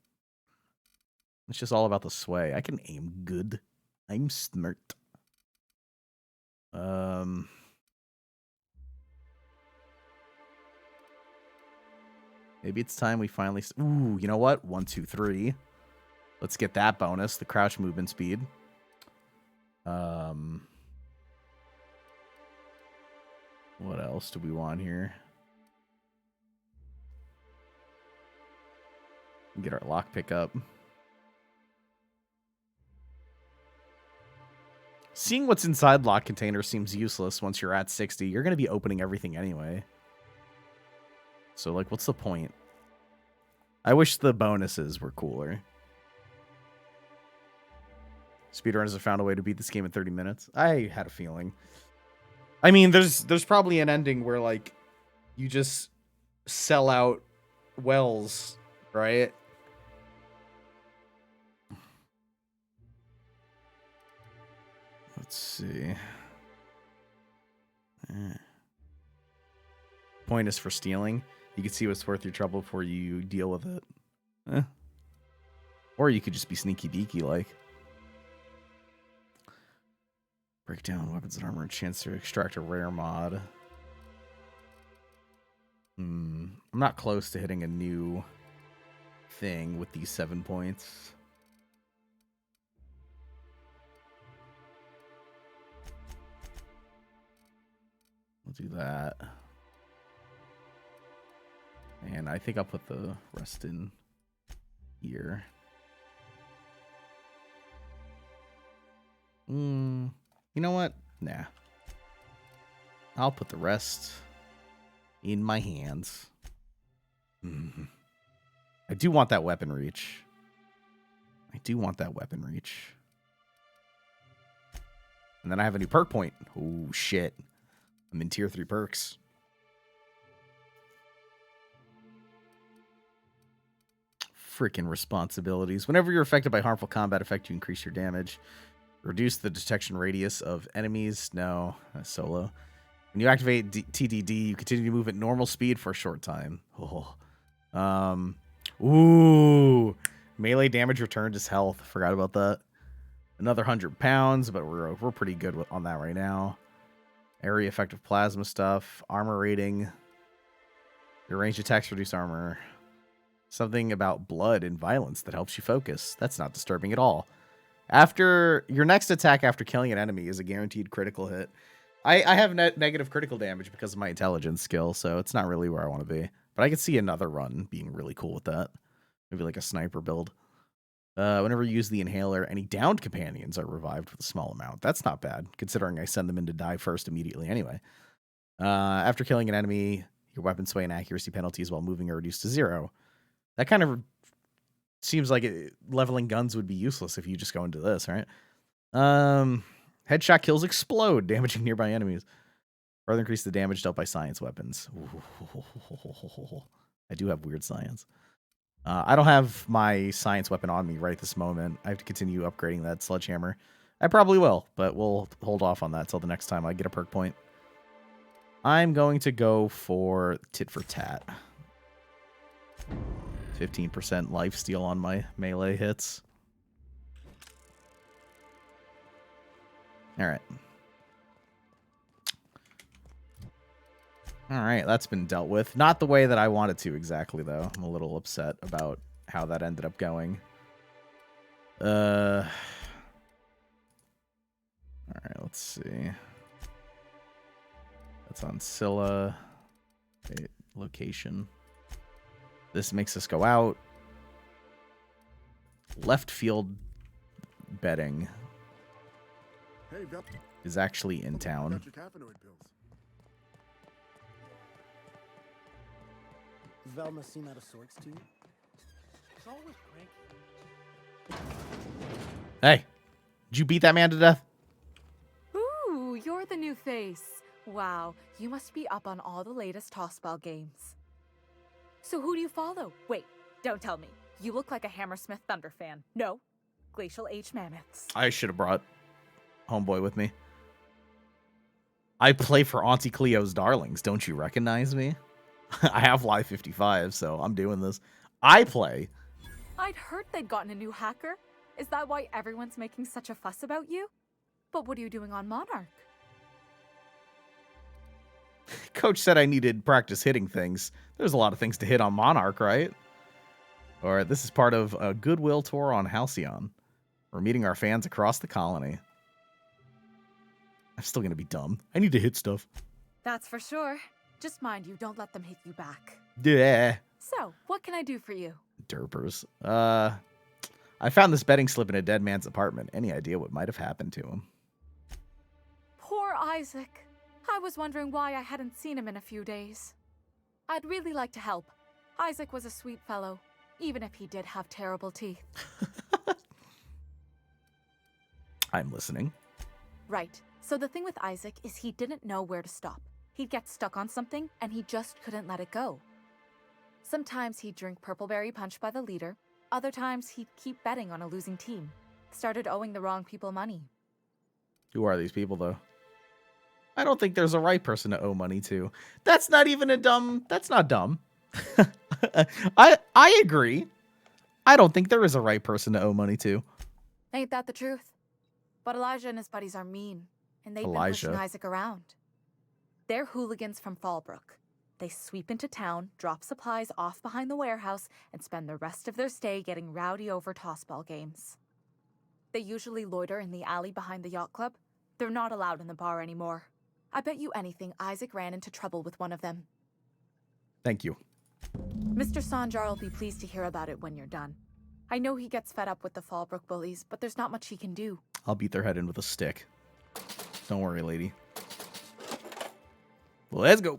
[SPEAKER 8] It's just all about the sway. I can aim good. I'm smart. Maybe it's time we finally... Ooh, you know what? 1, 2, 3. Let's get that bonus, the crouch movement speed. What else do we want here? Get our lockpick up. Seeing what's inside lock containers seems useless once you're at 60. You're going to be opening everything anyway. So, like, what's the point? I wish the bonuses were cooler. Speedrunners have found a way to beat this game in 30 minutes. I had a feeling. I mean, there's probably an ending where, like, you just sell out wells, right? Let's see. Point is for stealing. You can see what's worth your trouble before you deal with it. Or you could just be sneaky beaky like. Break down weapons and armor and chance to extract a rare mod. I'm not close to hitting a new thing with these 7 points. We'll do that. And I think I'll put the rest in here. You know what? Nah. I'll put the rest in my hands. I do want that weapon reach. And then I have a new perk point. Oh, shit. I'm in tier 3 perks. Freaking responsibilities. Whenever you're affected by harmful combat effect, you increase your damage. Reduce the detection radius of enemies. No, that's solo. When you activate TDD, you continue to move at normal speed for a short time. Ooh. Melee damage returned is health. Forgot about that. Another 100 pounds, but we're pretty good on that right now. Area effective plasma stuff. Armor rating. Your ranged attacks reduce armor. Something about blood and violence that helps you focus. That's not disturbing at all. After your next attack after killing an enemy is a guaranteed critical hit. I have negative critical damage because of my intelligence skill, so it's not really where I want to be. But I could see another run being really cool with that. Maybe like a sniper build. Whenever you use the inhaler, any downed companions are revived with a small amount. That's not bad, considering I send them in to die first immediately anyway. After killing an enemy, your weapon sway and accuracy penalties while moving are reduced to 0. That kind of seems like leveling guns would be useless if you just go into this, right? Headshot kills explode, damaging nearby enemies. Further increase the damage dealt by science weapons. Ooh. I do have weird science. I don't have my science weapon on me right this moment. I have to continue upgrading that sledgehammer. I probably will, but we'll hold off on that till the next time I get a perk point. I'm going to go for tit for tat. 15% lifesteal on my melee hits. All right. All right, that's been dealt with. Not the way that I wanted to exactly, though. I'm a little upset about how that ended up going. All right, let's see. That's on Scylla. Wait, location. This makes us go out. Left field betting
[SPEAKER 1] Hey,
[SPEAKER 8] is actually in town.
[SPEAKER 1] got your caffeinoid pills.
[SPEAKER 17] Velma seem out of sorts to you?
[SPEAKER 21] It's always cranky.
[SPEAKER 8] Hey, did you beat that man to death?
[SPEAKER 2] Ooh, you're the new face. Wow, you must be up on all the latest tossball games. So who do you follow? Wait, don't tell me. You look like a Hammersmith Thunder fan. No, Glacial H Mammoths.
[SPEAKER 8] I should have brought Homeboy with me. I play for Auntie Cleo's Darlings. Don't you recognize me? I have Live 55, so I'm doing this. I play.
[SPEAKER 2] I'd heard they'd gotten a new hacker. Is that why everyone's making such a fuss about you? But what are you doing on Monarch?
[SPEAKER 8] Coach said I needed practice hitting things. There's a lot of things to hit on Monarch, right? Or this is part of a goodwill tour on Halcyon. We're meeting our fans across the colony. I'm still going to be dumb. I need to hit stuff.
[SPEAKER 2] That's for sure. Just mind you, don't let them hit you back.
[SPEAKER 8] Yeah.
[SPEAKER 2] So, what can I do for you?
[SPEAKER 8] Derpers. I found this betting slip in a dead man's apartment. Any idea what might have happened to him?
[SPEAKER 2] Poor Isaac. I was wondering why I hadn't seen him in a few days. I'd really like to help. Isaac was a sweet fellow, even if he did have terrible teeth.
[SPEAKER 8] I'm listening.
[SPEAKER 2] Right. So the thing with Isaac is he didn't know where to stop. He'd get stuck on something, and he just couldn't let it go. Sometimes he'd drink Purpleberry Punch by the liter. Other times he'd keep betting on a losing team. Started owing the wrong people money.
[SPEAKER 8] Who are these people, though? I don't think there's a right person to owe money to. That's not even a dumb... That's not dumb. I agree. I don't think there is a right person to owe money to.
[SPEAKER 2] Ain't that the truth? But Elijah and his buddies are mean, and they've been pushing Isaac around. They're hooligans from Fallbrook. They sweep into town, drop supplies off behind the warehouse, and spend the rest of their stay getting rowdy over tossball games. They usually loiter in the alley behind the yacht club. They're not allowed in the bar anymore. I bet you anything Isaac ran into trouble with one of them.
[SPEAKER 8] Thank you.
[SPEAKER 2] Mr. Sanjar will be pleased to hear about it when you're done. I know he gets fed up with the Fallbrook bullies, but there's not much he can do.
[SPEAKER 8] I'll beat their head in with a stick. Don't worry, lady. Let's go.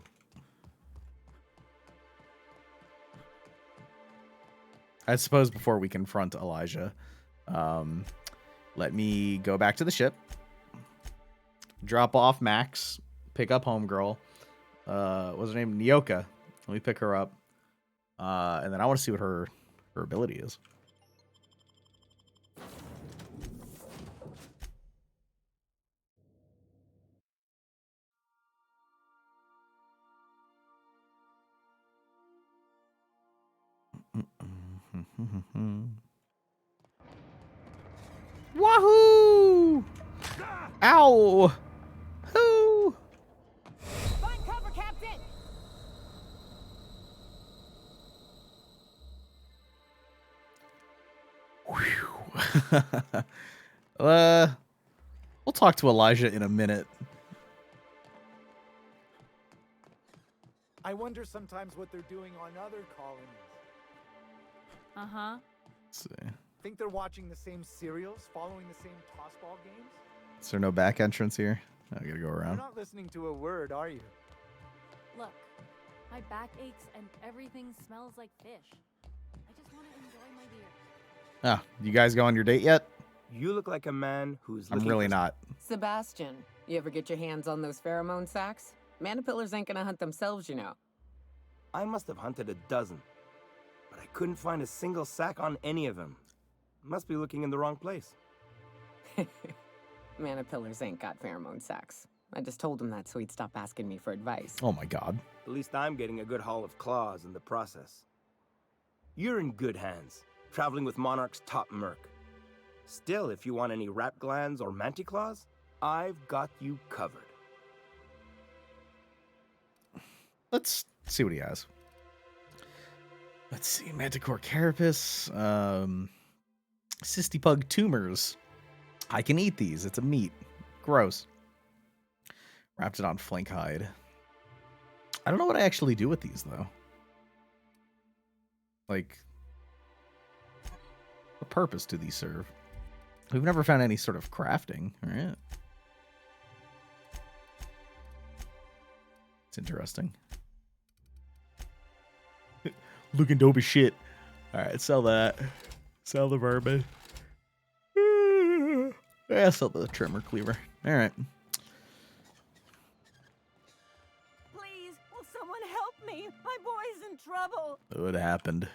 [SPEAKER 8] I suppose before we confront Elijah, let me go back to the ship, drop off Max, pick up Homegirl. What's her name? Nyoka. Let me pick her up. And then I want to see what her ability is. Wahoo! Ow! Hoo!
[SPEAKER 14] Find cover, Captain!
[SPEAKER 8] We'll talk to Elijah in a minute.
[SPEAKER 19] I wonder sometimes what they're doing on other colonies.
[SPEAKER 2] Uh-huh.
[SPEAKER 8] Let's see.
[SPEAKER 19] Think they're watching the same serials, following the same tossball games?
[SPEAKER 8] Is there no back entrance here? I gotta go
[SPEAKER 19] You're
[SPEAKER 8] around.
[SPEAKER 19] not listening to a word, are you?
[SPEAKER 2] Look, my back aches and everything smells like fish. I just want to enjoy my beer.
[SPEAKER 8] Ah, you guys go on your date yet?
[SPEAKER 13] You look like a man who's
[SPEAKER 8] I'm
[SPEAKER 13] looking
[SPEAKER 8] really
[SPEAKER 13] for
[SPEAKER 8] not.
[SPEAKER 14] Sebastian, you ever get your hands on those pheromone sacs? Manipillars ain't gonna hunt themselves, you know.
[SPEAKER 13] I must have hunted a dozen, but I couldn't find a single sack on any of them. Must be looking in the wrong place.
[SPEAKER 14] Manipillars ain't got pheromone sacs. I just told him that so he'd stop asking me for advice.
[SPEAKER 8] Oh my god.
[SPEAKER 13] At least I'm getting a good haul of claws in the process. You're in good hands, traveling with Monarch's top merc. Still, if you want any rat glands or manticlaws, I've got you covered.
[SPEAKER 8] Let's see what he has. Let's see. Manticore carapace. Cystipug tumors. I can eat these. It's a meat. Gross. Raptidon flank hide. I don't know what I actually do with these, though. Like, what purpose do these serve? We've never found any sort of crafting. All right. It's interesting. Looking dope as shit. All right, sell that. Sell the vermin. Yeah, sell the trimmer cleaver. All right.
[SPEAKER 5] Please, will someone help me? My boy's in trouble.
[SPEAKER 8] What happened?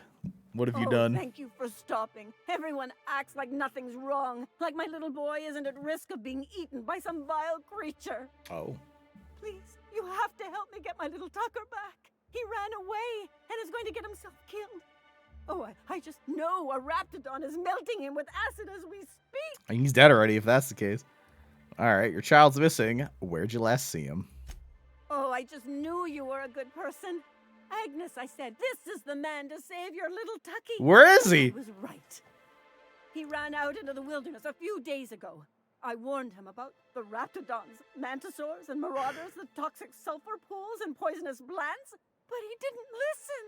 [SPEAKER 8] What have you
[SPEAKER 5] Oh,
[SPEAKER 8] done?
[SPEAKER 5] Thank you for stopping. Everyone acts like nothing's wrong, like my little boy isn't at risk of being eaten by some vile creature.
[SPEAKER 8] Oh.
[SPEAKER 5] Please, you have to help me get my little Tucker back. He ran away and is going to get himself killed. Oh, I just know a Raptidon is melting him with acid as we speak.
[SPEAKER 8] He's dead already, if that's the case. All right, your child's missing. Where'd you last see him?
[SPEAKER 5] Oh, I just knew you were a good person. Agnes, I said, this is the man to save your little Tucky.
[SPEAKER 8] Where is he?
[SPEAKER 5] I was right. He ran out into the wilderness a few days ago. I warned him about the Raptidons, Mantisaurs, and Marauders, the toxic sulfur pools, and poisonous glands, but he didn't listen.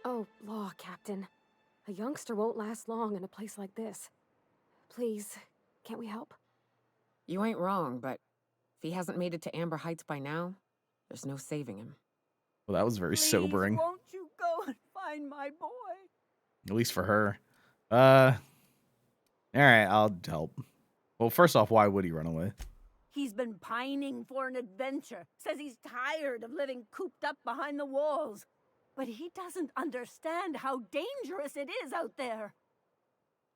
[SPEAKER 9] Oh, law, Captain. A youngster won't last long in a place like this. Please, can't we help?
[SPEAKER 14] You ain't wrong, but if he hasn't made it to Amber Heights by now, there's no saving him.
[SPEAKER 8] Well, that was very sobering.
[SPEAKER 5] Won't you go and find my boy?
[SPEAKER 8] At least for her. All right, I'll help. Well, first off, why would he run away?
[SPEAKER 5] He's been pining for an adventure. Says he's tired of living cooped up behind the walls. But he doesn't understand how dangerous it is out there.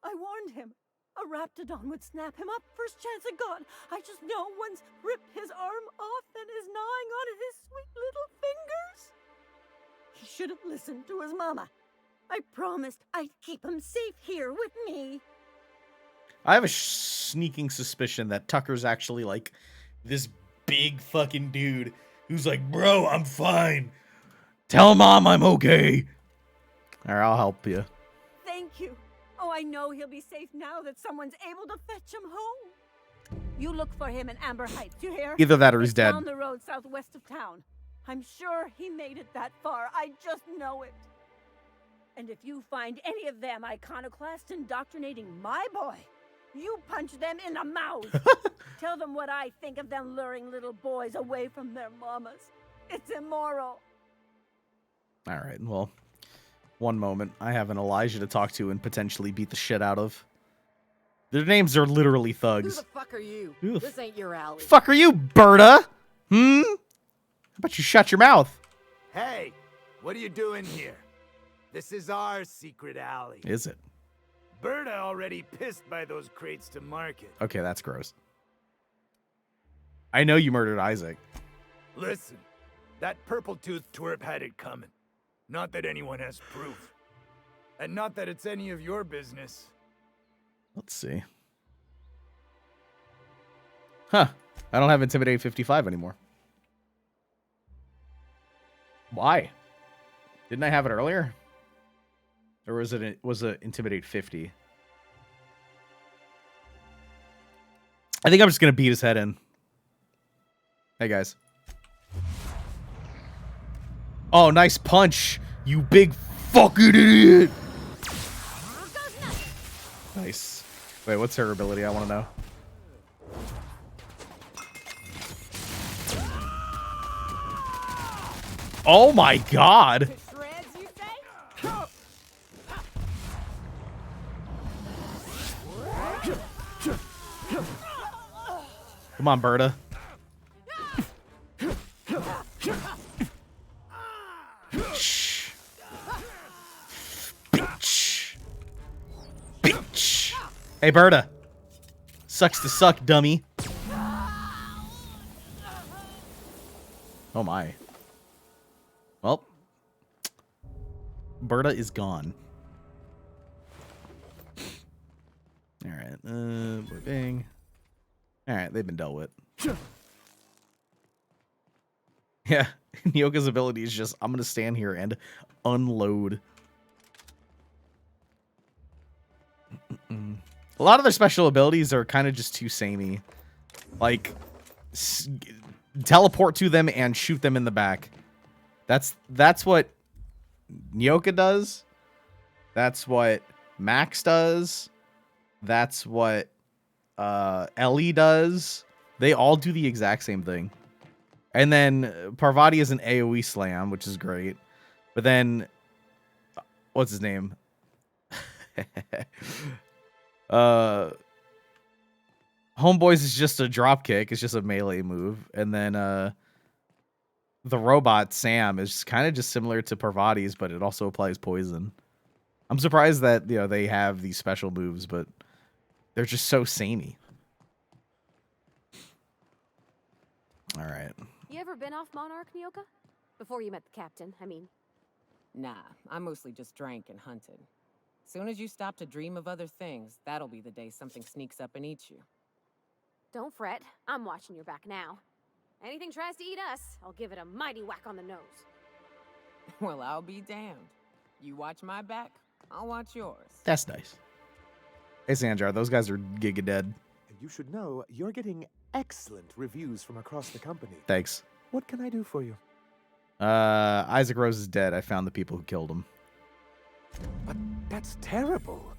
[SPEAKER 5] I warned him. A Raptidon would snap him up first chance it got. I just know one's ripped his arm off and is gnawing on his sweet little fingers. He should have listened to his mama. I promised I'd keep him safe here with me.
[SPEAKER 8] I have a sneaking suspicion that Tucker's actually like this big fucking dude who's like, bro, I'm fine. Tell Mom I'm okay. All right, I'll help you.
[SPEAKER 5] Thank you. Oh, I know he'll be safe now that someone's able to fetch him home. You look for him in Amber Heights, you hear?
[SPEAKER 8] Either that or he's
[SPEAKER 5] It's
[SPEAKER 8] dead.
[SPEAKER 5] down the road southwest of town. I'm sure he made it that far. I just know it. And if you find any of them iconoclasts indoctrinating my boy, you punch them in the mouth. Tell them what I think of them luring little boys away from their mamas. It's immoral.
[SPEAKER 8] All right, well, one moment. I have an Elijah to talk to and potentially beat the shit out of. Their names are literally thugs.
[SPEAKER 14] Who the fuck are you?
[SPEAKER 8] Who the
[SPEAKER 14] This ain't your alley.
[SPEAKER 8] Fuck are you, Berta? How about you shut your mouth?
[SPEAKER 11] Hey, what are you doing here? This is our secret alley.
[SPEAKER 8] Is it?
[SPEAKER 11] Berta already pissed by those crates to market.
[SPEAKER 8] Okay, that's gross. I know you murdered Isaac.
[SPEAKER 11] Listen, that purple-toothed twerp had it coming. Not that anyone has proof. And not that it's any of your business.
[SPEAKER 8] Let's see. Huh. I don't have Intimidate 55 anymore. Why? Didn't I have it earlier? Or was it Intimidate 50? I think I'm just going to beat his head in. Hey, guys. Oh, nice punch, you big fucking idiot. Nice. Wait, what's her ability? I want to know. Oh my god! Come on, Berta. Shh. Bitch. Bitch. Hey, Berta. Sucks to suck, dummy. Oh my. Well, Berta is gone. All right. Bang. All right, they've been dealt with. Yeah, Nyoka's ability is just, I'm going to stand here and unload. A lot of their special abilities are kind of just too samey. Like, teleport to them and shoot them in the back. That's what Nyoka does. That's what Max does. That's what Ellie does. They all do the exact same thing. And then Parvati is an AoE slam, which is great. But then, what's his name? Homeboys is just a drop kick. It's just a melee move. And then the robot, Sam, is kind of just similar to Parvati's, but it also applies poison. I'm surprised that, you know, they have these special moves, but they're just so samey. All right.
[SPEAKER 9] You ever been off Monarch, Nyoka? Before you met the captain, I mean.
[SPEAKER 14] Nah, I mostly just drank and hunted. Soon as you stop to dream of other things, that'll be the day something sneaks up and eats you.
[SPEAKER 9] Don't fret, I'm watching your back now. Anything tries to eat us, I'll give it a mighty whack on the nose.
[SPEAKER 14] Well, I'll be damned. You watch my back, I'll watch yours.
[SPEAKER 8] That's nice. Hey, Sanjar, those guys are giga dead.
[SPEAKER 19] You should know you're getting excellent reviews from across the company.
[SPEAKER 8] Thanks.
[SPEAKER 19] What can I do for you?
[SPEAKER 8] Isaac Rose is dead. I found the people who killed him.
[SPEAKER 19] But that's terrible.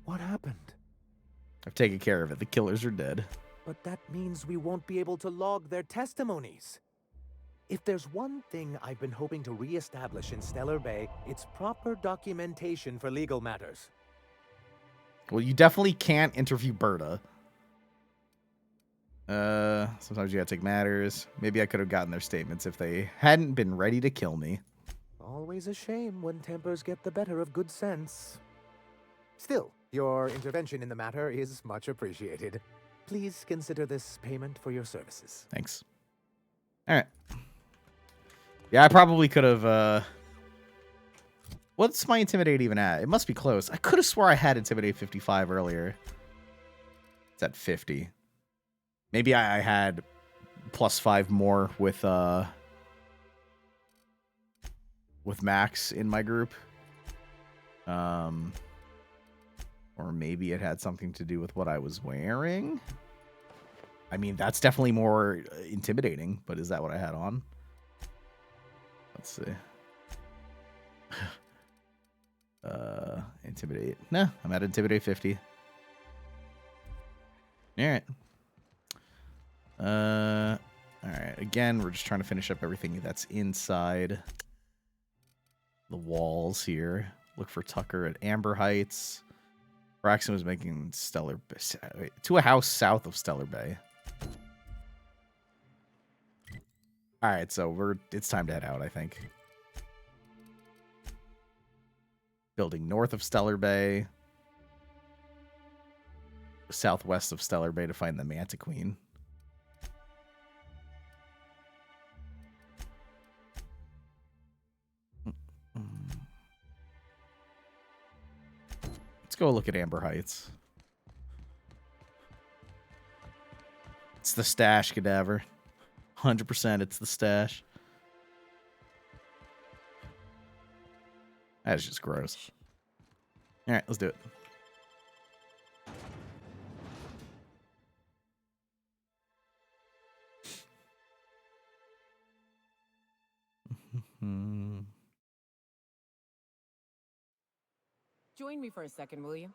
[SPEAKER 19] What happened?
[SPEAKER 8] I've taken care of it. The killers are dead.
[SPEAKER 19] But that means we won't be able to log their testimonies. If there's one thing I've been hoping to re-establish in Stellar Bay, it's proper documentation for legal matters.
[SPEAKER 8] Well, you definitely can't interview Berta. Sometimes you gotta take matters. Maybe I could have gotten their statements if they hadn't been ready to kill me.
[SPEAKER 19] Always a shame when tempers get the better of good sense. Still, your intervention in the matter is much appreciated. Please consider this payment for your services.
[SPEAKER 8] Thanks. All right. Yeah, I probably could have, what's my Intimidate even at? It must be close. I could have swore I had Intimidate 55 earlier. It's at 50. Maybe I had +5 more with Max in my group. Or maybe it had something to do with what I was wearing. I mean, that's definitely more intimidating, but is that what I had on? Let's see. Intimidate. Nah, I'm at Intimidate 50. Alright. Alright. Again, we're just trying to finish up everything that's inside the walls here. Look for Tucker at Amber Heights. Braxton was making Stellar Bay. Wait, to a house south of Stellar Bay. Alright, so it's time to head out, I think. Building north of Stellar Bay. Southwest of Stellar Bay to find the Manta Queen. Let's go look at Amber Heights. It's the stash, Cadaver. 100% it's the stash. That's just gross. Alright, let's do it.
[SPEAKER 14] Join me for a second, will you?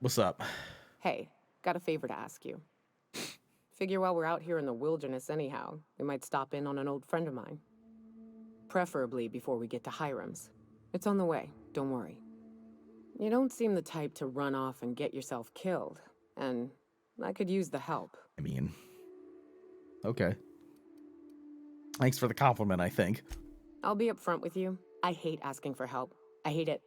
[SPEAKER 8] What's up?
[SPEAKER 14] Hey, got a favor to ask you. Figure while we're out here in the wilderness anyhow, we might stop in on an old friend of mine. Preferably before we get to Hiram's. It's on the way, don't worry. You don't seem the type to run off and get yourself killed, and I could use the help.
[SPEAKER 8] I mean, okay. Thanks for the compliment, I think.
[SPEAKER 14] I'll be upfront with you. I hate asking for help. I hate it.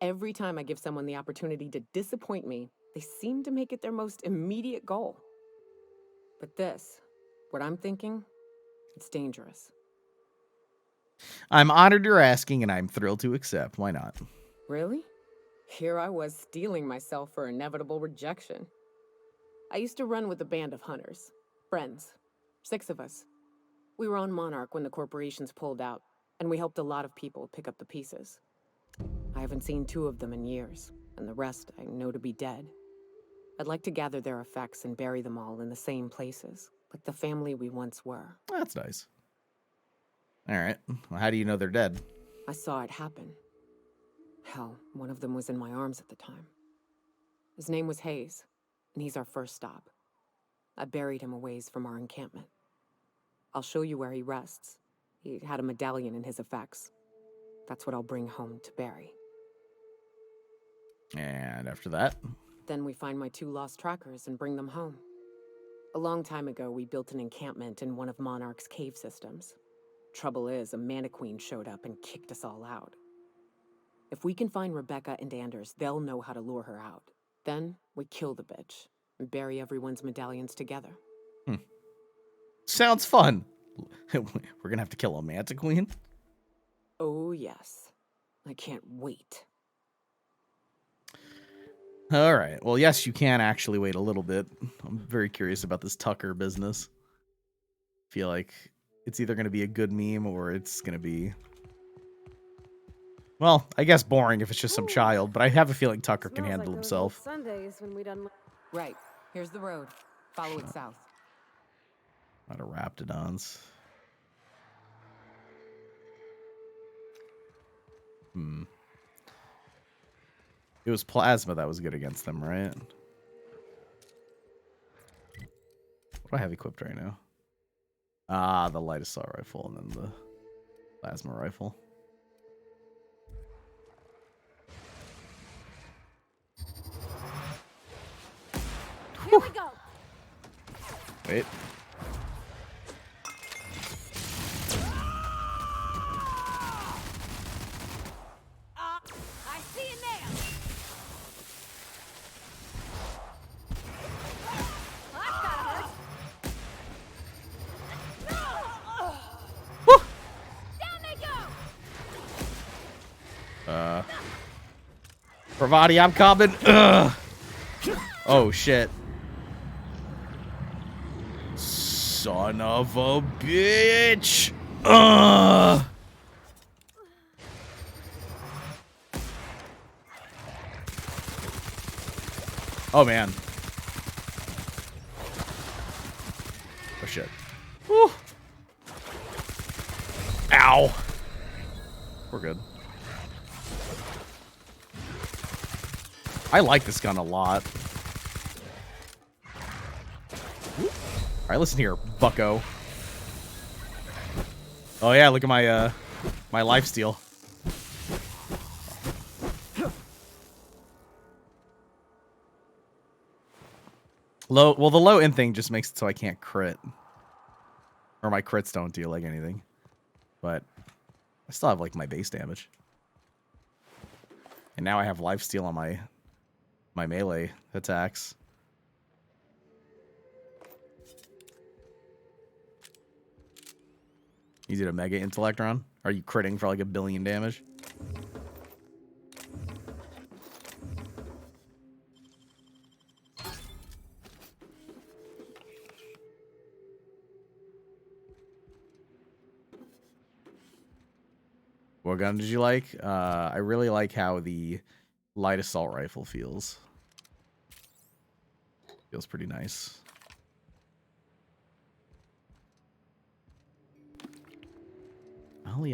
[SPEAKER 14] Every time I give someone the opportunity to disappoint me, they seem to make it their most immediate goal. But this, what I'm thinking, it's dangerous.
[SPEAKER 8] I'm honored you're asking, and I'm thrilled to accept. Why not?
[SPEAKER 14] Really? Here I was steeling myself for inevitable rejection. I used to run with a band of hunters. Friends. 6 of us. We were on Monarch when the corporations pulled out, and we helped a lot of people pick up the pieces. I haven't seen 2 of them in years, and the rest I know to be dead. I'd like to gather their effects and bury them all in the same places, like the family we once were.
[SPEAKER 8] That's nice. All right. Well, how do you know they're dead?
[SPEAKER 14] I saw it happen. Hell, one of them was in my arms at the time. His name was Hayes, and he's our first stop. I buried him a ways from our encampment. I'll show you where he rests. He had a medallion in his effects. That's what I'll bring home to Barry.
[SPEAKER 8] And after that?
[SPEAKER 14] Then we find my 2 lost trackers and bring them home. A long time ago, we built an encampment in one of Monarch's cave systems. Trouble is, a Mantiqueen showed up and kicked us all out. If we can find Rebecca and Anders, they'll know how to lure her out. Then we kill the bitch and bury everyone's medallions together.
[SPEAKER 8] Sounds fun. We're gonna have to kill a Mantiqueen?
[SPEAKER 14] Oh, yes. I can't wait.
[SPEAKER 8] All right. Well, yes, you can actually wait a little bit. I'm very curious about this Tucker business. Feel like it's either going to be a good meme or it's going to be, well, I guess boring if it's just some child, but I have a feeling Tucker can handle himself.
[SPEAKER 9] Sundays when we done.
[SPEAKER 14] Right. Here's the road. Follow it south.
[SPEAKER 8] A lot of Raptidons. It was plasma that was good against them, right? What do I have equipped right now? Ah, the light assault rifle and then the plasma rifle.
[SPEAKER 9] Here we go.
[SPEAKER 8] Wait.
[SPEAKER 9] I see you now. That's gotta hurt. Down they go.
[SPEAKER 8] Pravati, I'm coming. Ugh. Oh shit. Son of a bitch. Oh man. Oh shit. Woo. Ow. We're good. I like this gun a lot. Alright, listen here, bucko. Oh yeah, look at my my lifesteal. Well, the low end thing just makes it so I can't crit. Or my crits don't deal like anything. But I still have like my base damage. And now I have lifesteal on my melee attacks. Easy to mega intellect run? Are you critting for like 1 billion damage? What gun did you like? I really like how the light assault rifle feels. Feels pretty nice.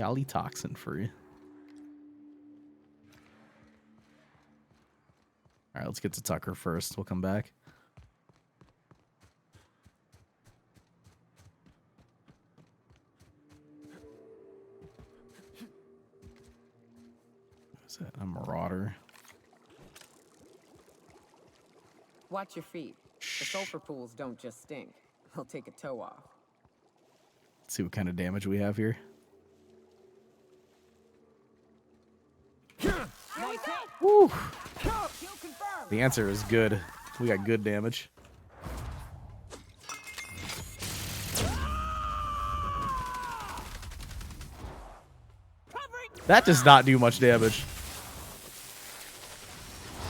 [SPEAKER 8] Ollie toxin free. All right, let's get to Tucker first. We'll come back. Who's that? A marauder.
[SPEAKER 14] Watch your feet. The sulfur pools don't just stink. They'll take a toe off.
[SPEAKER 8] Let's see what kind of damage we have here. Woo. The answer is good. We got good damage. That does not do much damage.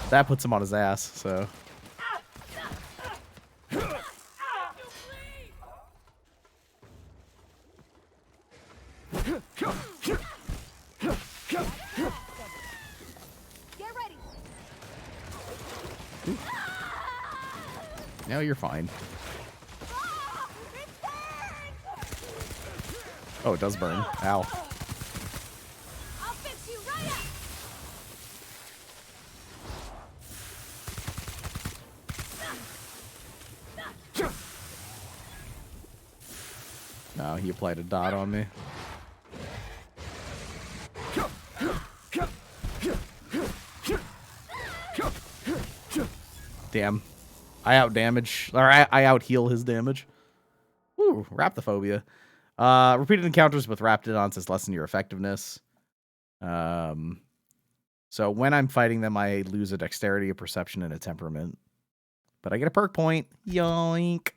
[SPEAKER 8] That puts him on his ass, so. No, you're fine. Oh, it does burn. Ow. No, he applied a dot on me. Damn. I out damage, or I out heal his damage. Ooh, Raptophobia. Repeated encounters with Raptidons lessen your effectiveness. So when I'm fighting them, I lose a dexterity, a perception, and a temperament. But I get a perk point. Yoink.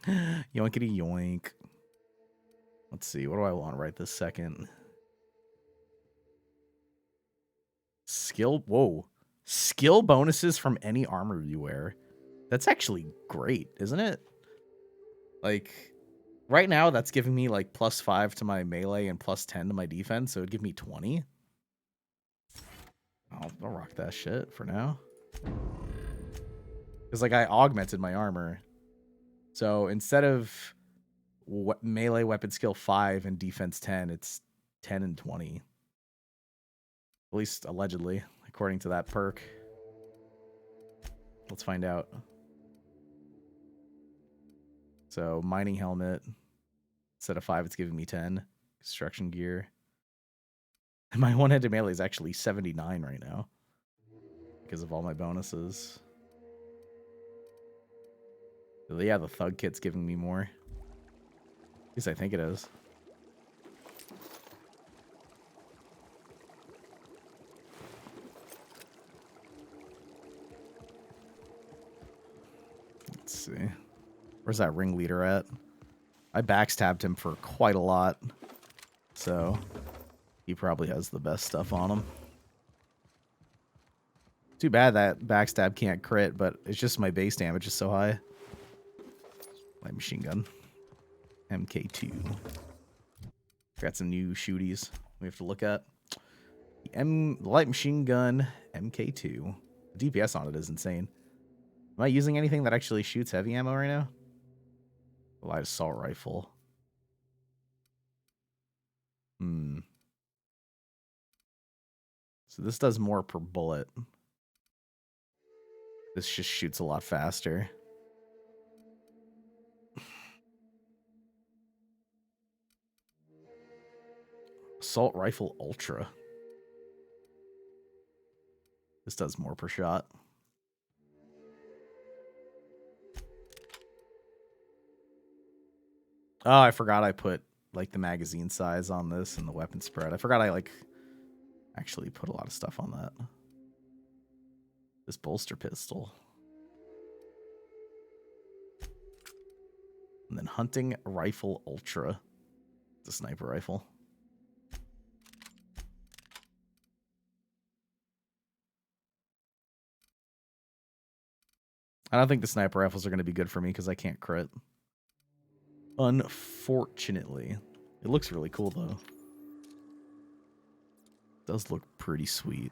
[SPEAKER 8] Yoinkity yoink. Let's see, what do I want right this second? Skill, whoa. Skill bonuses from any armor you wear. That's actually great, isn't it? Like, right now, that's giving me, like, +5 to my melee and +10 to my defense, so it'd give me 20. I'll rock that shit for now. Because, like, I augmented my armor. So, instead of melee weapon skill 5 and defense 10, it's 10 and 20. At least, allegedly, according to that perk. Let's find out. So, mining helmet. Instead of 5, it's giving me 10. Construction gear. And my one-handed melee is actually 79 right now. Because of all my bonuses. So yeah, the thug kit's giving me more. At least I think it is. Let's see. Where's that ringleader at? I backstabbed him for quite a lot. So, he probably has the best stuff on him. Too bad that backstab can't crit, but it's just my base damage is so high. Light machine gun. MK2. Got some new shooties we have to look at. The light machine gun MK2. The DPS on it is insane. Am I using anything that actually shoots heavy ammo right now? The light assault rifle. So this does more per bullet. This just shoots a lot faster. Assault rifle ultra. This does more per shot. Oh, I forgot I put like the magazine size on this and the weapon spread. I forgot I like actually put a lot of stuff on that. This bolster pistol. And then hunting rifle ultra. It's a sniper rifle. I don't think the sniper rifles are going to be good for me because I can't crit. Unfortunately. It looks really cool, though. It does look pretty sweet.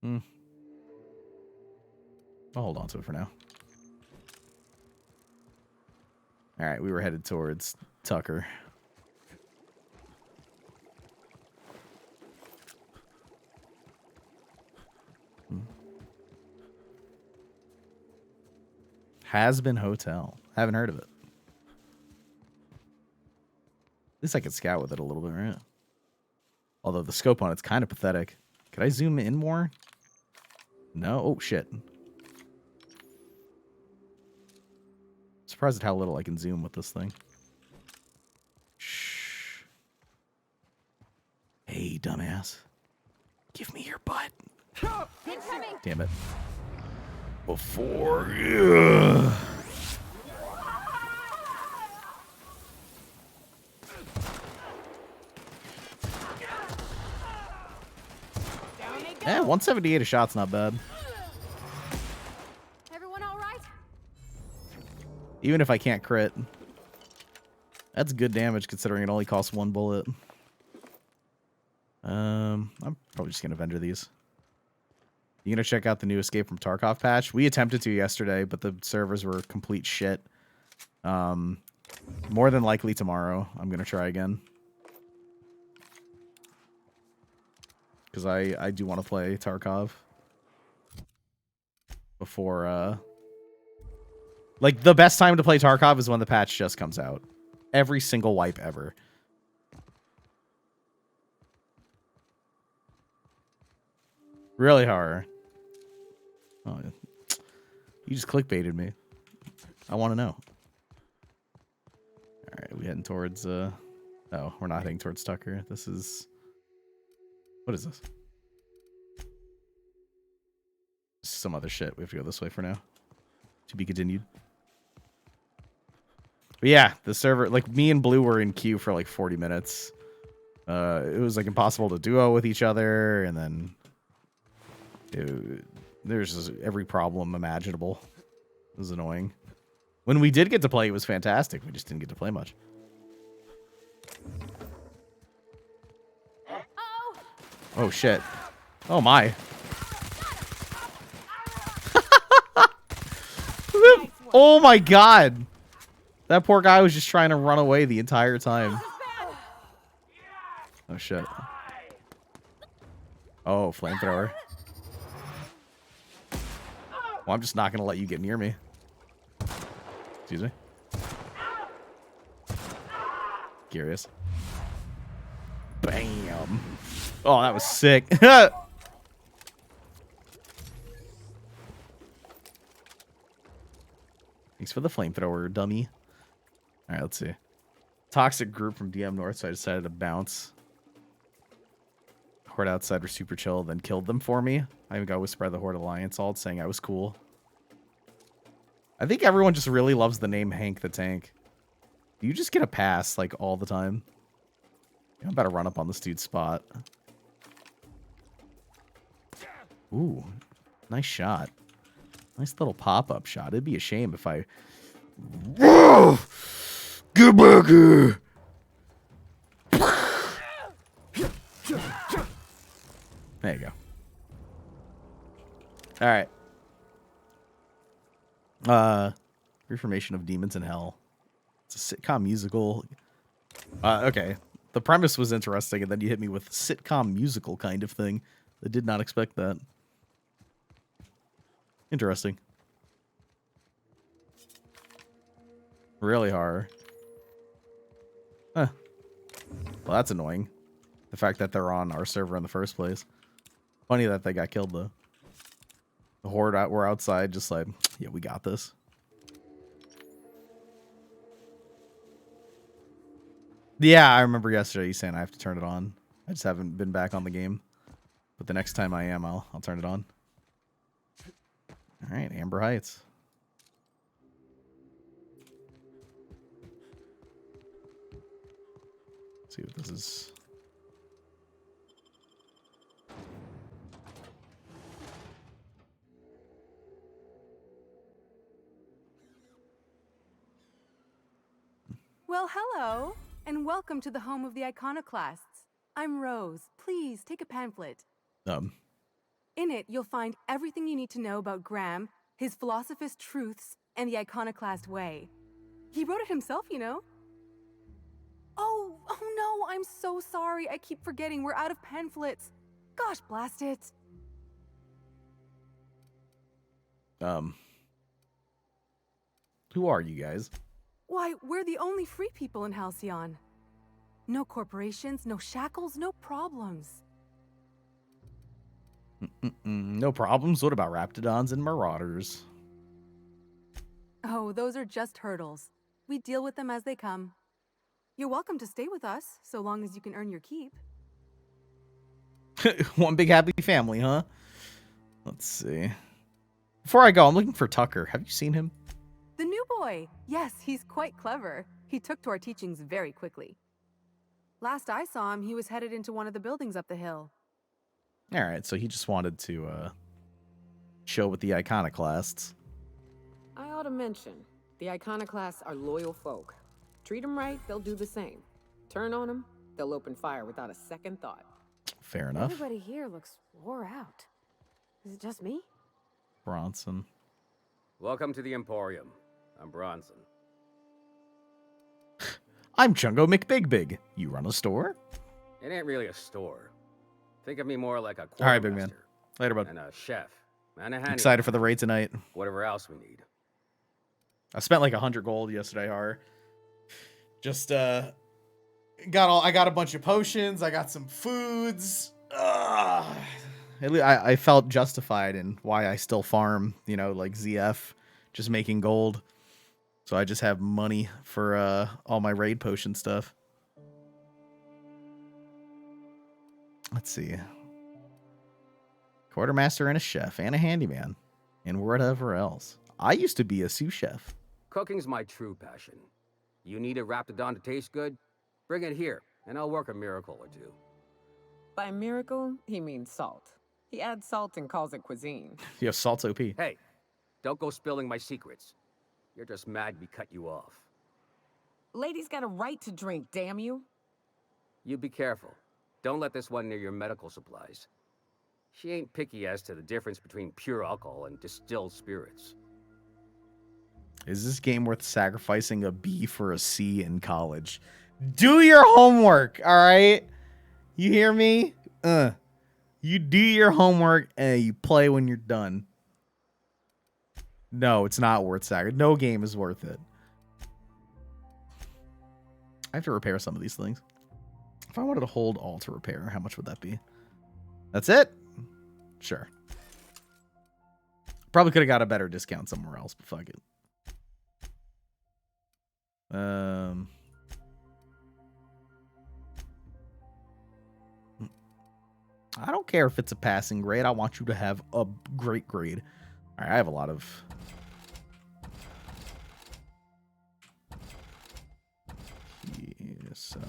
[SPEAKER 8] I'll hold on to it for now. Alright, we were headed towards Tucker. Has-Been Hotel. Haven't heard of it. At least I could scout with it a little bit, right? Although the scope on it's kind of pathetic. Could I zoom in more? No? Oh, shit. Surprised at how little I can zoom with this thing. Shh. Hey, dumbass. Give me your butt. Damn it. Before you. Yeah, 178 a shot's not bad.
[SPEAKER 9] Everyone all right?
[SPEAKER 8] Even if I can't crit. That's good damage considering it only costs 1 bullet. I'm probably just gonna vendor these. You gonna check out the new Escape from Tarkov patch? We attempted to yesterday, but the servers were complete shit. More than likely tomorrow, I'm gonna try again. Because I do want to play Tarkov. Before, like, the best time to play Tarkov is when the patch just comes out. Every single wipe ever. Really hard. Oh, you just clickbaited me. I want to know. Alright, we heading towards, oh, we're not heading towards Tucker. This is... What is this? Some other shit. We have to go this way for now. To be continued. But yeah, the server, like, me and Blue were in queue for like 40 minutes. It was like impossible to duo with each other, and then there's just every problem imaginable. It was annoying. When we did get to play, it was fantastic. We just didn't get to play much. Oh shit. Oh my. Oh my god. That poor guy was just trying to run away the entire time. Oh shit. Oh, flamethrower. Well, I'm just not gonna let you get near me. Excuse me. Curious. Bam. Oh, that was sick. Thanks for the flamethrower, dummy. All right, let's see. Toxic group from DM North, so I decided to bounce. Horde outside were super chill, then killed them for me. I even got whispered by the Horde Alliance alt saying I was cool. I think everyone just really loves the name Hank the Tank. Do you just get a pass, like, all the time? I'm about to run up on this dude's spot. Ooh, nice shot. Nice little pop-up shot. It'd be a shame if I... Get back here! There you go. Alright. Reformation of Demons in Hell. It's a sitcom musical. Okay. The premise was interesting, and then you hit me with sitcom musical kind of thing. I did not expect that. Interesting. Really hard. Huh. Well, that's annoying. The fact that they're on our server in the first place. Funny that they got killed, though. The Horde were outside just like, yeah, we got this. Yeah, I remember yesterday you saying I have to turn it on. I just haven't been back on the game. But the next time I am, I'll turn it on. All right, Amber Heights. Let's see what this is.
[SPEAKER 4] Well, hello, and welcome to the home of the iconoclasts. I'm Rose. Please take a pamphlet. In it, you'll find everything you need to know about Graham, his philosophist truths, and the iconoclast way. He wrote it himself, you know. Oh no, I'm so sorry. I keep forgetting we're out of pamphlets. Gosh, blast it.
[SPEAKER 8] Who are you guys?
[SPEAKER 4] Why, we're the only free people in Halcyon. No corporations, no shackles, no problems.
[SPEAKER 8] No problems. What about Raptidons and Marauders?
[SPEAKER 4] Oh, those are just hurdles. We deal with them as they come. You're welcome to stay with us, so long as you can earn your keep.
[SPEAKER 8] One big happy family, huh? Let's see. Before I go, I'm looking for Tucker. Have you seen him?
[SPEAKER 4] The new boy. Yes, he's quite clever. He took to our teachings very quickly. Last I saw him, he was headed into one of the buildings up the hill.
[SPEAKER 8] All right, so he just wanted to show with the iconoclasts.
[SPEAKER 14] I ought to mention, the iconoclasts are loyal folk. Treat them right, they'll do the same. Turn on them, they'll open fire without a second thought.
[SPEAKER 8] Fair enough.
[SPEAKER 9] Everybody here looks wore out. Is it just me?
[SPEAKER 8] Bronson.
[SPEAKER 15] Welcome to the Emporium. I'm Bronson.
[SPEAKER 8] I'm Chungo McBigBig. You run a store?
[SPEAKER 15] It ain't really a store. Think of me more like a
[SPEAKER 8] All right, big man. Later, bud.
[SPEAKER 15] And a chef. And a handyman.
[SPEAKER 8] Excited for the raid tonight.
[SPEAKER 15] Whatever else we need.
[SPEAKER 8] I spent like 100 gold yesterday, Har. Just I got a bunch of potions. I got some foods. I felt justified in why I still farm, like ZF, just making gold. So I just have money for all my raid potion stuff. Let's see. Quartermaster and a chef and a handyman and whatever else. I used to be a sous chef.
[SPEAKER 15] Cooking's my true passion. You need a Raptidon to taste good? Bring it here, and I'll work a miracle or two.
[SPEAKER 14] By miracle, he means salt. He adds salt and calls it cuisine.
[SPEAKER 8] Yeah, salt's OP.
[SPEAKER 15] Hey, don't go spilling my secrets. You're just mad we cut you off.
[SPEAKER 14] Lady's got a right to drink, damn you.
[SPEAKER 15] You be careful. Don't let this one near your medical supplies. She ain't picky as to the difference between pure alcohol and distilled spirits.
[SPEAKER 8] Is this game worth sacrificing a B for a C in college? Do your homework, all right? You hear me? You do your homework and you play when you're done. No, it's not worth sacrificing. No game is worth it. I have to repair some of these things. If I wanted to hold all to repair, how much would that be? That's it? Sure. Probably could have got a better discount somewhere else, but fuck it. I don't care if it's a passing grade. I want you to have a great grade. All right, I have a lot of... Yeah, sell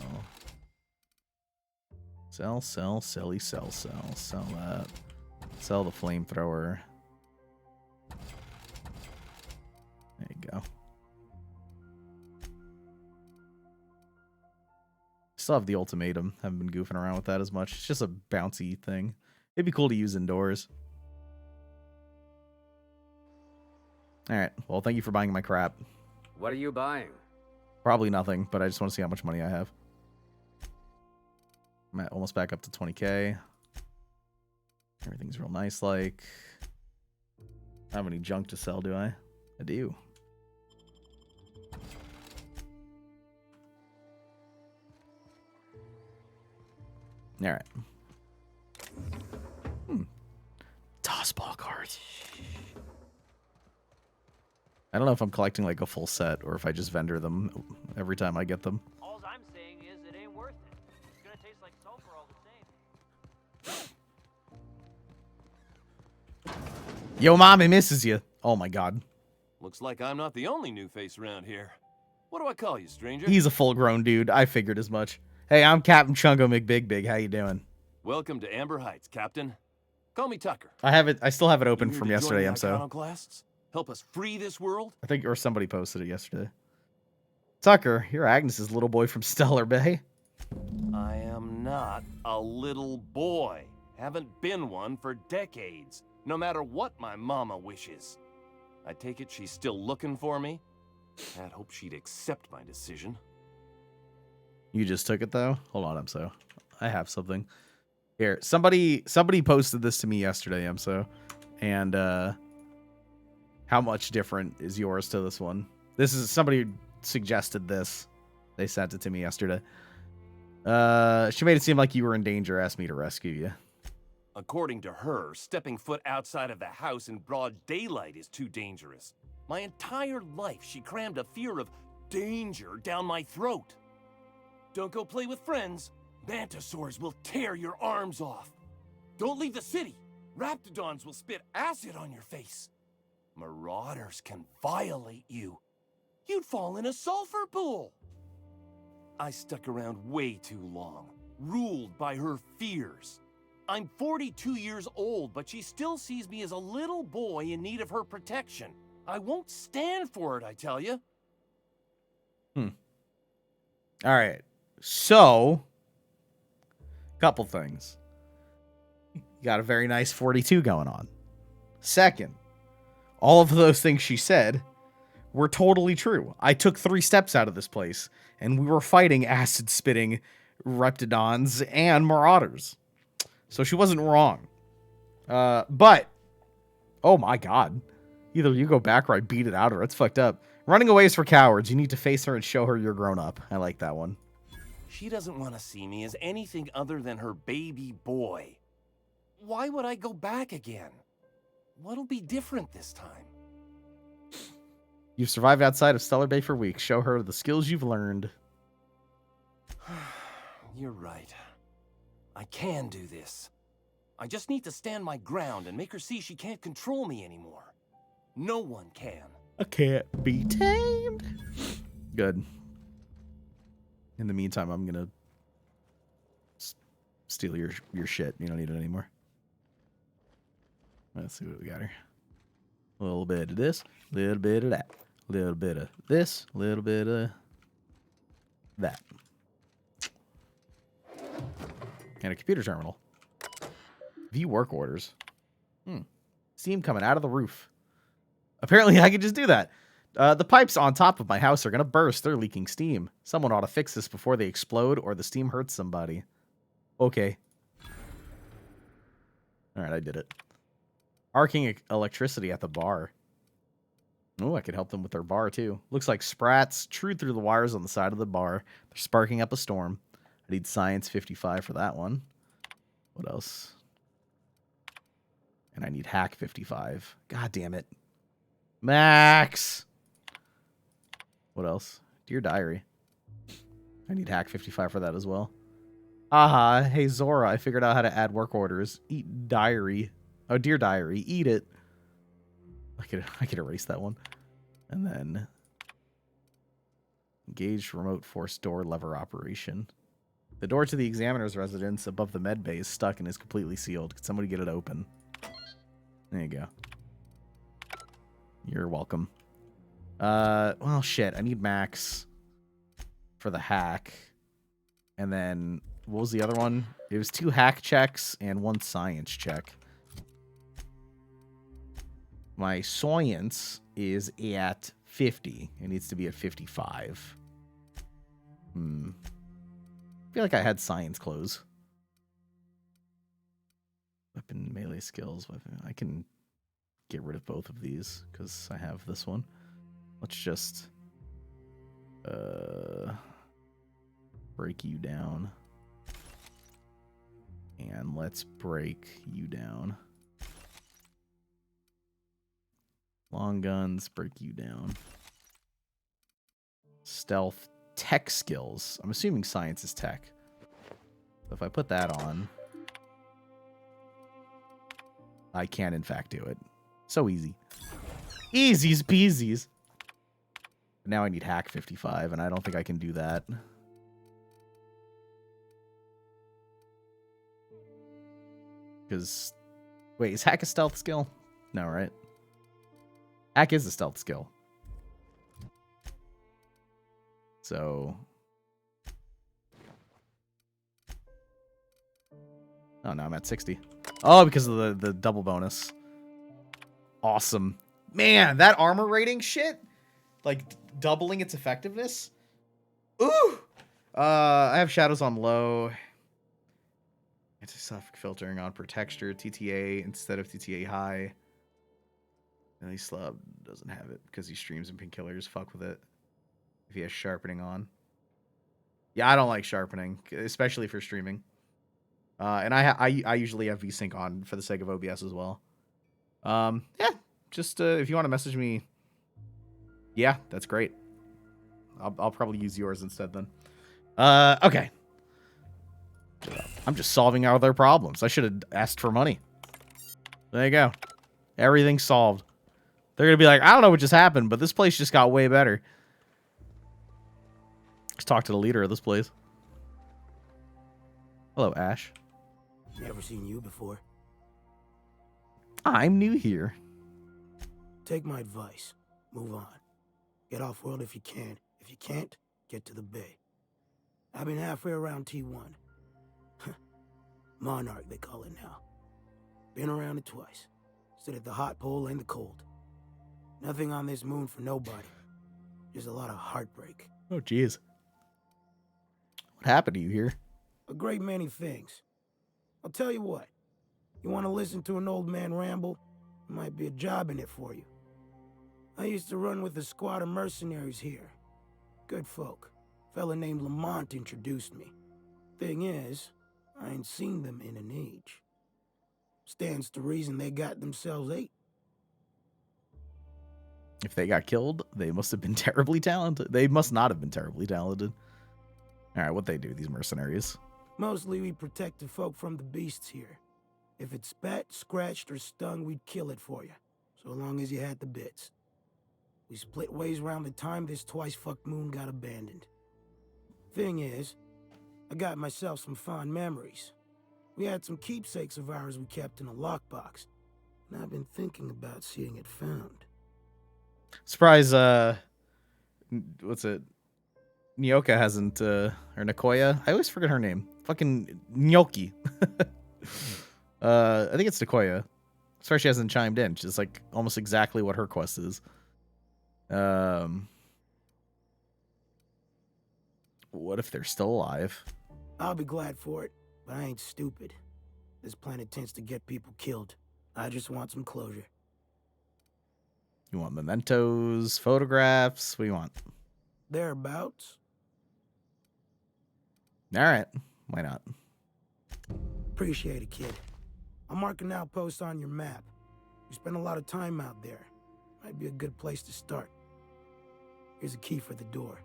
[SPEAKER 8] that. Sell the flamethrower. There you go. Still have the ultimatum. Haven't been goofing around with that as much. It's just a bouncy thing. It'd be cool to use indoors. Alright, well, thank you for buying my crap.
[SPEAKER 15] What are you buying?
[SPEAKER 8] Probably nothing, but I just want to see how much money I have. I'm at almost back up to 20k. Everything's real nice, like. I don't have any junk to sell, do I? I do. Alright. Toss ball cards. I don't know if I'm collecting like a full set or if I just vendor them every time I get them.
[SPEAKER 16] All I'm saying is it ain't worth it. It's gonna taste like sulfur all the same.
[SPEAKER 8] Yo, mommy misses you. Oh my god.
[SPEAKER 23] Looks like I'm not the only new face around here. What do I call you, stranger?
[SPEAKER 8] He's a full-grown dude. I figured as much. Hey, I'm Captain Chungo McBigBig. How you doing?
[SPEAKER 23] Welcome to Amber Heights, Captain. Call me Tucker.
[SPEAKER 8] I still have it open
[SPEAKER 23] You
[SPEAKER 8] from
[SPEAKER 23] here to join
[SPEAKER 8] yesterday,
[SPEAKER 23] the
[SPEAKER 8] I'm so.
[SPEAKER 23] iconoclasts? Help us free this world?
[SPEAKER 8] I think or somebody posted it yesterday. Tucker, you're Agnes's little boy from Stellar Bay.
[SPEAKER 23] I am not a little boy. Haven't been one for decades, no matter what my mama wishes. I take it she's still looking for me? I'd hope she'd accept my decision.
[SPEAKER 8] You just took it though? Hold on, Emso. I have something. Here, somebody posted this to me yesterday, Emso. And how much different is yours to this one? This is somebody suggested this. They sent it to me yesterday. She made it seem like you were in danger, asked me to rescue you.
[SPEAKER 23] According to her, stepping foot outside of the house in broad daylight is too dangerous. My entire life, she crammed a fear of danger down my throat. Don't go play with friends. Mantisaurs will tear your arms off. Don't leave the city. Raptidons will spit acid on your face. Marauders can violate you. You'd fall in a sulfur pool. I stuck around way too long, ruled by her fears. I'm 42 years old, but she still sees me as a little boy in need of her protection. I won't stand for it, I tell you.
[SPEAKER 8] All right. So, couple things. You got a very nice 42 going on. Second, all of those things she said were totally true. I took 3 steps out of this place, and we were fighting acid-spitting Reptidons and Marauders. So she wasn't wrong. But, oh my god. Either you go back or I beat it out of her. It's fucked up. Running away is for cowards. You need to face her and show her you're grown up. I like that one.
[SPEAKER 23] She doesn't want to see me as anything other than her baby boy. Why would I go back again? What'll be different this time?
[SPEAKER 8] You've survived outside of Stellar Bay for weeks. Show her the skills you've learned.
[SPEAKER 23] You're right. I can do this. I just need to stand my ground and make her see she can't control me anymore. No one can.
[SPEAKER 8] I can't be tamed. Good. In the meantime, I'm gonna steal your shit. You don't need it anymore. Let's see what we got here. A little bit of this, a little bit of that, a little bit of this, a little bit of that. And a computer terminal. View work orders. Steam coming out of the roof. Apparently I can just do that. The pipes on top of my house are going to burst. They're leaking steam. Someone ought to fix this before they explode or the steam hurts somebody. Okay. All right, I did it. Arcing electricity at the bar. Oh, I could help them with their bar, too. Looks like sprats true through the wires on the side of the bar. They're sparking up a storm. I need science 55 for that one. What else? And I need hack 55. God damn it. Max! What else? Dear Diary. I need hack 55 for that as well. Aha, hey Zora, I figured out how to add work orders. Eat diary. Oh, Dear Diary, eat it. I could erase that one. And then engage remote force door lever operation. The door to the examiner's residence above the med bay is stuck and is completely sealed. Could somebody get it open? There you go. You're welcome. Well, shit. I need Max for the hack. And then, what was the other one? It was 2 hack checks and 1 science check. My science is at 50. It needs to be at 55. I feel like I had science clothes. Weapon melee skills. Weapon. I can get rid of both of these because I have this one. Let's just break you down. And let's break you down. Long guns, break you down. Stealth, tech skills. I'm assuming science is tech. So if I put that on, I can in fact do it. So easy. Easies peasies. Now I need hack 55, and I don't think I can do that. Because, wait, is hack a stealth skill? No, right? Hack is a stealth skill. So... oh, no, I'm at 60. Oh, because of the double bonus. Awesome. Man, that armor rating shit, like doubling its effectiveness. Ooh! I have shadows on low. Anti-suffoc filtering on per texture. TTA instead of TTA high. And he slub doesn't have it because he streams in Painkillers. Fuck with it. If he has sharpening on. Yeah, I don't like sharpening, especially for streaming. And I usually have VSync on for the sake of OBS as well. Yeah, just if you want to message me, yeah, that's great. I'll probably use yours instead then. Okay. I'm just solving all their problems. I should have asked for money. There you go. Everything's solved. They're going to be like, I don't know what just happened, but this place just got way better. Let's talk to the leader of this place. Hello, Ash.
[SPEAKER 17] Never seen you before.
[SPEAKER 8] I'm new here.
[SPEAKER 17] Take my advice. Move on. Get off-world if you can. If you can't, get to the bay. I've been halfway around T1. Monarch, they call it now. Been around it twice. Stood at the hot pole and the cold. Nothing on this moon for nobody. Just a lot of heartbreak.
[SPEAKER 8] Oh, jeez. What happened to you here?
[SPEAKER 17] A great many things. I'll tell you what. You want to listen to an old man ramble? There might be a job in it for you. I used to run with a squad of mercenaries here. Good folk. Fella named Lamont introduced me. Thing is, I ain't seen them in an age. Stands to reason they got themselves ate.
[SPEAKER 8] If they got killed, they must have been terribly talented. They must not have been terribly talented. All right, what they do, these mercenaries?
[SPEAKER 17] Mostly we protect the folk from the beasts here. If it spat, scratched, or stung, we'd kill it for you. So long as you had the bits. We split ways around the time this twice-fucked moon got abandoned. Thing is, I got myself some fond memories. We had some keepsakes of ours we kept in a lockbox. And I've been thinking about seeing it found.
[SPEAKER 8] Surprise, what's it? Nyoka hasn't, or Nicoya? I always forget her name. Fucking Gnocchi. I think it's Nicoya. Sorry she hasn't chimed in. She's like almost exactly what her quest is. What if they're still alive?
[SPEAKER 17] I'll be glad for it, but I ain't stupid. This planet tends to get people killed. I just want some closure.
[SPEAKER 8] You want mementos, photographs? What do you want?
[SPEAKER 17] Thereabouts.
[SPEAKER 8] All right. Why not?
[SPEAKER 17] Appreciate it, kid. I'll mark an outpost on your map. You spend a lot of time out there. Might be a good place to start. Here's a key for the door.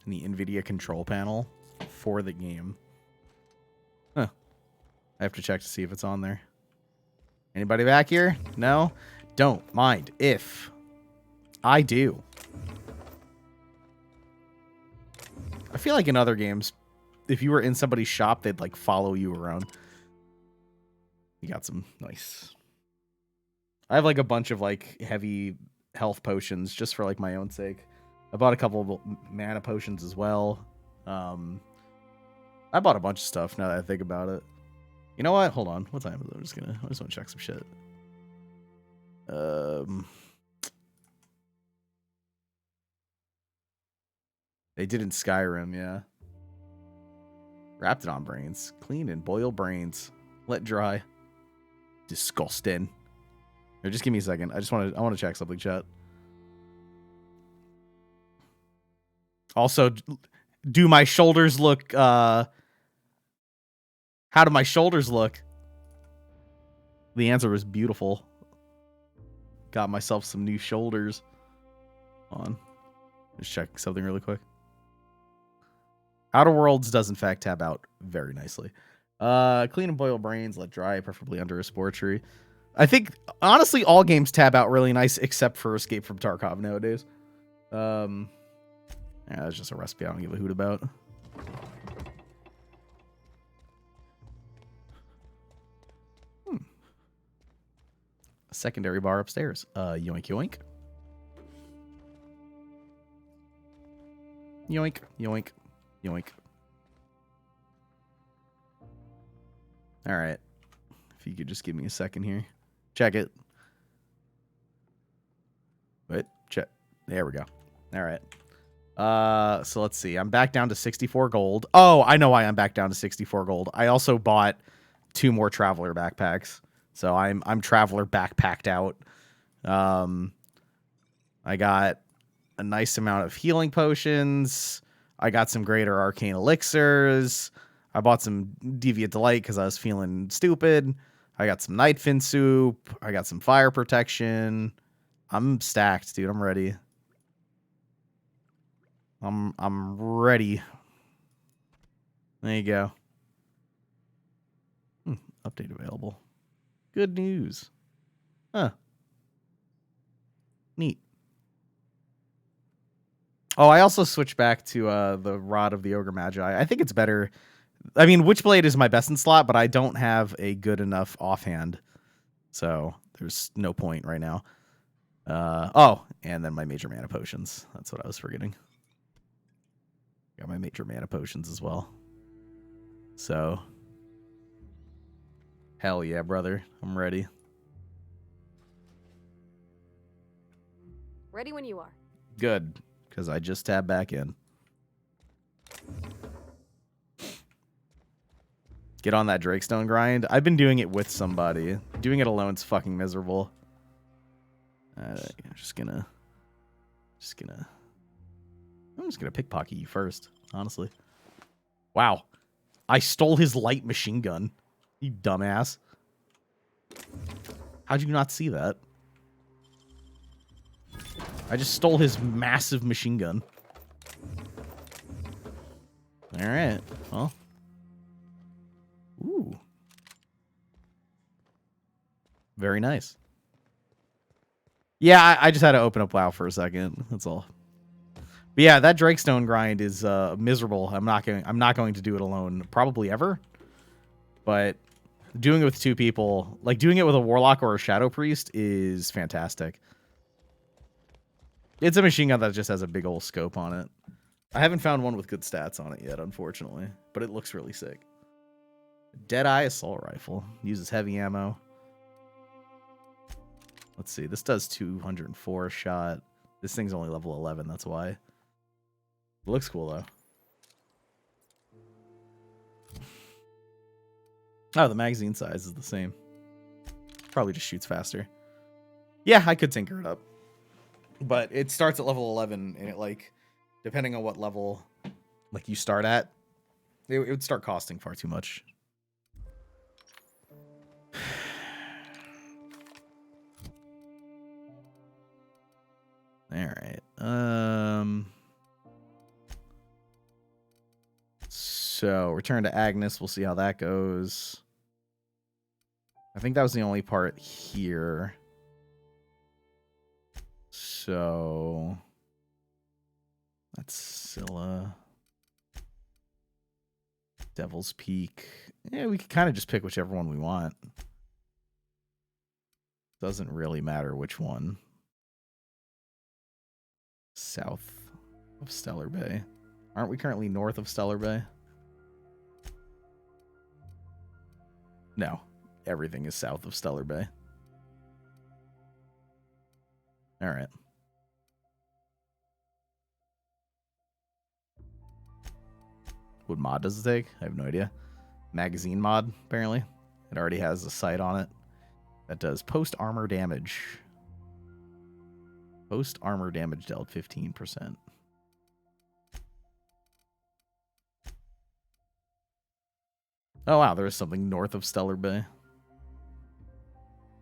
[SPEAKER 8] And the NVIDIA control panel for the game. Huh. I have to check to see if it's on there. Anybody back here? No? Don't mind if I do. I feel like in other games, if you were in somebody's shop, they'd like follow you around. You got some nice. I have like a bunch of like heavy health potions just for like my own sake. I bought a couple of mana potions as well. I bought a bunch of stuff now that I think about it. You know what? Hold on. What time is it? I just want to check some shit. They did in Skyrim, yeah. Raptidon brains. Clean and boil brains. Let dry. Disgusting. Here, just give me a second. I want to check something, chat. Also, do my shoulders look how do my shoulders look? The answer was beautiful. Got myself some new shoulders. On. Just checking something really quick. Outer Worlds does in fact tab out very nicely. Clean and boil brains, let dry, preferably under a spore tree. I think honestly all games tab out really nice except for Escape from Tarkov nowadays. Yeah, that's just a recipe I don't give a hoot about. A secondary bar upstairs. Yoink yoink. Yoink, yoink, yoink. All right. If you could just give me a second here. Check it. Wait, check. There we go. All right. So let's see. I'm back down to 64 gold. Oh, I know why I'm back down to 64 gold. I also bought 2 more traveler backpacks So I'm traveler backpacked out. I got a nice amount of healing potions. I got some greater arcane elixirs. I bought some Deviant Delight because I was feeling stupid. I got some Nightfin soup. I got some fire protection. I'm stacked, dude. I'm ready. I'm ready. There you go. Update available. Good news. Huh. Neat. Oh, I also switched back to the Rod of the Ogre Magi. I think it's better. I mean, Witchblade is my best in slot, but I don't have a good enough offhand. So there's no point right now. Oh, and then my major mana potions. That's what I was forgetting. Got my major mana potions as well. So, hell yeah, brother. I'm ready.
[SPEAKER 9] Ready when you are.
[SPEAKER 8] Good, because I just tabbed back in. Get on that Drakestone grind. I've been doing it with somebody. Doing it alone's fucking miserable. I'm just gonna pickpocket you first, honestly. Wow. I stole his light machine gun. You dumbass. How'd you not see that? I just stole his massive machine gun. Alright. Well. Ooh. Very nice. Yeah, I just had to open up WoW for a second. That's all. But yeah, that Drakestone grind is miserable. I'm not going to do it alone, probably ever. But doing it with two people, like doing it with a Warlock or a Shadow Priest, is fantastic. It's a machine gun that just has a big old scope on it. I haven't found one with good stats on it yet, unfortunately, but it looks really sick. Deadeye Assault Rifle. Uses heavy ammo. Let's see. This does 204 a shot. This thing's only level 11, that's why. It looks cool, though. Oh, the magazine size is the same. Probably just shoots faster. Yeah, I could tinker it up. But it starts at level 11, and it, like, depending on what level, like, you start at, it would start costing far too much. All right. So return to Agnes. We'll see how that goes. I think that was the only part here. So that's Scylla. Devil's Peak. Yeah, we could kind of just pick whichever one we want. Doesn't really matter which one. South of Stellar Bay. Aren't we currently north of Stellar Bay? No. Everything is south of Stellar Bay. Alright. What mod does it take? I have no idea. Magazine mod, apparently. It already has a sight on it that does post armor damage. Post armor damage dealt 15%. Oh wow, there is something north of Stellar Bay.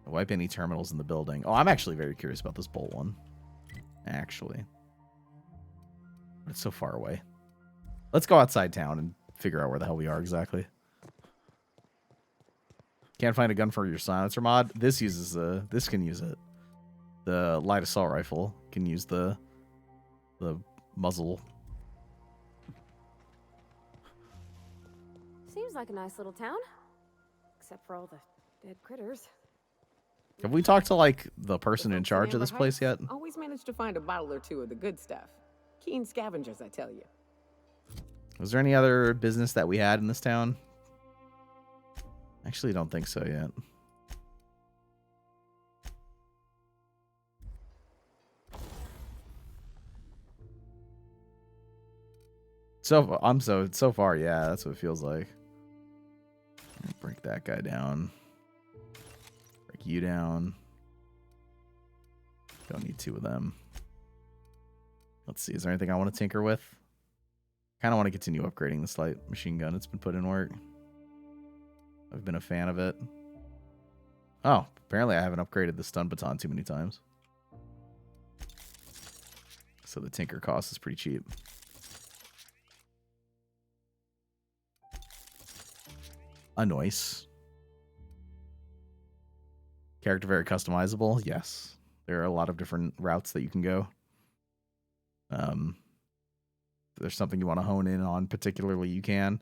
[SPEAKER 8] Wipe any terminals in the building. Oh, I'm actually very curious about this bolt one. Actually. But it's so far away. Let's go outside town and figure out where the hell we are exactly. Can't find a gun for your silencer mod. This uses this can use it. The light assault rifle can use the muzzle.
[SPEAKER 9] Seems like a nice little town. Except for all the dead critters.
[SPEAKER 8] Have we talked to, like, the person in charge of this place yet?
[SPEAKER 14] Always manage to find a bottle or two of the good stuff. Keen scavengers, I tell you.
[SPEAKER 8] Was there any other business that we had in this town? Actually, don't think so yet. So far, yeah, that's what it feels like. Break that guy down. take you down. Don't need 2 of them. Let's see. Is there anything I want to tinker with? Kind of want to continue upgrading this light machine gun. It's been put in work. I've been a fan of it. Oh, apparently I haven't upgraded the stun baton too many times. So the tinker cost is pretty cheap. A noise. Character very customizable. Yes. There are a lot of different routes that you can go. If there's something you want to hone in on particularly, you can.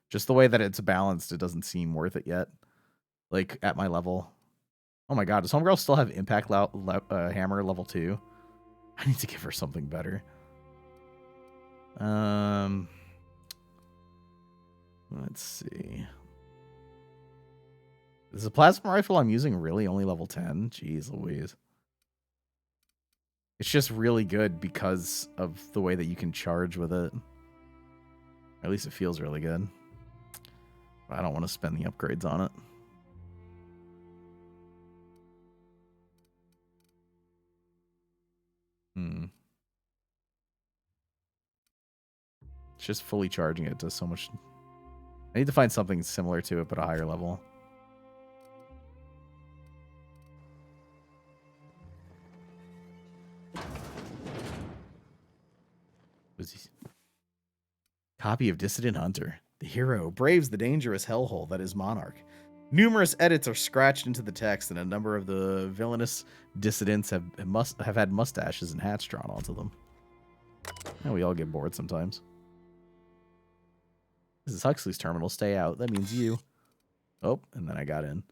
[SPEAKER 8] Just the way that it's balanced, it doesn't seem worth it yet. Like, at my level. Oh my god, does Homegirl still have Impact Hammer level 2? I need to give her something better. Let's see. Is the plasma rifle I'm using really only level 10? Jeez Louise. It's just really good because of the way that you can charge with it. Or at least it feels really good. But I don't want to spend the upgrades on it. It's just fully charging it does so much. I need to find something similar to it, but a higher level. Copy of Dissident Hunter. The hero braves the dangerous hellhole that is Monarch. Numerous edits are scratched into the text, and a number of the villainous dissidents have had mustaches and hats drawn onto them. And we all get bored sometimes. This is Huxley's terminal. Stay out. That means you. Oh, and then I got in.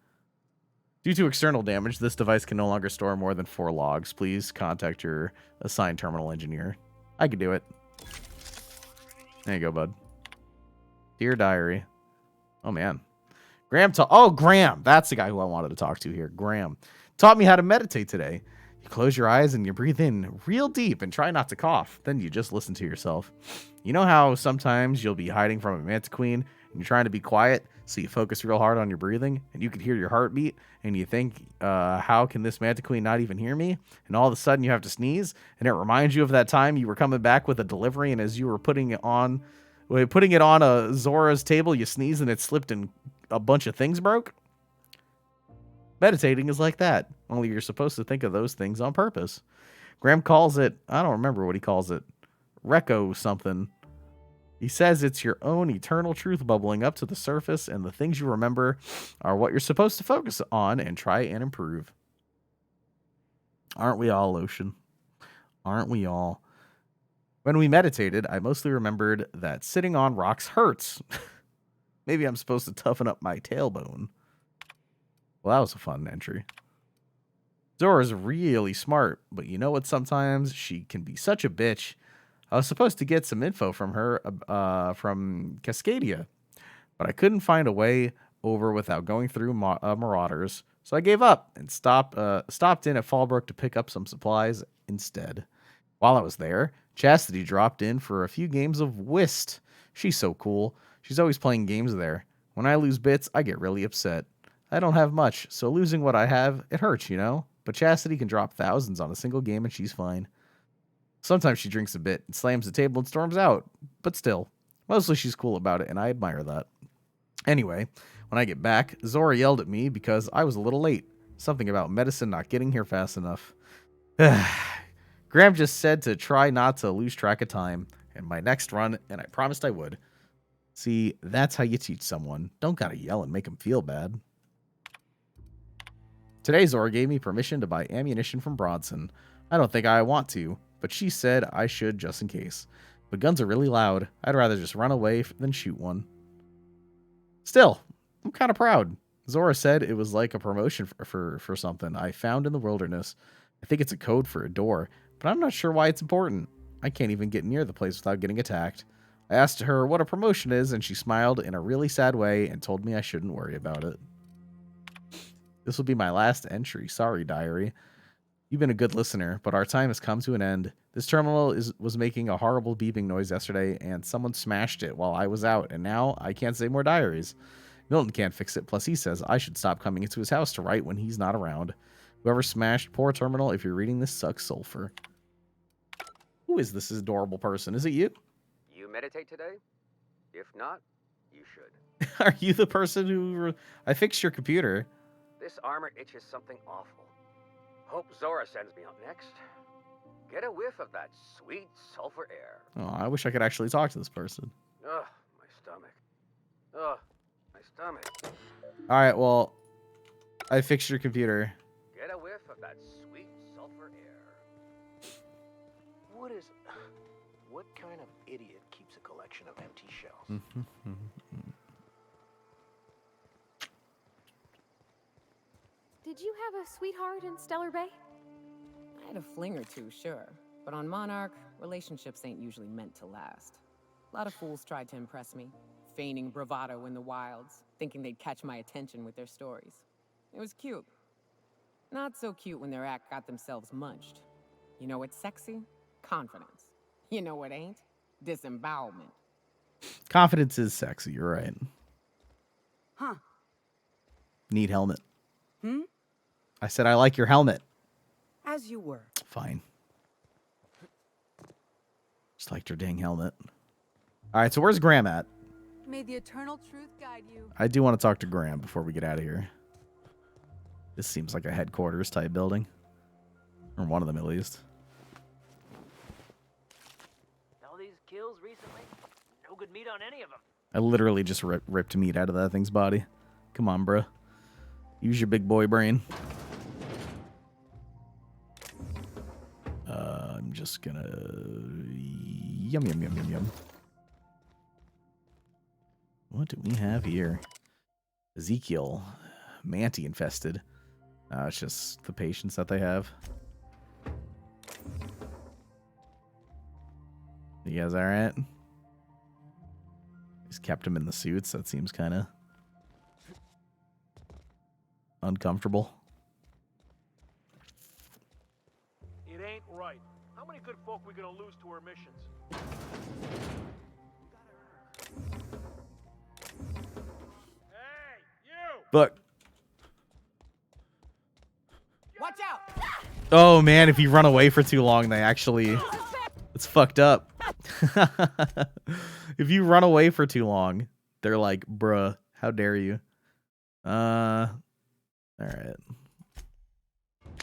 [SPEAKER 8] Due to external damage, this device can no longer store more than 4 logs. Please contact your assigned terminal engineer. I could do it. There you go, bud. Dear Diary. Oh, man. Graham Graham. That's the guy who I wanted to talk to here. Graham taught me how to meditate today. You close your eyes and you breathe in real deep and try not to cough. Then you just listen to yourself. You know how sometimes you'll be hiding from a mantiqueen and you're trying to be quiet, so you focus real hard on your breathing and you can hear your heartbeat and you think, how can this mantiqueen not even hear me? And all of a sudden you have to sneeze and it reminds you of that time you were coming back with a delivery, and as you were putting it on a Zora's table, you sneezed and it slipped and a bunch of things broke. Meditating is like that, only you're supposed to think of those things on purpose. Graham calls it, I don't remember what he calls it, Reco something. He says it's your own eternal truth bubbling up to the surface, and the things you remember are what you're supposed to focus on and try and improve. Aren't we all, Ocean? Aren't we all? When we meditated, I mostly remembered that sitting on rocks hurts. Maybe I'm supposed to toughen up my tailbone. Well, that was a fun entry. Zora's really smart, but you know what? Sometimes she can be such a bitch. I was supposed to get some info from her, from Cascadia, but I couldn't find a way over without going through Marauders, so I gave up and stopped in at Fallbrook to pick up some supplies instead. While I was there, Chastity dropped in for a few games of whist. She's so cool. She's always playing games there. When I lose bits, I get really upset. I don't have much, so losing what I have, it hurts, you know? But Chastity can drop thousands on a single game and she's fine. Sometimes she drinks a bit and slams the table and storms out, but still, mostly she's cool about it and I admire that. Anyway, when I get back, Zora yelled at me because I was a little late. Something about medicine not getting here fast enough. Graham just said to try not to lose track of time in my next run, and I promised I would. See, that's how you teach someone. Don't gotta yell and make them feel bad. Today, Zora gave me permission to buy ammunition from Bronson. I don't think I want to, but she said I should just in case. But guns are really loud. I'd rather just run away than shoot one. Still, I'm kind of proud. Zora said it was like a promotion for something I found in the wilderness. I think it's a code for a door, but I'm not sure why it's important. I can't even get near the place without getting attacked. I asked her what a promotion is, and she smiled in a really sad way and told me I shouldn't worry about it. This will be my last entry. Sorry, diary. You've been a good listener, but our time has come to an end. This terminal was making a horrible beeping noise yesterday, and someone smashed it while I was out, and now I can't say more diaries. Milton can't fix it. Plus, he says I should stop coming into his house to write when he's not around. Whoever smashed poor Terminal, if you're reading this, sucks sulfur. Who is this adorable person? Is it you?
[SPEAKER 15] You meditate today? If not, you should.
[SPEAKER 8] Are you the person who... I fixed your computer.
[SPEAKER 15] This armor itches something awful. Hope Zora sends me up next. Get a whiff of that sweet sulfur air.
[SPEAKER 8] Oh, I wish I could actually talk to this person.
[SPEAKER 15] Ugh, my stomach. Ugh, my stomach.
[SPEAKER 8] All right, well, I fixed your computer.
[SPEAKER 15] Get a whiff of that sweet sulfur air.
[SPEAKER 17] What kind of idiot keeps a collection of empty shells?
[SPEAKER 9] Did you have a sweetheart in Stellar Bay?
[SPEAKER 14] I had a fling or two, sure. But on Monarch, relationships ain't usually meant to last. A lot of fools tried to impress me, feigning bravado in the wilds, thinking they'd catch my attention with their stories. It was cute. Not so cute when their act got themselves munched. You know what's sexy? Confidence. You know what ain't? Disembowelment.
[SPEAKER 8] Confidence is sexy, you're right.
[SPEAKER 22] Huh.
[SPEAKER 8] Need helmet.
[SPEAKER 22] Hmm?
[SPEAKER 8] I said I like your helmet.
[SPEAKER 22] As you were.
[SPEAKER 8] Fine. Just liked your dang helmet. All right, so where's Graham at?
[SPEAKER 4] May the eternal truth guide you.
[SPEAKER 8] I do want to talk to Graham before we get out of here. This seems like a headquarters type building. Or one of them, at least.
[SPEAKER 16] All these kills recently, no good meat on any of them.
[SPEAKER 8] I literally just ripped meat out of that thing's body. Come on, bruh. Use your big boy brain. I'm just gonna... Yum, yum, yum, yum, yum. What do we have here? Ezekiel. Manti infested. It's just the patients that they have. You guys alright? He's kept him in the suits. That seems kind of uncomfortable.
[SPEAKER 3] It ain't right. How many good folk we gonna lose to our missions? Hey, you!
[SPEAKER 8] Look.
[SPEAKER 14] Watch out!
[SPEAKER 8] Oh man, if you run away for too long, they actually... It's fucked up. If you run away for too long, they're like, bruh, how dare you? Alright.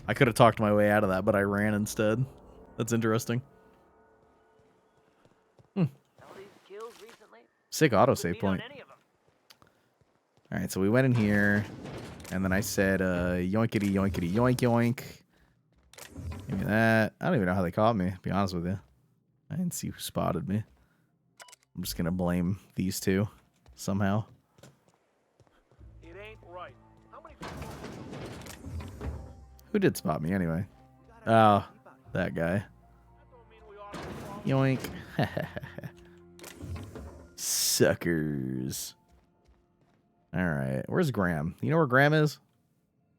[SPEAKER 8] I could have talked my way out of that, but I ran instead. That's interesting. Sick autosave point. Alright, so we went in here, and then I said, yoinkity, yoinkity, yoink, yoink. Give me that. I don't even know how they caught me, to be honest with you. I didn't see who spotted me. I'm just gonna blame these two somehow.
[SPEAKER 3] It ain't right. How many
[SPEAKER 8] Who did spot me anyway? Oh, that guy. Yoink. Suckers. Alright, where's Graham? You know where Graham is?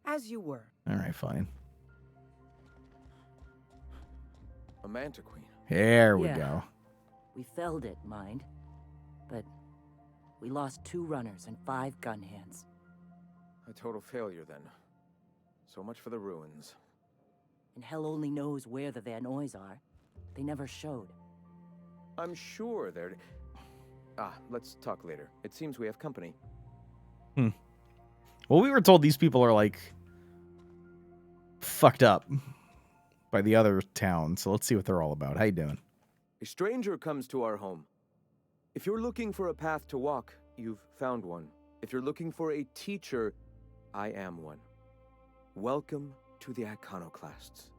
[SPEAKER 22] As you were.
[SPEAKER 8] Alright, fine.
[SPEAKER 7] A manta queen.
[SPEAKER 8] There we
[SPEAKER 20] Yeah.
[SPEAKER 8] go.
[SPEAKER 20] We felled it, mind. But we lost 2 runners and 5 gun hands.
[SPEAKER 7] A total failure, then. So much for the ruins.
[SPEAKER 20] And hell only knows where the Van Oys are. They never showed.
[SPEAKER 7] I'm sure they're... let's talk later. It seems we have company.
[SPEAKER 8] Well, we were told these people are, like, fucked up by the other town, so let's see what they're all about. How you doing?
[SPEAKER 7] A stranger comes to our home. If you're looking for a path to walk, you've found one. If you're looking for a teacher, I am one. Welcome to the Iconoclasts.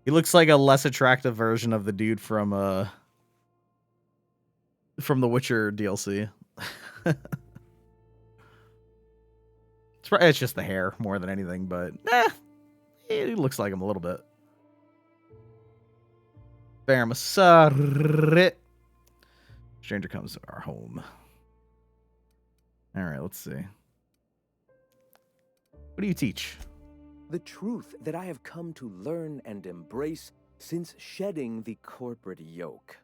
[SPEAKER 8] He looks like a less attractive version of the dude from the Witcher DLC. It's just the hair more than anything, but he looks like him a little bit. Stranger comes to our home. All right, let's see. What do you teach?
[SPEAKER 7] The truth that I have come to learn and embrace since shedding the corporate yoke.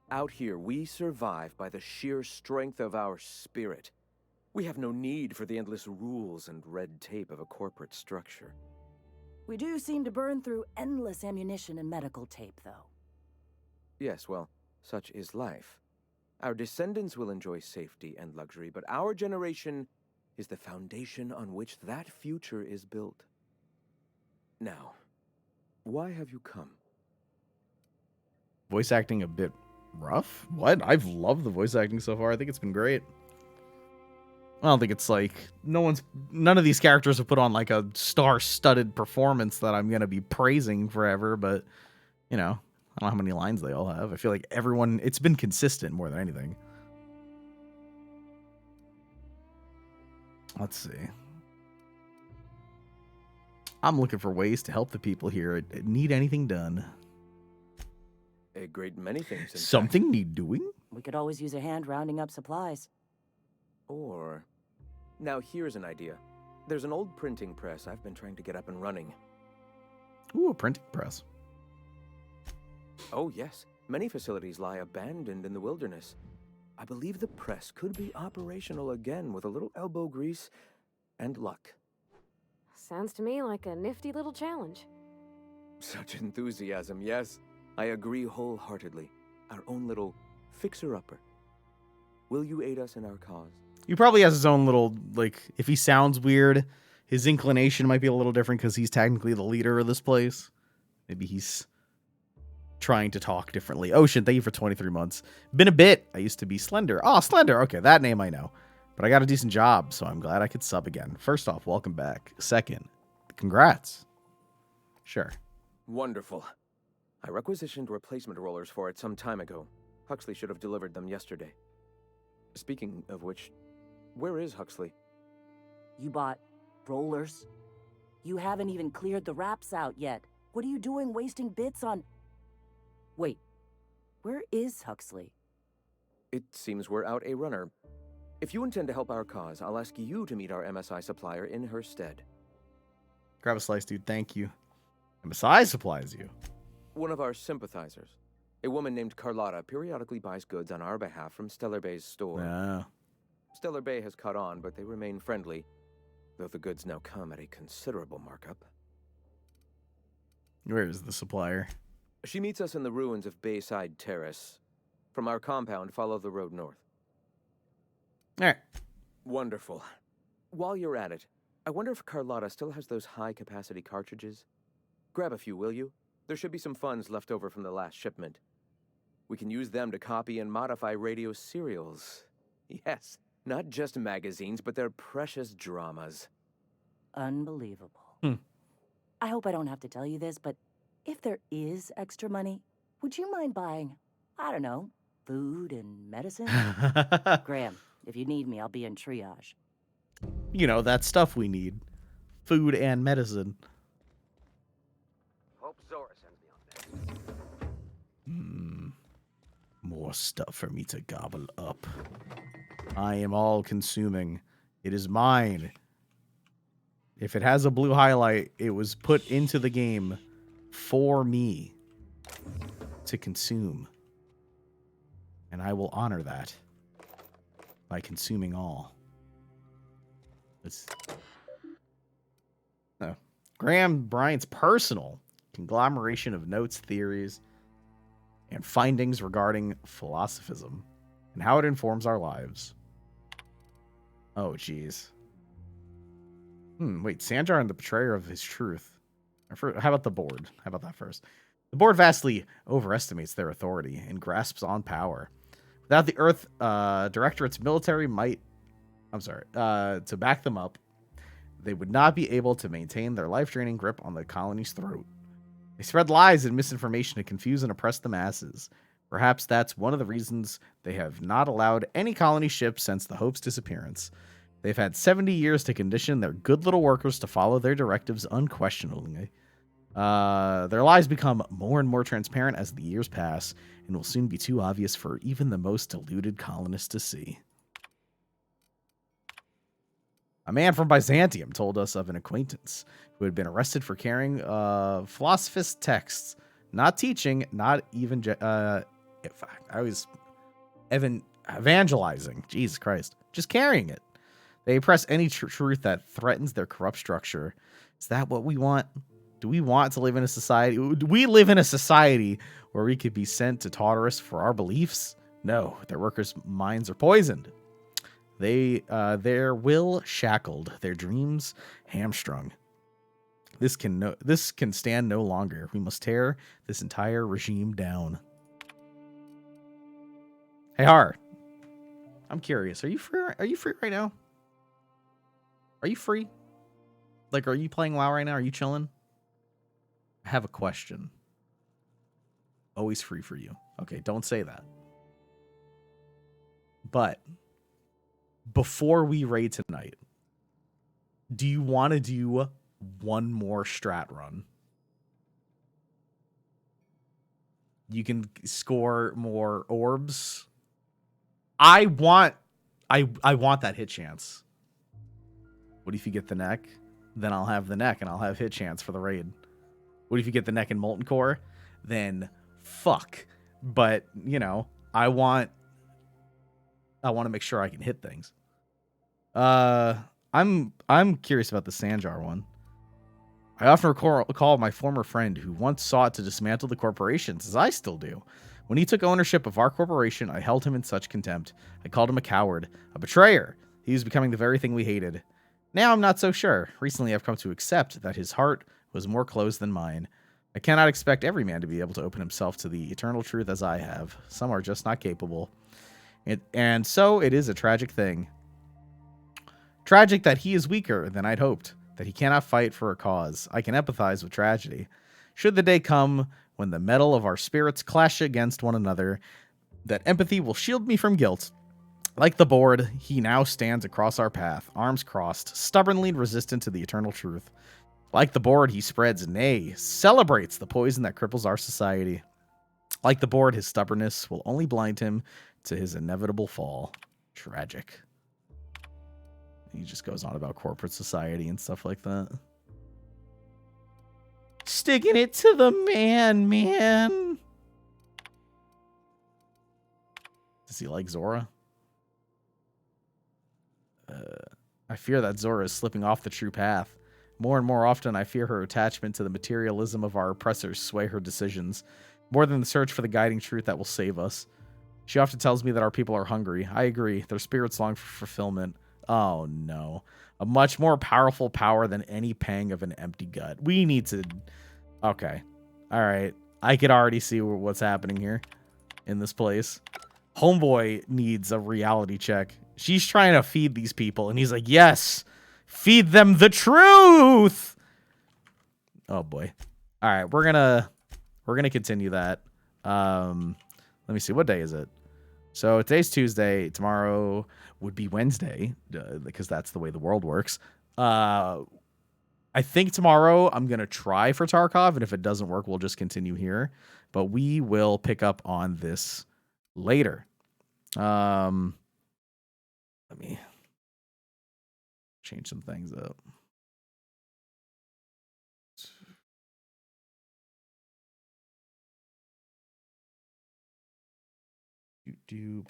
[SPEAKER 7] Out here, we survive by the sheer strength of our spirit. We have no need for the endless rules and red tape of a corporate structure.
[SPEAKER 20] We do seem to burn through endless ammunition and medical tape, though.
[SPEAKER 7] Yes, well, such is life. Our descendants will enjoy safety and luxury, but our generation is the foundation on which that future is built. Now, why have you come?
[SPEAKER 8] Voice acting a bit rough? What? I've loved the voice acting so far. I think it's been great. I don't think it's like none of these characters have put on like a star-studded performance that I'm gonna be praising forever, but you know, I don't know how many lines they all have. I feel like it's been consistent more than anything. Let's see. I'm looking for ways to help the people here need anything done.
[SPEAKER 7] A great many things.
[SPEAKER 8] Something need doing?
[SPEAKER 20] We could always use a hand rounding up supplies.
[SPEAKER 7] Or... Now here's an idea. There's an old printing press I've been trying to get up and running.
[SPEAKER 8] Ooh, a printing press.
[SPEAKER 7] Oh, yes. Many facilities lie abandoned in the wilderness. I believe the press could be operational again with a little elbow grease and luck.
[SPEAKER 9] Sounds to me like a nifty little challenge.
[SPEAKER 7] Such enthusiasm, yes. I agree wholeheartedly. Our own little fixer-upper. Will you aid us in our cause?
[SPEAKER 8] He probably has his own little, like, if he sounds weird, his inclination might be a little different because he's technically the leader of this place. Maybe he's trying to talk differently. Ocean, thank you for 23 months. Been a bit. I used to be Slender. Oh, Slender. Okay, that name I know. But I got a decent job, so I'm glad I could sub again. First off, welcome back. Second, congrats. Sure.
[SPEAKER 7] Wonderful. I requisitioned replacement rollers for it some time ago. Huxley should have delivered them yesterday. Speaking of which, where is Huxley?
[SPEAKER 20] You bought rollers? You haven't even cleared the wraps out yet. What are you doing wasting bits on... Wait, where is Huxley?
[SPEAKER 7] It seems we're out a runner. If you intend to help our cause, I'll ask you to meet our MSI supplier in her stead.
[SPEAKER 8] Grab a slice, dude. Thank you. MSI supplies you.
[SPEAKER 7] One of our sympathizers. A woman named Carlotta periodically buys goods on our behalf from Stellar Bay's store.
[SPEAKER 8] Yeah.
[SPEAKER 7] Stellar Bay has caught on, but they remain friendly, though the goods now come at a considerable markup.
[SPEAKER 8] Where is the supplier?
[SPEAKER 7] She meets us in the ruins of Bayside Terrace. From our compound, follow the road north.
[SPEAKER 8] All right.
[SPEAKER 7] Wonderful. While you're at it, I wonder if Carlotta still has those high-capacity cartridges? Grab a few, will you? There should be some funds left over from the last shipment. We can use them to copy and modify radio serials. Yes, not just magazines, but their precious dramas.
[SPEAKER 20] Unbelievable. I hope I don't have to tell you this, but if there is extra money, would you mind buying, I don't know, food and medicine? Graham, if you need me, I'll be in triage.
[SPEAKER 8] You know, that stuff we need. Food and medicine.
[SPEAKER 15] Hope Zora sends me on next.
[SPEAKER 8] More stuff for me to gobble up. I am all consuming. It is mine. If it has a blue highlight, it was put into the game for me to consume. And I will honor that by consuming all. Graham Bryant's personal conglomeration of notes, theories, and findings regarding philosophism and how it informs our lives. Oh, geez. Wait, Sandjar and the betrayer of his truth. How about the board? How about that first? The board vastly overestimates their authority and grasps on power. Without the Earth Directorate's military might, to back them up, they would not be able to maintain their life-draining grip on the colony's throat. They spread lies and misinformation to confuse and oppress the masses. Perhaps that's one of the reasons they have not allowed any colony ships since the Hope's disappearance. They've had 70 years to condition their good little workers to follow their directives unquestioningly. Their lies become more and more transparent as the years pass, and will soon be too obvious for even the most deluded colonists to see. A man from Byzantium told us of an acquaintance who had been arrested for carrying philosophist texts, not teaching, not even evangelizing. Jesus Christ, just carrying it. They oppress any truth that threatens their corrupt structure. Is that what we want? Do we want to live in a society? Do we live in a society where we could be sent to Tartarus for our beliefs? No, their workers' minds are poisoned. Their will shackled, their dreams hamstrung. This can stand no longer. We must tear this entire regime down. Hey, Har. I'm curious. Are you free? Are you free right now? Are you free? Like, are you playing WoW right now? Are you chilling? I have a question. Always free for you. Okay, don't say that. But before we raid tonight, do you want to do one more strat run? You can score more orbs. I want that hit chance. What if you get the neck? Then I'll have the neck and I'll have hit chance for the raid. What if you get the neck and Molten Core? Then fuck. But, you know, I want to make sure I can hit things. I'm curious about the Sanjar one. I often recall my former friend who once sought to dismantle the corporations, as I still do. When he took ownership of our corporation, I held him in such contempt. I called him a coward, a betrayer. He was becoming the very thing we hated. Now I'm not so sure. Recently I've come to accept that his heart was more closed than mine. I cannot expect every man to be able to open himself to the eternal truth as I have. Some are just not capable. And so it is a tragic thing. Tragic that he is weaker than I'd hoped, that he cannot fight for a cause. I can empathize with tragedy. Should the day come when the metal of our spirits clash against one another, that empathy will shield me from guilt. Like the board, he now stands across our path, arms crossed, stubbornly resistant to the eternal truth. Like the board, he spreads, nay, celebrates the poison that cripples our society. Like the board, his stubbornness will only blind him to his inevitable fall. Tragic. He just goes on about corporate society and stuff like that. Sticking it to the man. Does he like Zora? I fear that Zora is slipping off the true path. More and more often, I fear her attachment to the materialism of our oppressors sway her decisions, more than the search for the guiding truth that will save us. She often tells me that our people are hungry. I agree. Their spirits long for fulfillment. Oh, no. A much more powerful power than any pang of an empty gut. We need to... Okay. All right. I could already see what's happening here in this place. Homeboy needs a reality check. She's trying to feed these people, and he's like, yes, feed them the truth. Oh, boy. All right. We're gonna continue that. Let me see. What day is it? So today's Tuesday. Tomorrow would be Wednesday because that's the way the world works. I think tomorrow I'm going to try for Tarkov, and if it doesn't work, we'll just continue here. But we will pick up on this later. Let me change some things up. Do.